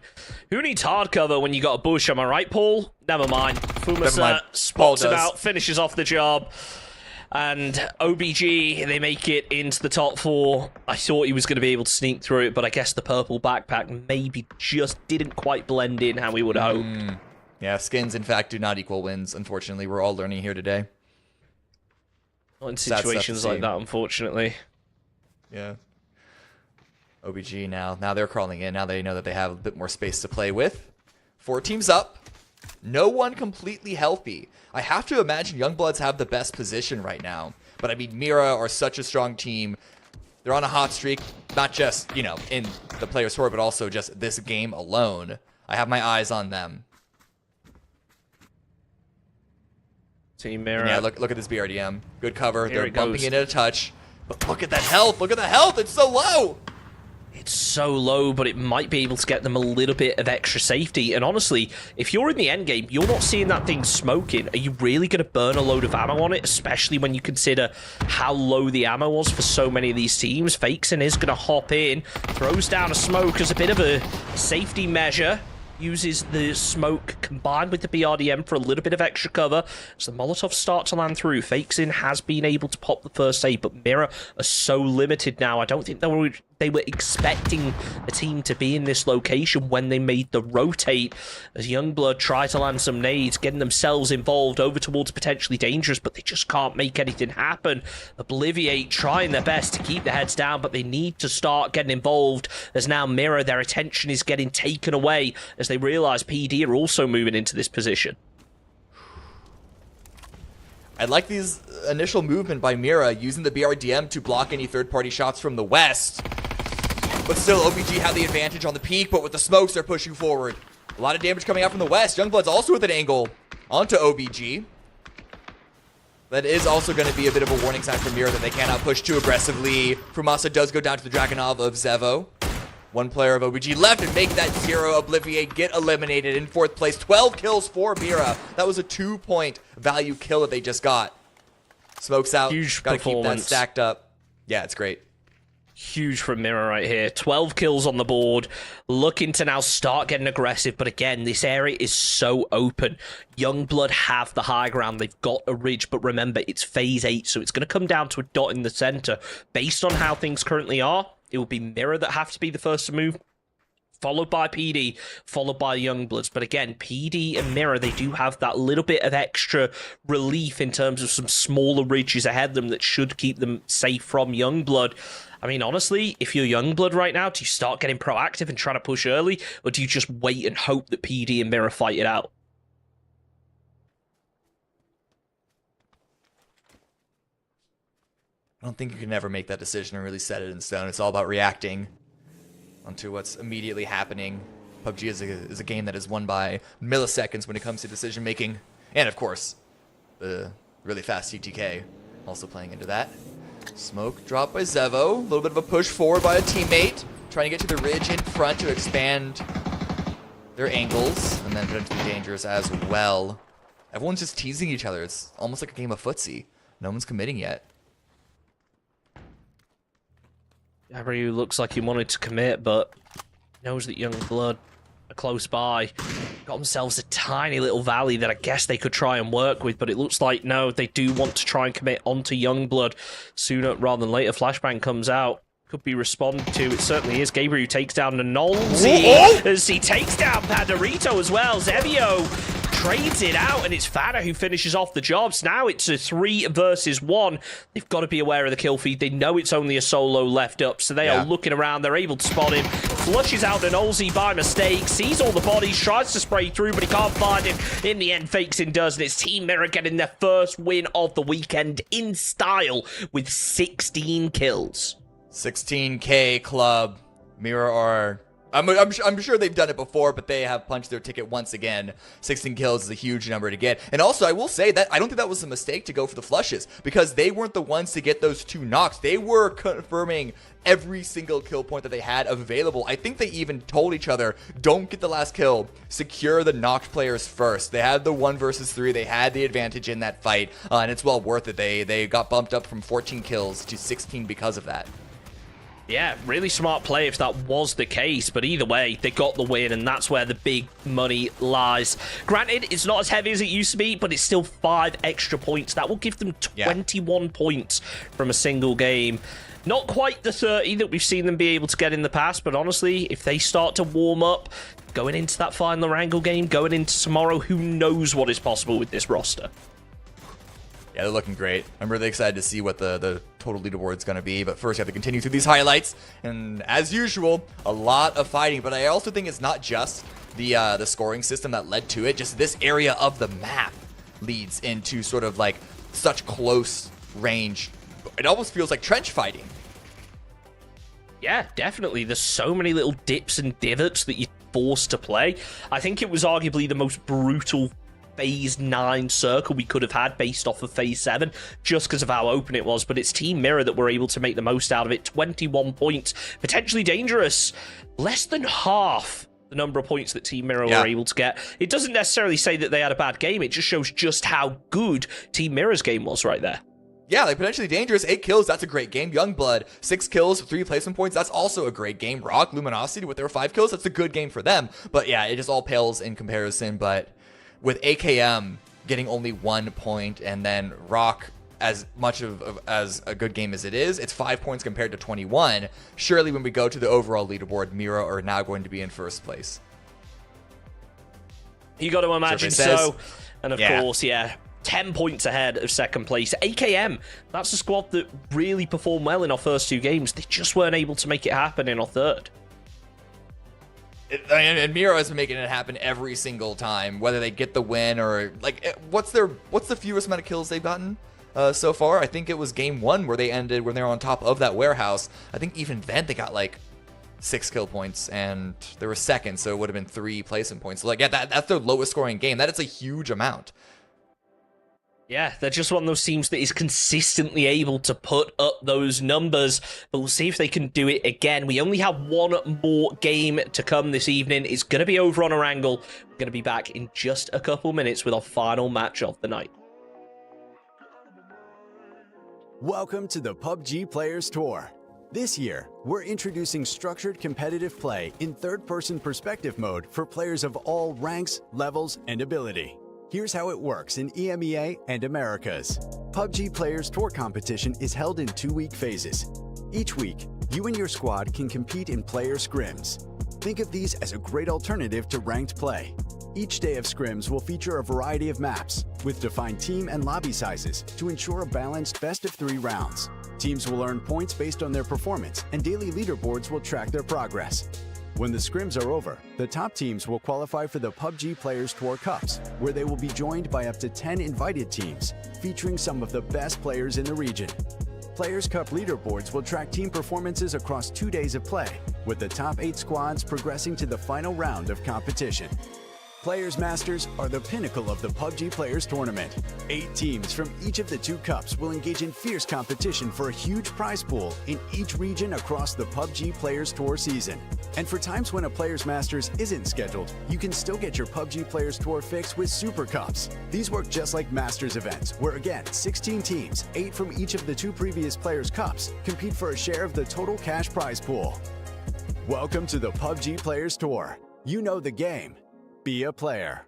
who needs hard cover when you got a bush, am I right, Paul? Never mind. Fumasa spots him out, finishes off the job, and OBG, they make it into the top 4. I thought he was going to be able to sneak through it, but I guess the purple backpack maybe just didn't quite blend in how we would hope.
Yeah, skins, in fact, do not equal wins, unfortunately. We're all learning here today.
Not in situations like that, unfortunately.
Yeah. OBG now they're crawling in. Now they know that they have a bit more space to play with. 4 teams up. No one completely healthy. I have to imagine Youngbloods have the best position right now. But I mean, Mira are such a strong team. They're on a hot streak. Not just, you know, in the Players Tour, but also just this game alone. I have my eyes on them.
Team Mira.
Yeah, look at this BRDM. Good cover. They're bumping it at a touch. But look at that health. Look at the health. It's so low.
It's so low, but it might be able to get them a little bit of extra safety. And honestly, if you're in the end game, you're not seeing that thing smoking. Are you really going to burn a load of ammo on it, especially when you consider how low the ammo was for so many of these teams? Fakeson is going to hop in, throws down a smoke as a bit of a safety measure. Uses the smoke combined with the BRDM for a little bit of extra cover. As the Molotovs start to land through, Fakeson has been able to pop the first aid, but Mirror are so limited now. I don't think they were expecting a team to be in this location when they made the rotate. As Youngblood try to land some nades, getting themselves involved over towards potentially dangerous, but they just can't make anything happen. Obliviate trying their best to keep their heads down, but they need to start getting involved. As now Mirror, their attention is getting taken away as they realize PD are also moving into this position.
I like these initial movement by Mira, using the BRDM to block any third-party shots from the west. But still, OPG have the advantage on the peak, but with the smokes, they're pushing forward. A lot of damage coming out from the west. Youngblood's also with an angle onto OBG. That is also going to be a bit of a warning sign for Mira that they cannot push too aggressively. Fumasa does go down to the Dragonov of Zevo. One player of OBG left and make that 0. Obliviate get eliminated in 4th place. 12 kills for Mira. That was a 2-point value kill that they just got. Smokes out.
Huge
Gotta keep that
performance.
stacked up. Yeah, it's great.
Huge from Mirror right here. 12 kills on the board. Looking to now start getting aggressive. But again, this area is so open. Youngblood have the high ground. They've got a ridge. But remember, it's phase 8. So it's going to come down to a dot in the center. Based on how things currently are, it will be Mirror that have to be the first to move, followed by PD, followed by Youngbloods. But again, PD and Mirror, they do have that little bit of extra relief in terms of some smaller ridges ahead of them that should keep them safe from Youngblood. I mean, honestly, if you're Youngblood right now, do you start getting proactive and trying to push early, or do you just wait and hope that PD and Mirror fight it out?
I don't think you can ever make that decision and really set it in stone. It's all about reacting onto what's immediately happening. PUBG is a game that is won by milliseconds when it comes to decision making. And of course, the really fast TTK also playing into that. Smoke drop by Zevo. A little bit of a push forward by a teammate. Trying to get to the ridge in front to expand their angles. And then potentially dangerous as well. Everyone's just teasing each other. It's almost like a game of footsie. No one's committing yet.
Gabriel looks like he wanted to commit, but knows that Youngblood are close by. Got themselves a tiny little valley that I guess they could try and work with, but it looks like, no, they do want to try and commit onto Youngblood sooner rather than later. Flashbang comes out. Could be responded to. It certainly is. Gabriel takes down Nolzi as he takes down Pandarito as well. Zevio trades it out, and it's Fada who finishes off the jobs. Now it's a 3 versus 1. They've got to be aware of the kill feed. They know it's only a solo left up, so they are looking around. They're able to spot him. Flushes out Nolzi by mistake. Sees all the bodies. Tries to spray through, but he can't find him. In the end, Fakeson does, and it's Team Mirror getting their first win of the weekend in style with 16 kills.
16K club. Mirror are... I'm sure they've done it before, but they have punched their ticket once again. 16 kills is a huge number to get. And also, I will say that I don't think that was a mistake to go for the flushes, because they weren't the ones to get those 2 knocks. They were confirming every single kill point that they had available. I think they even told each other, don't get the last kill, secure the knocked players first. They had the 1 versus 3. They had the advantage in that fight, and it's well worth it. They got bumped up from 14 kills to 16 because of that.
Yeah, really smart play if that was the case, but either way, they got the win, and that's where the big money lies. Granted, it's not as heavy as it used to be, but it's still 5 extra points. That will give them 21 points from a single game. Not quite the 30 that we've seen them be able to get in the past, but honestly, if they start to warm up, going into that final wrangle game, going into tomorrow, who knows what is possible with this roster.
Yeah, they're looking great. I'm really excited to see what the total leaderboard is going to be. But first, you have to continue through these highlights. And as usual, a lot of fighting. But I also think it's not just the scoring system that led to it. Just this area of the map leads into sort of like such close range. It almost feels like trench fighting.
Yeah, definitely. There's so many little dips and divots that you're forced to play. I think it was arguably the most brutal Phase 9 circle we could have had based off of Phase 7, just because of how open it was, but it's Team Mirror that were able to make the most out of it. 21 points, potentially dangerous. Less than half the number of points that Team Mirror were able to get. It doesn't necessarily say that they had a bad game, it just shows just how good Team Mirror's game was right there.
Yeah, like potentially dangerous. 8 kills, that's a great game. Youngblood, 6 kills, 3 placement points, that's also a great game. Rock, Luminosity with their 5 kills, that's a good game for them. But yeah, it just all pales in comparison. But with AKM getting only 1 point, and then Rock, as much as a good game as it is, it's 5 points compared to 21. Surely when we go to the overall leaderboard, Mira are now going to be in first place.
You got to imagine so. And of course, 10 points ahead of second place. AKM, that's a squad that really performed well in our first 2 games. They just weren't able to make it happen in our third.
And Miro has been making it happen every single time, whether they get the win or like, what's the fewest amount of kills they've gotten so far? I think it was game 1 where they ended when they were on top of that warehouse. I think even then they got like 6 kill points, and they were second, so it would have been 3 placement points. So like, yeah, that's their lowest scoring game. That is a huge amount.
Yeah, they're just one of those teams that is consistently able to put up those numbers, but we'll see if they can do it again. We only have 1 more game to come this evening. It's going to be over on Erangel. We're going to be back in just a couple minutes with our final match of the night.
Welcome to the PUBG Players Tour. This year, we're introducing structured competitive play in third-person perspective mode for players of all ranks, levels, and ability. Here's how it works in EMEA and Americas. PUBG Players Tour competition is held in 2-week phases. Each week, you and your squad can compete in player scrims. Think of these as a great alternative to ranked play. Each day of scrims will feature a variety of maps, with defined team and lobby sizes to ensure a balanced best-of-3 rounds. Teams will earn points based on their performance, and daily leaderboards will track their progress. When the scrims are over, the top teams will qualify for the PUBG Players Tour Cups, where they will be joined by up to 10 invited teams, featuring some of the best players in the region. Players Cup leaderboards will track team performances across 2 days of play, with the top 8 squads progressing to the final round of competition. Players Masters are the pinnacle of the PUBG Players Tournament. 8 teams from each of the 2 cups will engage in fierce competition for a huge prize pool in each region across the PUBG Players Tour season. And for times when a Players Masters isn't scheduled, you can still get your PUBG Players Tour fix with Super Cups. These work just like Masters events, where again, 16 teams, 8 from each of the 2 previous Players Cups, compete for a share of the total cash prize pool. Welcome to the PUBG Players Tour. You know the game. Be a player.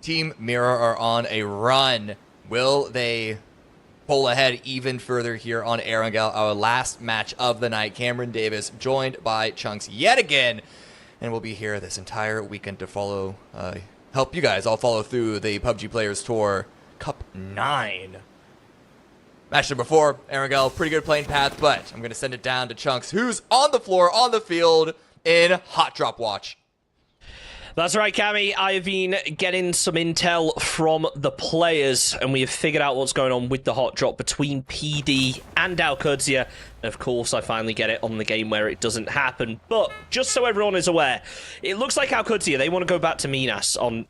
Team Mirror are on a run. Will they pull ahead even further here on Erangel, our last match of the night? Cameron Davis joined by Chunks yet again, and we'll be here this entire weekend to follow, help you guys all follow through the PUBG Players Tour Cup 9. Match number 4, Erangel, pretty good playing path, but I'm going to send it down to Chunks, who's on the floor, on the field, in Hot Drop Watch.
That's right, Cammy. I have been getting some intel from the players, and we have figured out what's going on with the hot drop between PD and Alcudia. Of course, I finally get it on the game where it doesn't happen. But just so everyone is aware, it looks like Alcudia, they want to go back to Minas on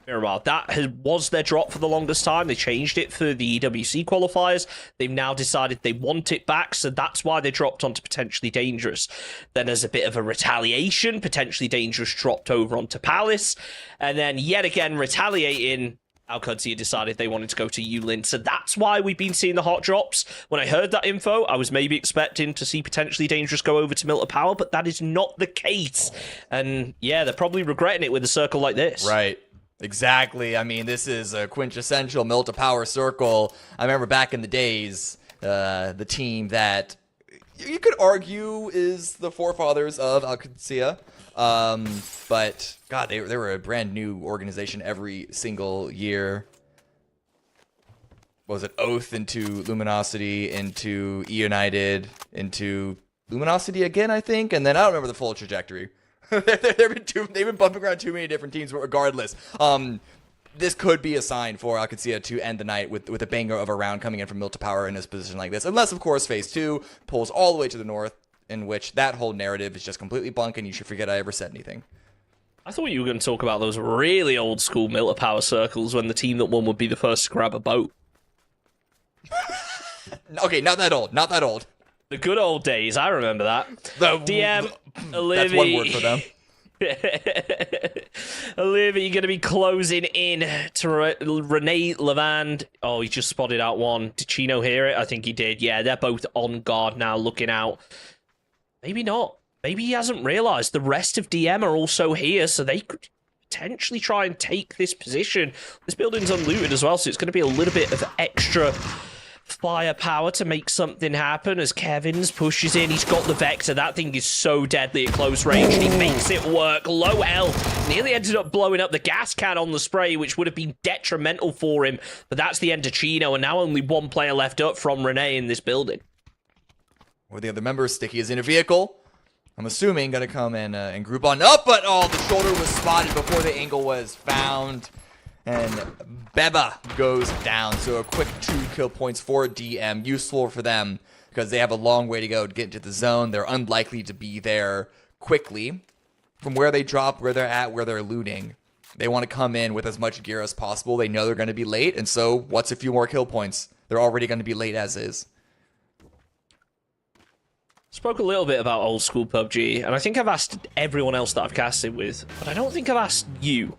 Miramar. That was their drop for the longest time. They changed it for the EWC qualifiers. They've now decided they want it back, so that's why they dropped onto Potentially Dangerous. Then as a bit of a retaliation, Potentially Dangerous dropped over onto Palace, and then yet again retaliating, Alcudia decided they wanted to go to Yulin. So that's why we've been seeing the hot drops. When I heard that info, I was maybe expecting to see Potentially Dangerous go over to Milton Power, but that is not the case. And yeah, they're probably regretting it with a circle like this.
Right. Exactly. I mean, this is a quintessential Milta Power circle. I remember back in the days, the team that you could argue is the forefathers of Alcudia. But God, they were a brand new organization every single year. What was it? Oath into Luminosity, into E United, into Luminosity again, I think, and then I don't remember the full trajectory. They've been bumping around too many different teams, but regardless, this could be a sign for Alcudia to end the night with a banger of a round coming in from Milta Power in a position like this. Unless, of course, Phase 2 pulls all the way to the north, in which that whole narrative is just completely bunk, and you should forget I ever said anything.
I thought you were going to talk about those really old school Milta Power circles when the team that won would be the first to grab a boat.
Okay, not that old. Not that old.
The good old days, I remember that. DM, Olivia.
That's one word for them.
Olivia, you're going to be closing in to Renee Levand. Oh, he just spotted out one. Did Chino hear it? I think he did. Yeah, they're both on guard now, looking out. Maybe not. Maybe he hasn't realised the rest of DM are also here, so they could potentially try and take this position. This building's unlooted as well, so it's going to be a little bit of extra firepower to make something happen as Kevin's pushes in. He's got the Vector. That thing is so deadly at close range, and he makes it work. Low health. Nearly ended up blowing up the gas can on the spray, which would have been detrimental for him. But that's the end of Chino, and now only one player left up from Renee in this building.
Or the other members, Sticky is in a vehicle. I'm assuming going to come and group on up, but the shoulder was spotted before the angle was found. And Beba goes down. So a quick 2 kill points for DM. Useful for them because they have a long way to go to get into the zone. They're unlikely to be there quickly. From where they drop, where they're at, where they're looting, they want to come in with as much gear as possible. They know they're going to be late. And so what's a few more kill points? They're already going to be late as is.
Spoke a little bit about old school PUBG, and I think I've asked everyone else that I've casted with, but I don't think I've asked you.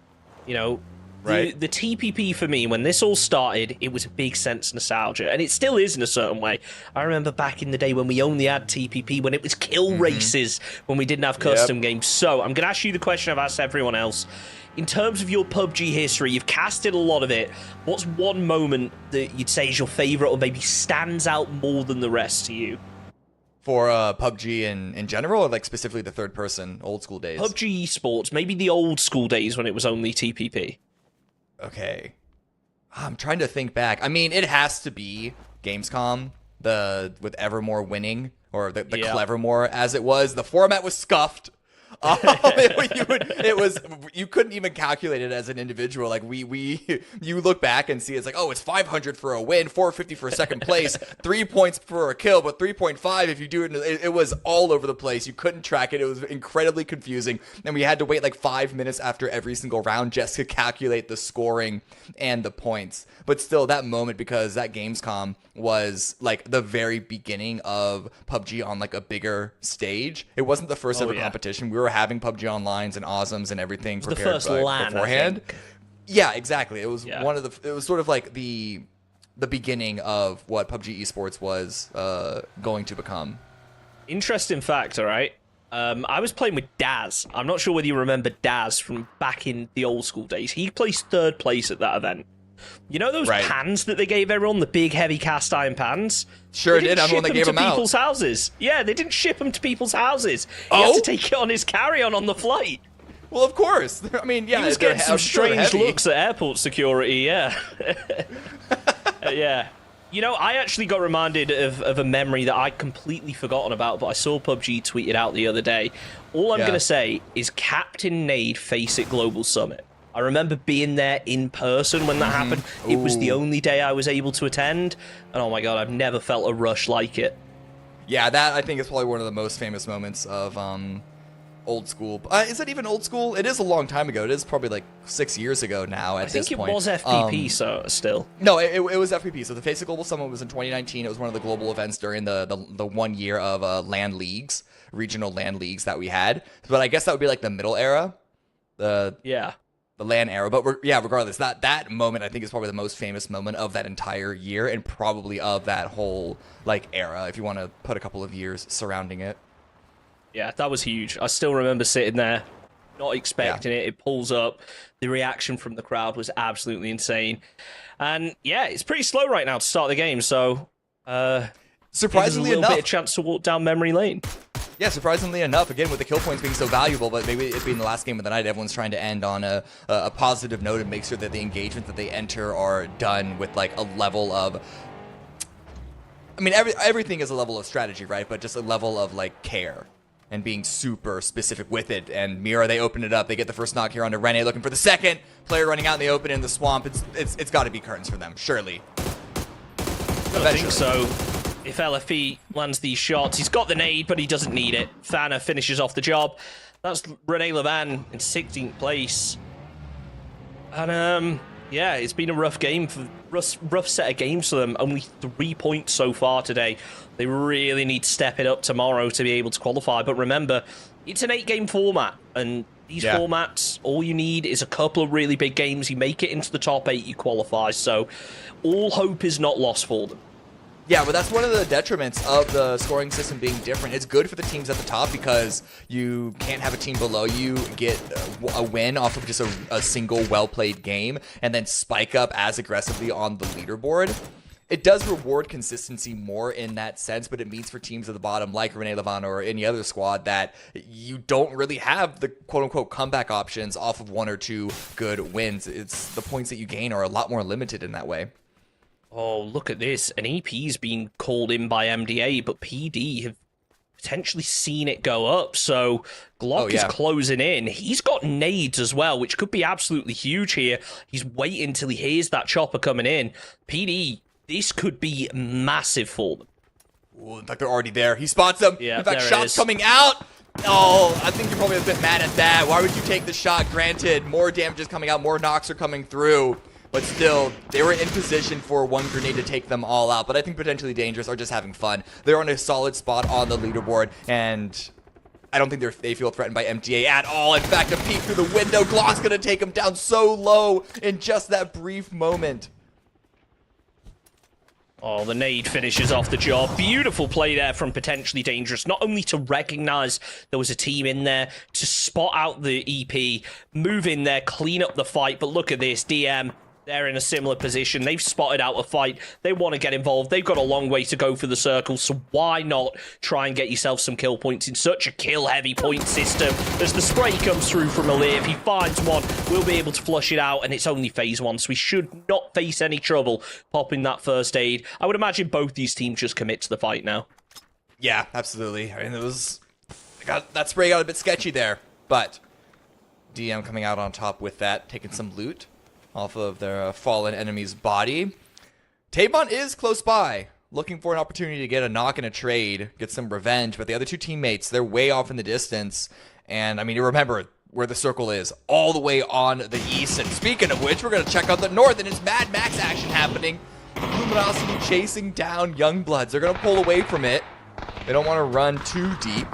You know,
right?
The TPP for me, when this all started, it was a big sense of nostalgia, and it still is in a certain way. I remember back in the day when we only had TPP, when it was kill races, when we didn't have custom games. So I'm going to ask you the question I've asked everyone else. In terms of your PUBG history, you've casted a lot of it. What's one moment that you'd say is your favorite or maybe stands out more than the rest to you?
For PUBG in general, or like specifically the third person, old school days?
PUBG Esports, maybe the old school days when it was only TPP.
Okay. I'm trying to think back. I mean, it has to be Gamescom, with Evermore winning, or the Clevermore as it was. The format was scuffed. You couldn't even calculate it as an individual. Like you look back and see it's like, oh, it's 500 for a win, 450 for a second place, 3 points for a kill, but 3.5 if you do it. It was all over the place. You couldn't track it. It was incredibly confusing, and we had to wait like 5 minutes after every single round just to calculate the scoring and the points. But still, that moment, because that Gamescom was like the very beginning of PUBG on like a bigger stage. It wasn't the first ever competition. We were having PUBG Onlines and Awesomes and everything prepared
the first LAN
beforehand. Yeah, exactly. It was one of the. It was sort of like the beginning of what PUBG Esports was going to become.
Interesting fact, all right? I was playing with Daz. I'm not sure whether you remember Daz from back in the old school days. He placed 3rd place at that event. You know those pans that they gave everyone, the big heavy cast iron pans?
Sure did. I'm the one that gave them out.
People's houses. Yeah, they didn't ship them to people's houses. He had to take it on his carry-on the flight.
Well, of course. I mean, yeah,
he was getting some strange looks at airport security. Yeah, yeah. You know, I actually got reminded of a memory that I'd completely forgotten about, but I saw PUBG tweet it out the other day. All I'm going to say is Captain Nade Face It Global Summit. I remember being there in person when that happened. It was the only day I was able to attend, and oh my god, I've never felt a rush like it.
Yeah, that I think is probably one of the most famous moments of old school. Is it even old school? It is a long time ago. It is probably like 6 years ago now at this point.
I think it was FPP, so still.
No, it was FPP. So the Face It Global Summit was in 2019. It was one of the global events during the 1 year of LAN leagues, regional LAN leagues that we had. But I guess that would be like the middle era. The LAN era. But regardless, that moment I think is probably the most famous moment of that entire year and probably of that whole like era, if you want to put a couple of years surrounding it.
Yeah, that was huge. I still remember sitting there, not expecting it. It pulls up. The reaction from the crowd was absolutely insane. And yeah, it's pretty slow right now to start the game, so
surprisingly enough,
a little bit of chance to walk down memory lane.
Yeah, surprisingly enough, again, with the kill points being so valuable, but maybe it being the last game of the night, everyone's trying to end on a positive note and make sure that the engagement that they enter are done with like a level of, I mean, everything is a level of strategy, right? But just a level of like care and being super specific with it. And Mira, they open it up. They get the first knock here onto Rene, looking for the second. Player running out in the open in the swamp. It's got to be curtains for them, surely.
I think so. If LFP lands these shots, he's got the nade, but he doesn't need it. Fana finishes off the job. That's Rene Levan in 16th place. And yeah, it's been a rough game rough set of games for them. Only 3 points so far today. They really need to step it up tomorrow to be able to qualify. But remember, it's an 8-game format, and these formats, all you need is a couple of really big games. You make it into the top 8, you qualify. So all hope is not lost for them.
Yeah, but that's one of the detriments of the scoring system being different. It's good for the teams at the top because you can't have a team below you get a win off of just a single well-played game and then spike up as aggressively on the leaderboard. It does reward consistency more in that sense, but it means for teams at the bottom like Rene Levan or any other squad that you don't really have the quote-unquote comeback options off of 1 or 2 good wins. It's the points that you gain are a lot more limited in that way.
Oh, look at this. An EP's been called in by MDA, but PD have potentially seen it go up. So Glock is closing in. He's got nades as well, which could be absolutely huge here. He's waiting till he hears that chopper coming in. PD, this could be massive for them.
Ooh, in fact, they're already there. He spots them.
Yeah,
in fact, shots coming out. Oh, I think you're probably a bit mad at that. Why would you take the shot? Granted, more damage is coming out. More knocks are coming through. But still, they were in position for one grenade to take them all out. But I think potentially dangerous are just having fun. They're on a solid spot on the leaderboard, and I don't think they feel threatened by MTA at all. In fact, a peek through the window, Glock's going to take him down so low in just that brief moment.
Oh, the nade finishes off the job. Beautiful play there from potentially dangerous. Not only to recognize there was a team in there, to spot out the EP, move in there, clean up the fight. But look at this, DM. They're in a similar position. They've spotted out a fight. They want to get involved. They've got a long way to go for the circle, so why not try and get yourself some kill points in such a kill-heavy point system? As the spray comes through from Ali, if he finds one, we'll be able to flush it out, and it's only phase 1, so we should not face any trouble popping that first aid. I would imagine both these teams just commit to the fight now.
Yeah, absolutely. I mean, that spray got a bit sketchy there, but DM coming out on top with that, taking some loot off of their fallen enemy's body. Tabon is close by, looking for an opportunity to get a knock and a trade, get some revenge, but the other two teammates, they're way off in the distance. And, I mean, you remember where the circle is, all the way on the east. And speaking of which, we're going to check out the north, and it's Mad Max action happening. Luminosity chasing down Youngbloods. They're going to pull away from it. They don't want to run too deep,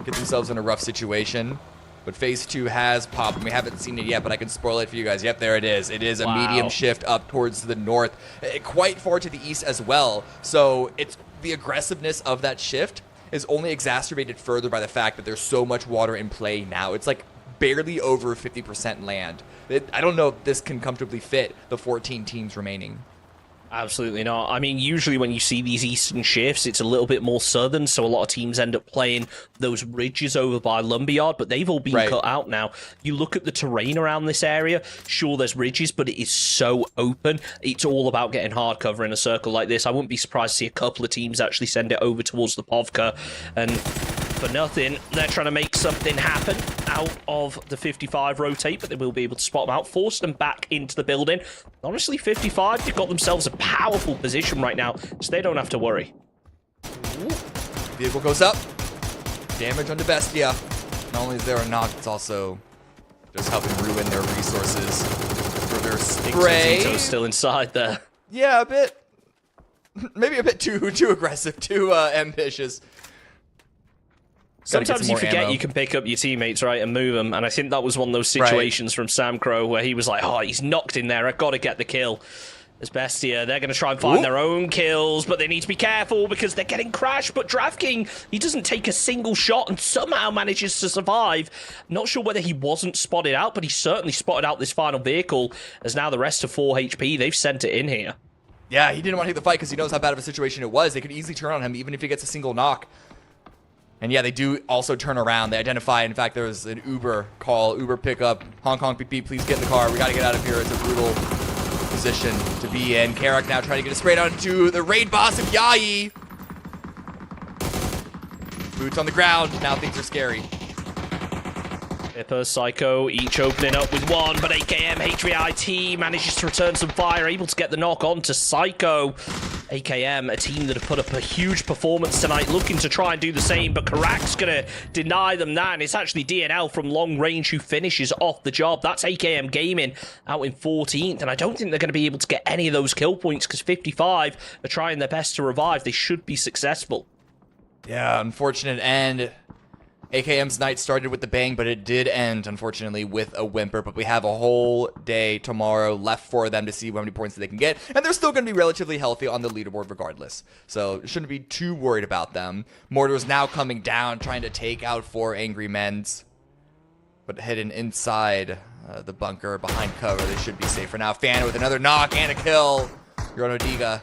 get themselves in a rough situation. But phase 2 has popped, and we haven't seen it yet, but I can spoil it for you guys. Yep, there it is. It is a medium shift up towards the north, quite far to the east as well. So it's the aggressiveness of that shift is only exacerbated further by the fact that there's so much water in play now. It's like barely over 50% land. I don't know if this can comfortably fit the 14 teams remaining.
Absolutely not. I mean, usually when you see these eastern shifts, it's a little bit more southern, so a lot of teams end up playing those ridges over by Lumberyard, but they've all been cut out now. You look at the terrain around this area, sure, there's ridges, but it is so open. It's all about getting hard cover in a circle like this. I wouldn't be surprised to see a couple of teams actually send it over towards the Povka, and for nothing, they're trying to make something happen out of the 55 rotate, but they will be able to spot them out, force them back into the building. Honestly, 55, they've got themselves a powerful position right now, so they don't have to worry.
Ooh. Vehicle goes up. Damage on the Bestia. Not only is there a knock, it's also just helping ruin their resources for their spray.
Zito's still inside there.
Yeah, a bit. Maybe a bit too aggressive, too ambitious.
Sometimes you forget you can pick up your teammates, right, and move them. And I think that was one of those situations from Sam Crow where he was like, oh, he's knocked in there. I've got to get the kill. As Bestia, they're going to try and find their own kills, but they need to be careful because they're getting crashed. But DraftKing, he doesn't take a single shot and somehow manages to survive. Not sure whether he wasn't spotted out, but he certainly spotted out this final vehicle, as now the rest of 4 HP, they've sent it in here.
Yeah, he didn't want to take the fight because he knows how bad of a situation it was. They could easily turn on him even if he gets a single knock. And yeah, they do also turn around. They identify, in fact, there's an Uber call, Uber pickup. Hong Kong PP, please get in the car. We got to get out of here. It's a brutal position to be in. Karak now trying to get a sprayed onto the raid boss of Yayi. Boots on the ground. Now things are scary.
Pippa, Psycho, each opening up with one, but AKM, HVIT manages to return some fire, able to get the knock on to Psycho. AKM, a team that have put up a huge performance tonight, looking to try and do the same, but Karak's going to deny them that, and it's actually DNL from long range who finishes off the job. That's AKM Gaming out in 14th, and I don't think they're going to be able to get any of those kill points because 55 are trying their best to revive. They should be successful.
Yeah, unfortunate end. AKM's night started with the bang, but it did end, unfortunately, with a whimper. But we have a whole day tomorrow left for them to see how many points they can get. And they're still going to be relatively healthy on the leaderboard regardless. So shouldn't be too worried about them. Mortar's now coming down, trying to take out 4 Angry Men's. But hidden inside the bunker, behind cover, they should be safe for now. Fan with another knock and a kill. Yono Diga.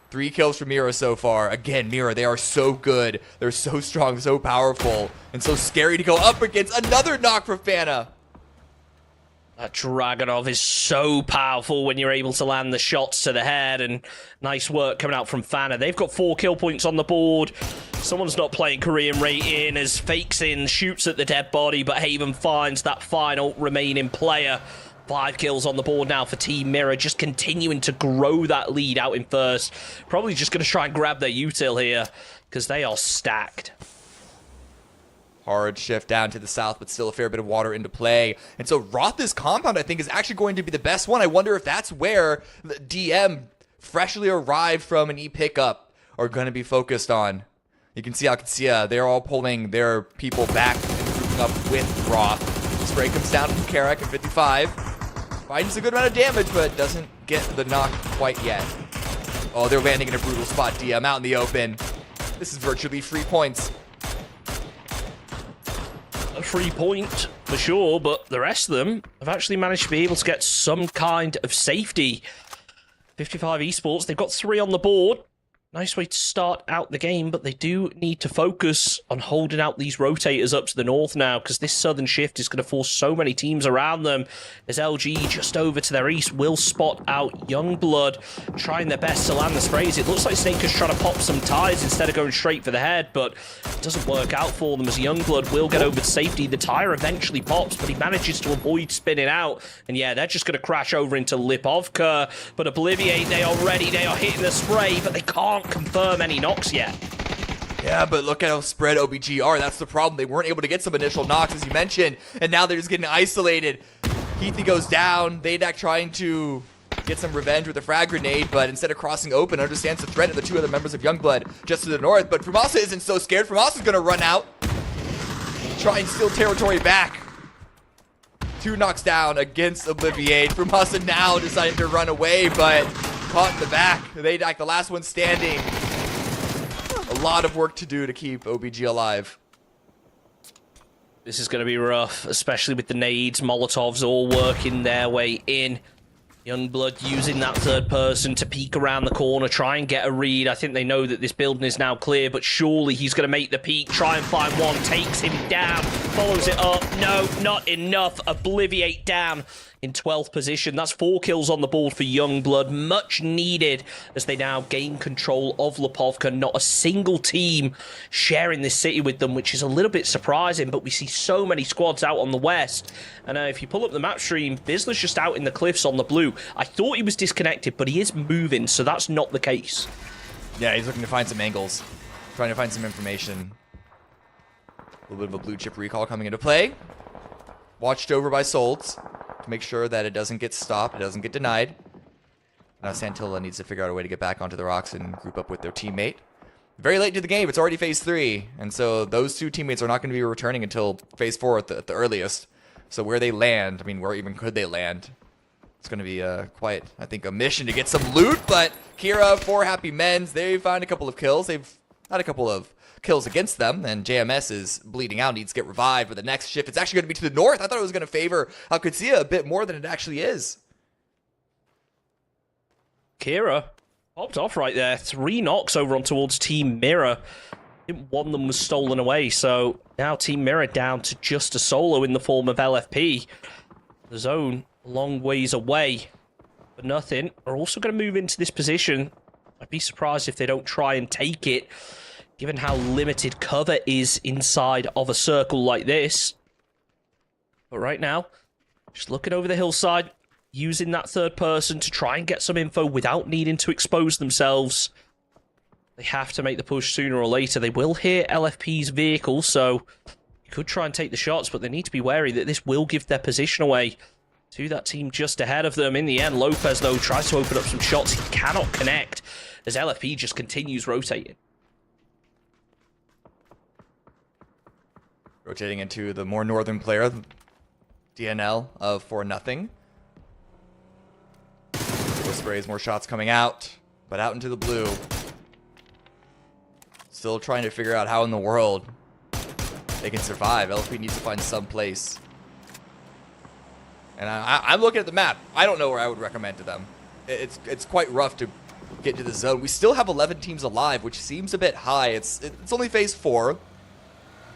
3 kills for Mira so far. Again, Mira, they are so good. They're so strong, so powerful, and so scary to go up against. Another knock for Fana.
That Dragonov is so powerful when you're able to land the shots to the head, and nice work coming out from Fana. They've got 4 kill points on the board. Someone's not playing Korean rate in as Fakes in, shoots at the dead body, but Haven finds that final remaining player. 5 kills on the board now for Team Mirror, just continuing to grow that lead out in first. Probably just going to try and grab their util here, because they are stacked.
Hard shift down to the south, but still a fair bit of water into play. And so Rotha's compound, I think, is actually going to be the best one. I wonder if that's where the DM, freshly arrived from an e-pickup, are going to be focused on. You can see Alcacia, they're all pulling their people back and grouping up with Roth. Spray comes down from Karak at 55. Finds a good amount of damage, but doesn't get the knock quite yet. Oh, they're landing in a brutal spot, DM, out in the open. This is virtually free points.
A free point, for sure, but the rest of them have actually managed to be able to get some kind of safety. 55 Esports, they've got 3 on the board. Nice way to start out the game, but they do need to focus on holding out these rotators up to the north now, because this southern shift is going to force so many teams around them. As LG just over to their east will spot out Youngblood, trying their best to land the sprays. It looks like Snaker's trying to pop some tires instead of going straight for the head, but it doesn't work out for them as Youngblood will get over to safety. The tire eventually pops, but he manages to avoid spinning out. And yeah, they're just going to crash over into Lipovka, but Obliviate, they are ready. They are hitting the spray, but they can't confirm any knocks yet.
Yeah, but look at how spread OBG are. That's the problem. They weren't able to get some initial knocks, as you mentioned, and now they're just getting isolated. Heathy goes down. Theydak trying to get some revenge with a frag grenade, but instead of crossing open, understands the threat of the 2 other members of Youngblood just to the north. But Frumasa isn't so scared. Frumasa's going to run out, try and steal territory back. 2 knocks down against Obliviate. Frumasa now deciding to run away, but caught in the back. Theydak, the last one standing. A lot of work to do to keep OBG alive.
This is going to be rough, especially with the nades, Molotovs all working their way in. Youngblood using that third person to peek around the corner, try and get a read. I think they know that this building is now clear, but surely he's going to make the peek, try and find one, takes him down, follows it up. No, not enough. Obliviate down in 12th position. That's 4 kills on the board for Youngblood. Much needed as they now gain control of Lipovka. Not a single team sharing this city with them, which is a little bit surprising, but we see so many squads out on the west. And if you pull up the map stream, Vizslar's just out in the cliffs on the blue. I thought he was disconnected, but he is moving, so that's not the case.
Yeah, he's looking to find some angles, trying to find some information. A little bit of a blue chip recall coming into play. Watched over by Solds to make sure that it doesn't get stopped, it doesn't get denied. Now Santilla needs to figure out a way to get back onto the rocks and group up with their teammate. Very late into the game, it's already phase 3, and so those 2 teammates are not going to be returning until phase 4 at the earliest. So where they land, I mean, where even could they land? It's going to be quite, I think, a mission to get some loot, but Kira, 4 happy men, they find a couple of kills. They've had a couple of kills against them, and JMS is bleeding out, needs to get revived, but the next shift, it's actually going to be to the north. I thought it was going to favor Alcucia a bit more than it actually is.
Kira popped off right there. 3 knocks over on towards Team Mirror. I think one of them was stolen away, so now Team Mirror down to just a solo in the form of LFP. The zone a long ways away, but nothing. We're also going to move into this position. I'd be surprised if they don't try and take it, given how limited cover is inside of a circle like this. But right now, just looking over the hillside, using that third person to try and get some info without needing to expose themselves. They have to make the push sooner or later. They will hear LFP's vehicle, so you could try and take the shots, but they need to be wary that this will give their position away to that team just ahead of them. In the end, Lopez, though, tries to open up some shots. He cannot connect as LFP just continues rotating.
Rotating into the more northern player, DNL of 4-0. More sprays, more shots coming out, but out into the blue. Still trying to figure out how in the world they can survive. LFP needs to find some place. And I'm looking at the map. I don't know where I would recommend to them. It's quite rough to get into the zone. We still have 11 teams alive, which seems a bit high. It's only phase 4.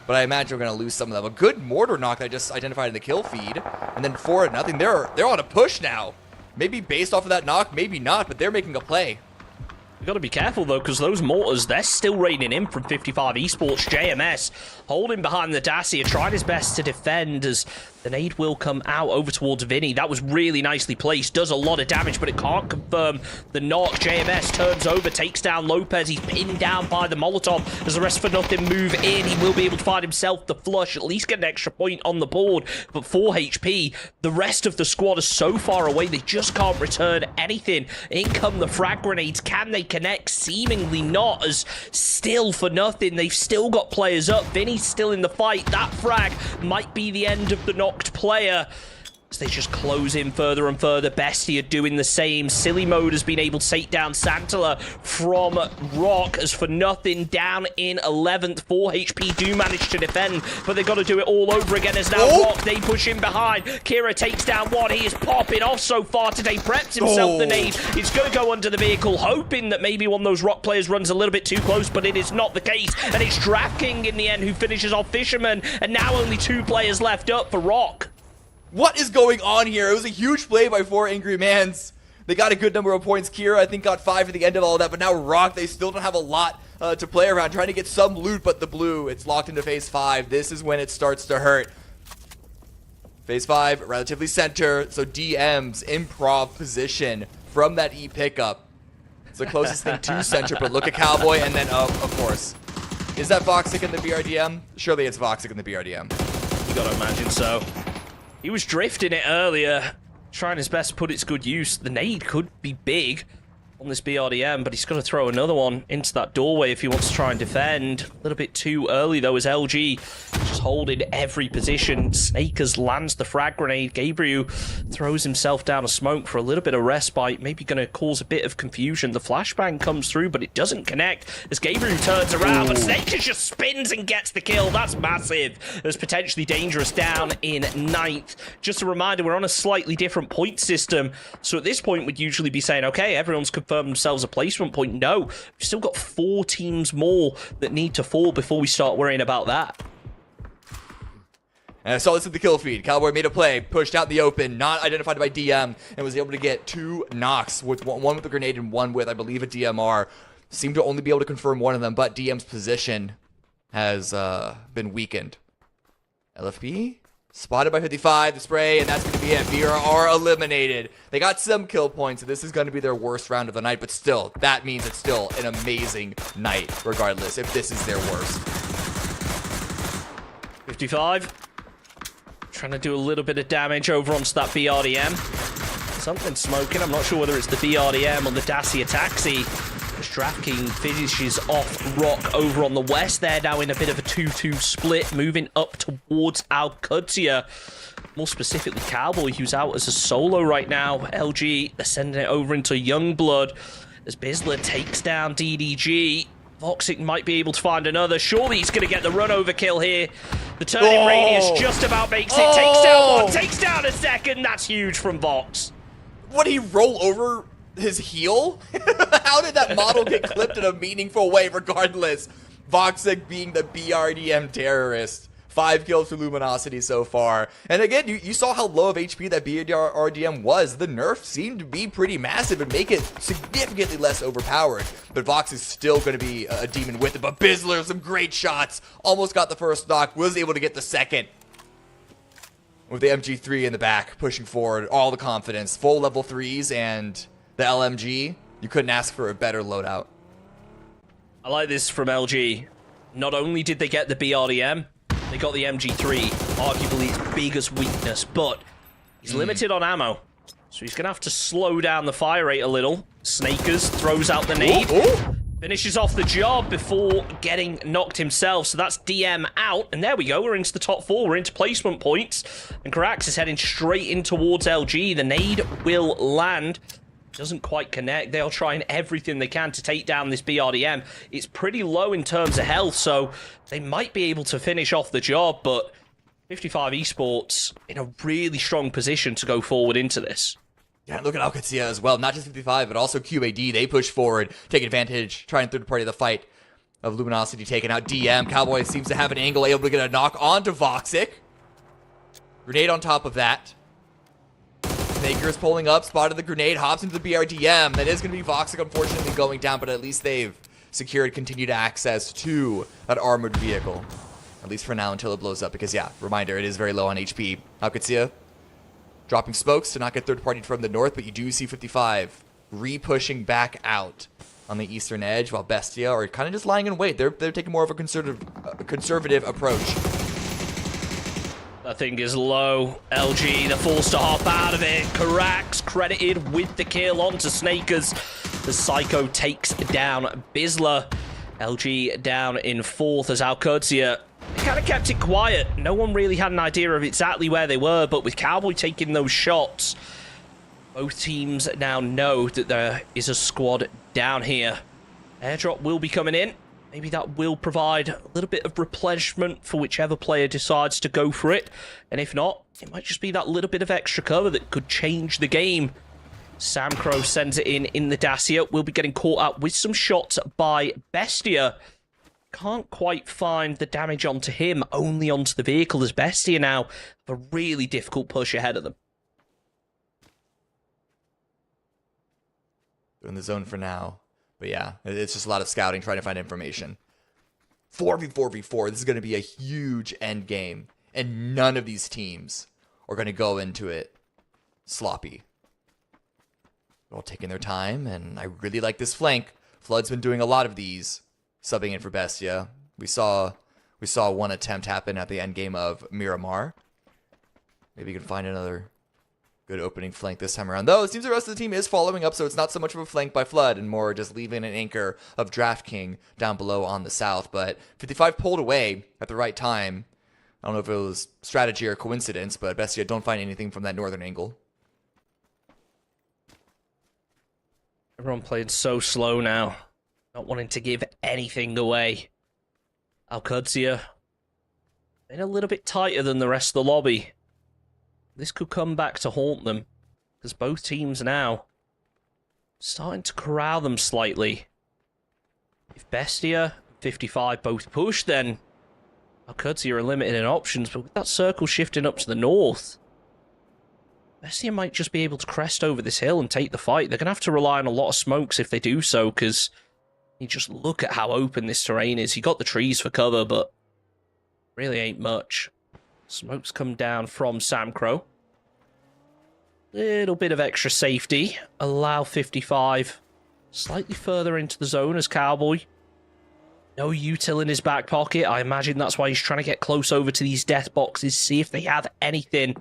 But I imagine we're going to lose some of them. A good mortar knock that I just identified in the kill feed. And then 4-0. They're on a push now. Maybe based off of that knock, maybe not, but they're making a play.
We've got to be careful, though, because those mortars, they're still raining in from 55 Esports. JMS holding behind the Dacia, trying his best to defend as the nade will come out over towards Vinny. That was really nicely placed. Does a lot of damage, but it can't confirm the knock. JMS turns over, takes down Lopez. He's pinned down by the Molotov. As the rest for nothing move in, he will be able to find himself the flush, at least get an extra point on the board. But 4 HP, the rest of the squad is so far away, they just can't return anything. In come the frag grenades. Can they connect? Seemingly not, as still for nothing. They've still got players up. Vinny's still in the fight. That frag might be the end of the knocked player as they just close in further and further. Bestia doing the same. Silly Mode has been able to take down Santilla from Rock as for nothing down in 11th. 4 HP do manage to defend, but they've got to do it all over again as now Rock, they push him behind. Kira takes down one. He is popping off so far today. Preps himself the nade. He's going to go under the vehicle, hoping that maybe one of those Rock players runs a little bit too close, but it is not the case. And it's DraftKings in the end who finishes off Fisherman, and now only 2 players left up for Rock.
What is going on here? It was a huge play by 4 Angry Mans. They got a good number of points. Kira, I think, got 5 at the end of all of that, but now Rock, they still don't have a lot to play around, trying to get some loot, but the blue, it's locked into phase 5. This is when it starts to hurt. Phase 5, relatively center, so DM's improv position from that E pickup. It's the closest thing to center, but look at Cowboy, and then, of course. Is that Voxic in the BRDM? Surely it's Voxic in the BRDM.
You gotta imagine so. He was drifting it earlier, trying his best to put it to good use. The nade could be big on this BRDM, but he's got to throw another one into that doorway if he wants to try and defend. A little bit too early, though, as LG just holding every position. Snakers lands the frag grenade. Gabriel throws himself down a smoke for a little bit of respite, maybe going to cause a bit of confusion. The flashbang comes through, but it doesn't connect as Gabriel turns around, but Snakers just spins and gets the kill. That's massive. There's potentially dangerous down in 9th. Just a reminder, we're on a slightly different point system, so at this point we'd usually be saying, okay, everyone's confirmed themselves a placement point. No, we've still got 4 teams more that need to fall before we start worrying about that.
And I saw this at the kill feed. Cowboy made a play, pushed out in the open, not identified by DM, and was able to get 2 knocks, with one with a grenade and one with, I believe, a DMR. Seemed to only be able to confirm one of them, but DM's position has been weakened. LFB spotted by 55, the spray, and that's going to be it. VR are eliminated. They got some kill points, so this is going to be their worst round of the night, but still, that means it's still an amazing night, regardless, if this is their worst.
55. Trying to do a little bit of damage over onto that BRDM. Something smoking. I'm not sure whether it's the BRDM or the Dacia Taxi. DraftKings finishes off Rock over on the west. They're now in a bit of a 2-2 split, moving up towards Alcudia. More specifically, Cowboy, who's out as a solo right now. LG, they're sending it over into Youngblood as Bizler takes down DDG. Voxic might be able to find another. Surely he's going to get the run over kill here. The turning radius just about makes it. Takes down one, takes down a second. That's huge from Vox.
Would he roll over his heel? How did that model get clipped in a meaningful way regardless? Voxic being the BRDM terrorist. 5 kills for Luminosity so far. And again, you saw how low of HP that BRDM was. The nerf seemed to be pretty massive and make it significantly less overpowered. But Vox is still going to be a demon with it. But Bizler, some great shots. Almost got the first knock. Was able to get the second. With the MG3 in the back, pushing forward. All the confidence. Full level 3s and the LMG. You couldn't ask for a better loadout.
I like this from LG. Not only did they get the BRDM, they got the MG3, arguably its biggest weakness, but he's limited on ammo. So he's going to have to slow down the fire rate a little. Snakers throws out the nade. Finishes off the job before getting knocked himself. So that's DM out. And there we go. We're into the top 4. We're into placement points. And Karax is heading straight in towards LG. The nade will land. Doesn't quite connect. They are trying everything they can to take down this BRDM. It's pretty low in terms of health, so they might be able to finish off the job, but 55 Esports in a really strong position to go forward into this.
Yeah, look at Alcudia as well. Not just 55, but also QAD. They push forward, take advantage, try and third party the fight of Luminosity taking out DM. Cowboy seems to have an angle, able to get a knock onto Voxic. Grenade on top of that. Snaker's pulling up, spotted the grenade, hops into the BRDM. That is going to be Voxic, unfortunately, going down, but at least they've secured continued access to that armored vehicle. At least for now, until it blows up, because, yeah, reminder, it is very low on HP. Alcudia dropping smokes to not get third-partied from the north, but you do see 55 re-pushing back out on the eastern edge, while Bestia are kind of just lying in wait. They're taking more of a conservative approach.
That thing is low. LG, they're forced to hop out of it. Karax credited with the kill onto Snakers. The Psycho takes down Bizler. LG down in 4th as Alcudia kind of kept it quiet. No one really had an idea of exactly where they were, but with Cowboy taking those shots, both teams now know that there is a squad down here. Airdrop will be coming in. Maybe that will provide a little bit of replenishment for whichever player decides to go for it. And if not, it might just be that little bit of extra cover that could change the game. Sam Crow sends it in the Dacia. We'll be getting caught up with some shots by Bestia. Can't quite find the damage onto him, only onto the vehicle, as Bestia now have a really difficult push ahead of them.
They're in the zone for now. But yeah, it's just a lot of scouting, trying to find information. 4v4v4, this is going to be a huge end game. And none of these teams are going to go into it sloppy. They're all taking their time, and I really like this flank. Flood's been doing a lot of these, subbing in for Bestia. We saw one attempt happen at the end game of Miramar. Maybe you can find another good opening flank this time around. Though, it seems the rest of the team is following up, so it's not so much of a flank by Flood and more just leaving an anchor of DraftKings down below on the south. But 55 pulled away at the right time. I don't know if it was strategy or coincidence, but Bestia don't find anything from that northern angle.
Everyone playing so slow now. Not wanting to give anything away. Alcudia been a little bit tighter than the rest of the lobby. This could come back to haunt them, because both teams now starting to corral them slightly. If Bestia and 55 both push, then Alcudia are limited in options, but with that circle shifting up to the north, Bestia might just be able to crest over this hill and take the fight. They're going to have to rely on a lot of smokes if they do so, because you just look at how open this terrain is. You got the trees for cover, but really ain't much. Smokes come down from Samcro. Little bit of extra safety. Allow 55 slightly further into the zone as Cowboy. No util in his back pocket. I imagine that's why he's trying to get close over to these death boxes, see if they have anything.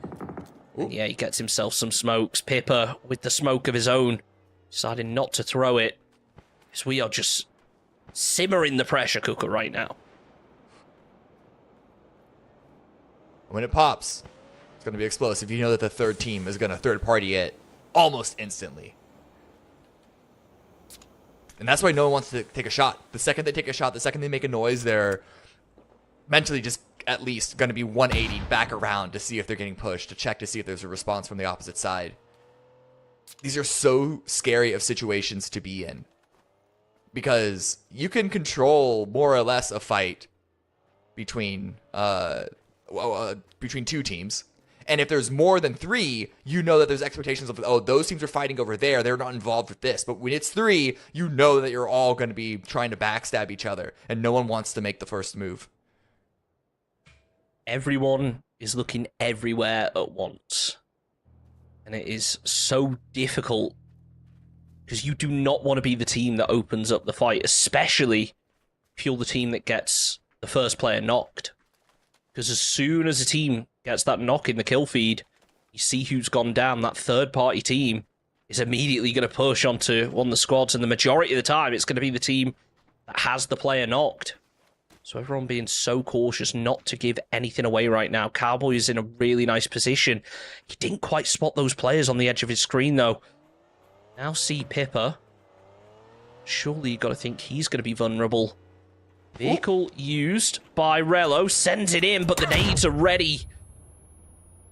And yeah, he gets himself some smokes. Pippa, with the smoke of his own, deciding not to throw it. Because we are just simmering the pressure cooker right now.
When it pops, it's going to be explosive. You know that the third team is going to third party it almost instantly. And that's why no one wants to take a shot. The second they take a shot, the second they make a noise, they're mentally just at least going to be 180 back around to see if they're getting pushed, to check to see if there's a response from the opposite side. These are so scary of situations to be in, because you can control more or less a fight between two teams. And if there's more than three, you know that there's expectations of, oh, those teams are fighting over there. They're not involved with this. But when it's three, you know that you're all going to be trying to backstab each other, and no one wants to make the first move.
Everyone is looking everywhere at once. And it is so difficult, because you do not want to be the team that opens up the fight, especially if you're the team that gets the first player knocked. Because as soon as a team gets that knock in the kill feed, you see who's gone down. That third-party team is immediately going to push onto one of the squads, and the majority of the time, it's going to be the team that has the player knocked. So everyone being so cautious not to give anything away right now. Cowboy is in a really nice position. He didn't quite spot those players on the edge of his screen, though. Now see Pippa. Surely you've got to think he's going to be vulnerable. Vehicle used by Rello. Sends it in, but the nades are ready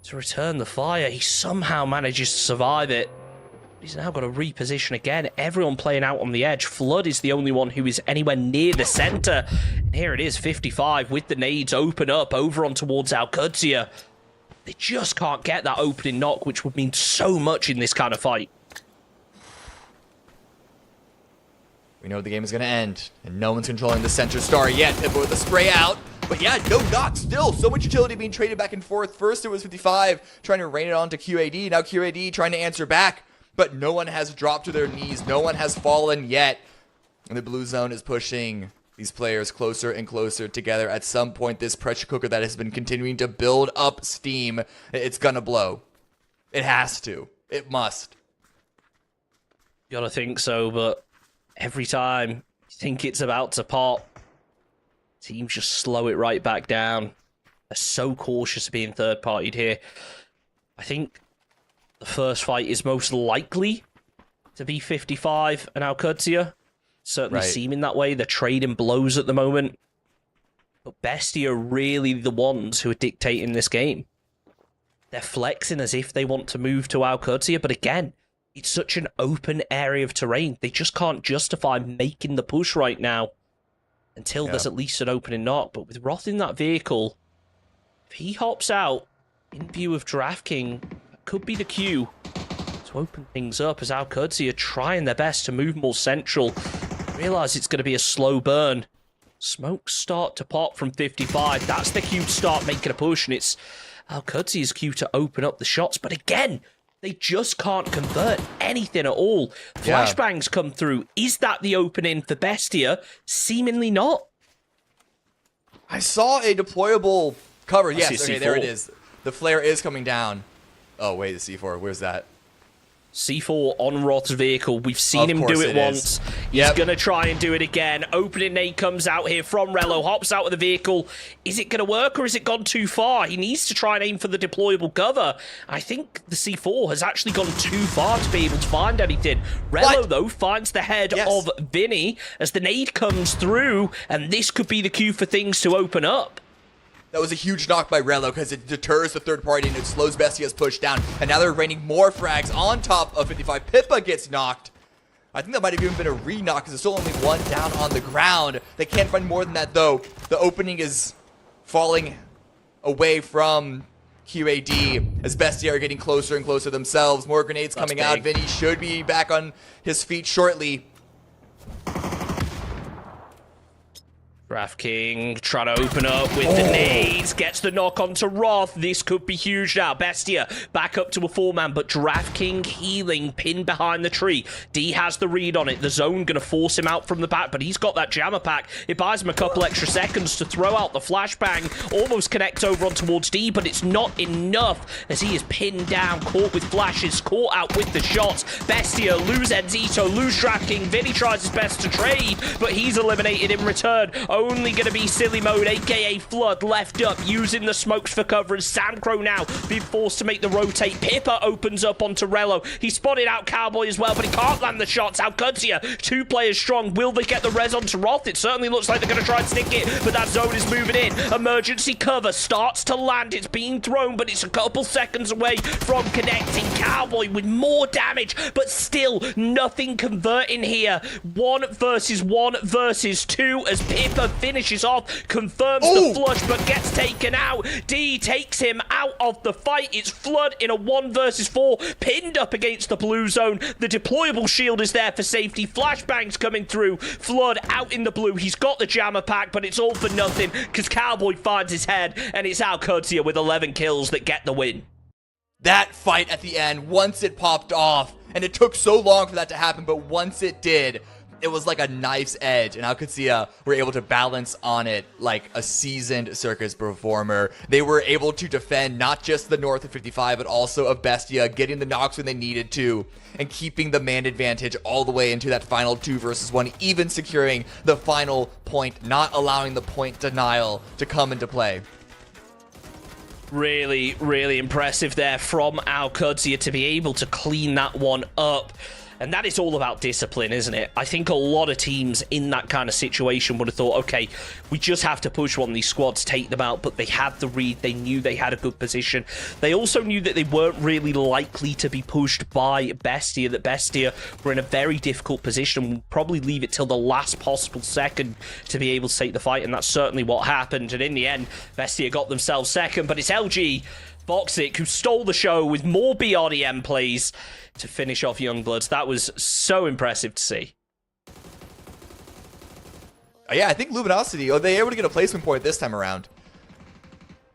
to return the fire. He somehow manages to survive it. He's now got to reposition again. Everyone playing out on the edge. Flood is the only one who is anywhere near the center. And here it is, 55 with the nades open up over on towards Alcudia. They just can't get that opening knock, which would mean so much in this kind of fight.
We know the game is going to end, and no one's controlling the center star yet. Pippa with the spray out. But yeah, no knock still. So much utility being traded back and forth. First it was 55 trying to rain it on to QAD. Now QAD trying to answer back. But no one has dropped to their knees. No one has fallen yet. And the blue zone is pushing these players closer and closer together. At some point, this pressure cooker that has been continuing to build up steam, it's going to blow. It has to. It must.
You gotta think so, but every time you think it's about to pop, teams just slow it right back down. They're so cautious of being third-partied here. I think the first fight is most likely to be 55 and Alcudia. Certainly seeming that way. They're trading blows at the moment. But Bestia are really the ones who are dictating this game. They're flexing as if they want to move to Alcudia, but again, it's such an open area of terrain. They just can't justify making the push right now until there's at least an opening knock. But with Roth in that vehicle, if he hops out in view of DraftKings, that could be the cue to open things up as Alcudia are trying their best to move more central. Realize it's going to be a slow burn. Smokes start to pop from 55. That's the cue to start making a push, and it's Alcudia's cue to open up the shots. But again, they just can't convert anything at all. Flashbangs come through. Is that the opening for Bestia? Seemingly not.
I saw a deployable cover. Yes, okay,
C4.
there it is. The flare is coming down. Oh, wait, the C4. Where's that?
C4 on Roth's vehicle. We've seen him do it once. He's going to try and do it again. Opening nade comes out here from Rello, hops out of the vehicle. Is it going to work or has it gone too far? He needs to try and aim for the deployable cover. I think the C4 has actually gone too far to be able to find anything. Rello, though, finds the head of Vinny as the nade comes through, and this could be the cue for things to open up.
That was a huge knock by Rello because it deters the third party and it slows Bestia's push down. And now they're raining more frags on top of 55. Pippa gets knocked. I think that might have even been a re-knock because there's still only one down on the ground. They can't find more than that, though. The opening is falling away from QAD as Bestia are getting closer and closer themselves. More grenades coming out. Vinny should be back on his feet shortly.
DraftKings trying to open up with the nades, gets the knock onto Roth. This could be huge now. Bestia back up to a 4-man, but DraftKings healing, pinned behind the tree. D has the read on it. The zone going to force him out from the back, but he's got that jammer pack. It buys him a couple extra seconds to throw out the flashbang. Almost connects over on towards D, but it's not enough as he is pinned down, caught with flashes, caught out with the shots. Bestia lose Enzito, lose DraftKings. Vinny tries his best to trade, but he's eliminated in return. Only going to be silly mode, aka Flood, left up, using the smokes for cover. As Sandcrow now being forced to make the rotate. Pippa opens up onto Rello. He spotted out Cowboy as well, but he can't land the shots. Alcudia, 2 players strong. Will they get the res onto Roth? It certainly looks like they're going to try and stick it, but that zone is moving in. Emergency cover starts to land. It's being thrown, but it's a couple seconds away from connecting. Cowboy with more damage, but still nothing converting here. 1 versus 1 versus 2 as Pippa finishes off, confirms the flush, but gets taken out. D takes him out of the fight. It's Flood in a 1 versus 4, pinned up against the blue zone. The deployable shield is there for safety. Flashbangs coming through. Flood out in the blue. He's got the jammer pack, but it's all for nothing because Cowboy finds his head, and it's Alcudia with 11 kills that get the win.
That fight at the end, once it popped off, and it took so long for that to happen, but once it did, it was like a knife's edge, and Alcudia were able to balance on it like a seasoned circus performer. They were able to defend not just the north of 55, but also of Bestia, getting the knocks when they needed to, and keeping the man advantage all the way into that final 2 versus 1, even securing the final point, not allowing the point denial to come into play.
Really, really impressive there from Alcudia to be able to clean that one up. And that is all about discipline, isn't it? I think a lot of teams in that kind of situation would have thought, okay, we just have to push one of these squads, take them out, but they had the read. They knew they had a good position. They also knew that they weren't really likely to be pushed by Bestia, that Bestia were in a very difficult position and would probably leave it till the last possible second to be able to take the fight, and that's certainly what happened. And in the end, Bestia got themselves second, but it's LG Voxic who stole the show with more BRDM plays to finish off Youngbloods. That was so impressive to see.
Yeah, I think Luminosity, they were able to get a placement point this time around.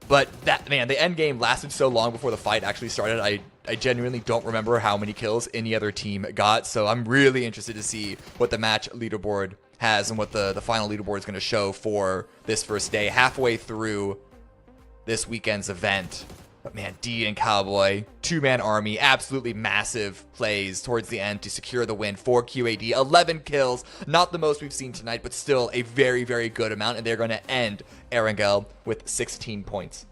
But that, man, the end game lasted so long before the fight actually started. I genuinely don't remember how many kills any other team got, so I'm really interested to see what the match leaderboard has and what the final leaderboard is going to show for this first day, halfway through this weekend's event. But man, D and Cowboy, 2-man army, absolutely massive plays towards the end to secure the win for QAD. 11 kills, not the most we've seen tonight, but still a very, very good amount. And they're going to end Erangel with 16 points.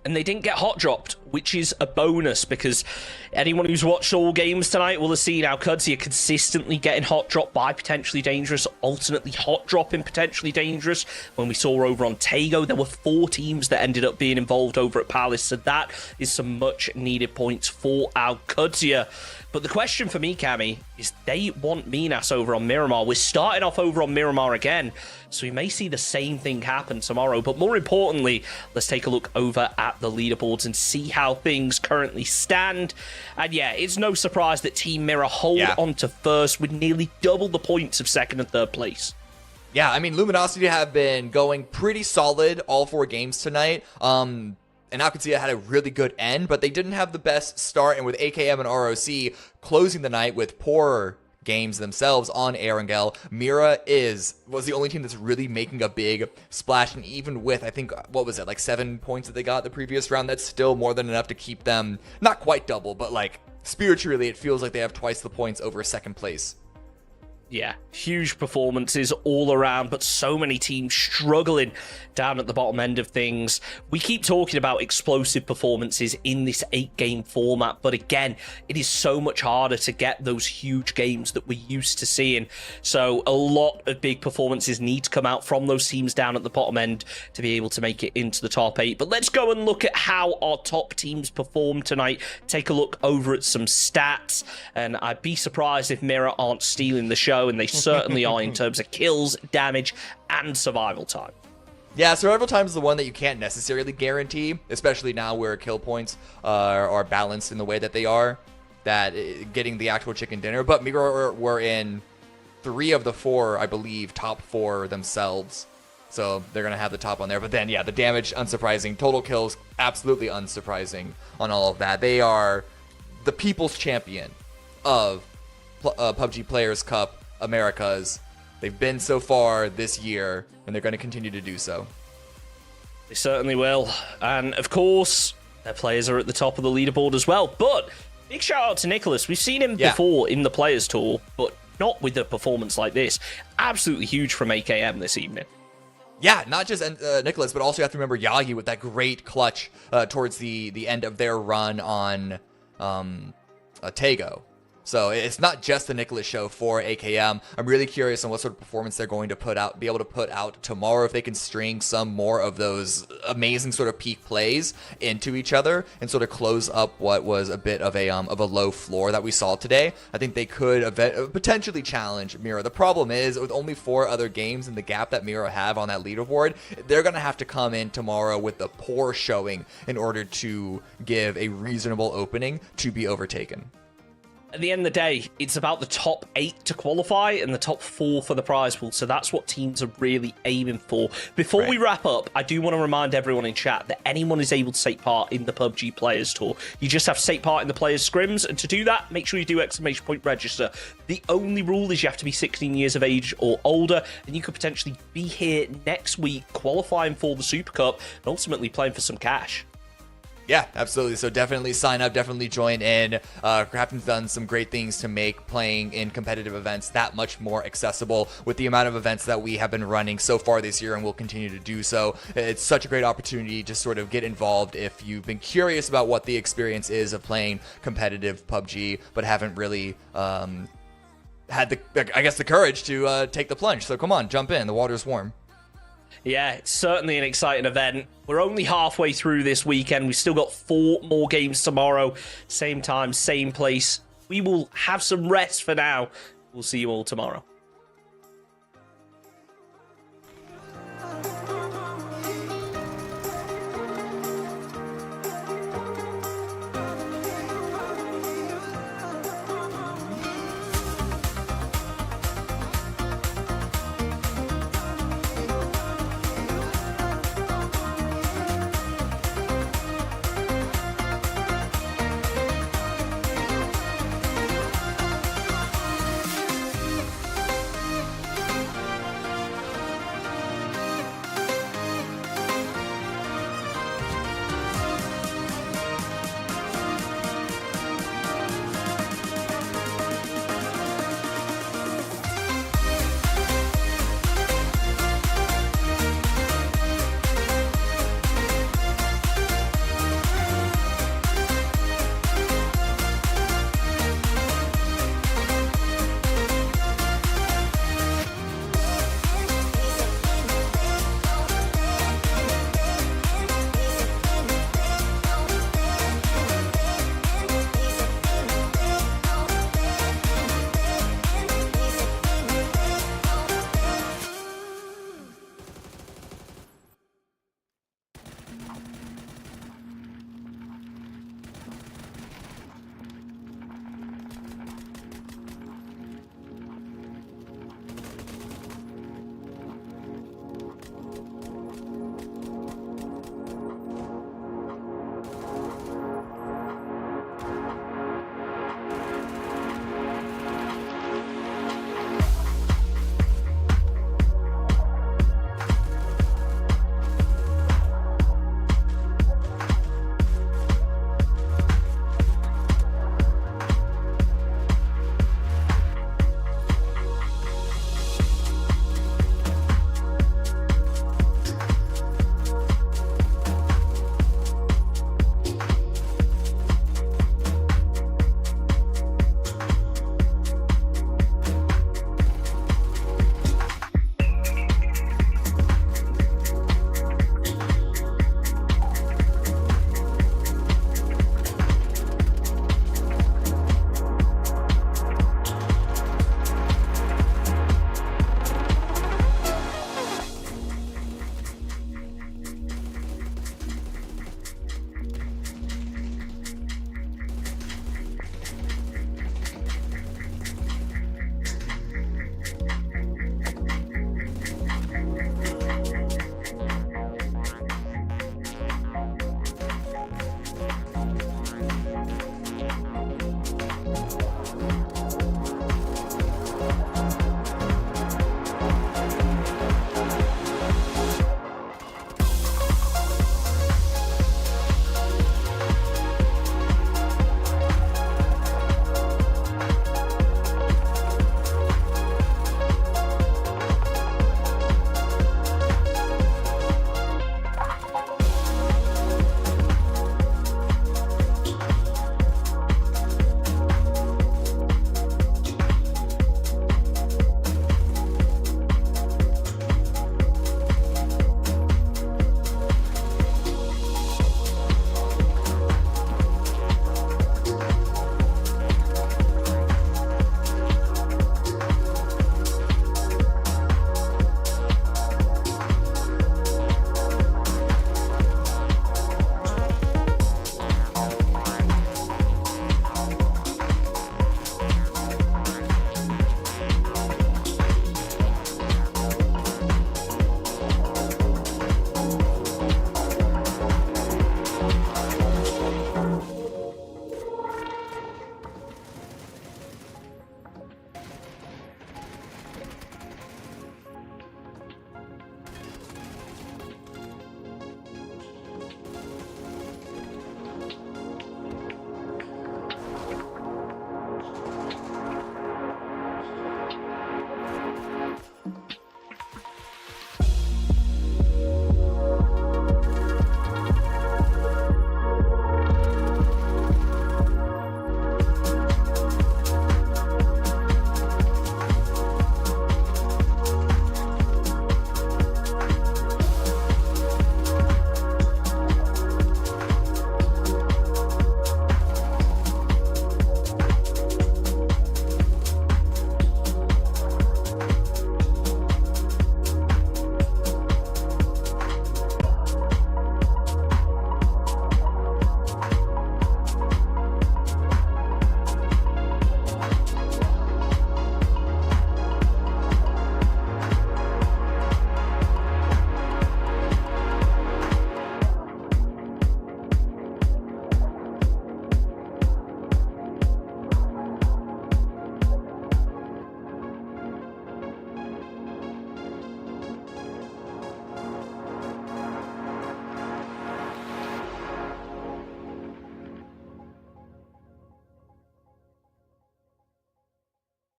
And they didn't get hot dropped, which is a bonus because anyone who's watched all games tonight will have seen Alcudia consistently getting hot dropped by Potentially Dangerous, alternately hot dropping Potentially Dangerous. When we saw over on Tago, there were 4 teams that ended up being involved over at Palace, so that is some much needed points for Alcudia. But the question for me, Cammy, is they want Minas over on Miramar. We're starting off over on Miramar again, so we may see the same thing happen tomorrow. But more importantly, let's take a look over at the leaderboards and see how things currently stand. And yeah, it's no surprise that Team Mirror hold on to first with nearly double the points of second and third place.
Yeah, I mean, Luminosity have been going pretty solid all 4 games tonight. And Alcudia had a really good end, but they didn't have the best start. And with AKM and ROC closing the night with poorer games themselves on Erangel, Mira was the only team that's really making a big splash. And even with, I think, what was it, like 7 points that they got the previous round, that's still more than enough to keep them, not quite double, but like spiritually, it feels like they have twice the points over second place.
Yeah, huge performances all around, but so many teams struggling down at the bottom end of things. We keep talking about explosive performances in this 8-game format, but again, it is so much harder to get those huge games that we're used to seeing. So a lot of big performances need to come out from those teams down at the bottom end to be able to make it into the top 8. But let's go and look at how our top teams performed tonight. Take a look over at some stats, and I'd be surprised if Mirror aren't stealing the show, and they certainly are in terms of kills, damage, and survival time.
Yeah, survival time is the one that you can't necessarily guarantee, especially now where kill points are balanced in the way that they are, that getting the actual chicken dinner. But Mirror were in 3 of the 4, I believe, top 4 themselves. So they're going to have the top on there. But then, yeah, the damage, unsurprising. Total kills, absolutely unsurprising on all of that. They are the people's champion of PUBG Players Cup Americas. They've been so far this year, and they're going to continue to do so.
They certainly will. And of course, their players are at the top of the leaderboard as well. But big shout out to Nicholas. We've seen him before in the Players Tour, but not with a performance like this. Absolutely huge from AKM this evening.
Yeah, not just Nicholas, but also you have to remember Yagi with that great clutch towards the end of their run on Tego. So it's not just the Nicholas show for AKM. I'm really curious on what sort of performance they're going to be able to put out tomorrow, if they can string some more of those amazing sort of peak plays into each other and sort of close up what was a bit of a low floor that we saw today. I think they could potentially challenge Miro. The problem is, with only 4 other games and the gap that Miro have on that leaderboard, they're going to have to come in tomorrow with a poor showing in order to give a reasonable opening to be overtaken.
At the end of the day, it's about the top 8 to qualify and the top 4 for the prize pool. So that's what teams are really aiming for. Before we wrap up, I do want to remind everyone in chat that anyone is able to take part in the PUBG Players Tour. You just have to take part in the Players Scrims, and to do that, make sure you do ! Register. The only rule is you have to be 16 years of age or older, and you could potentially be here next week qualifying for the Super Cup and ultimately playing for some cash.
Yeah, absolutely. So definitely sign up, definitely join in. Captain's done some great things to make playing in competitive events that much more accessible with the amount of events that we have been running so far this year and will continue to do so. It's such a great opportunity to sort of get involved if you've been curious about what the experience is of playing competitive PUBG, but haven't really had the courage to take the plunge. So come on, jump in. The water's warm.
Yeah, it's certainly an exciting event. We're only halfway through this weekend. We've still got 4 more games tomorrow. Same time, same place. We will have some rest for now. We'll see you all tomorrow.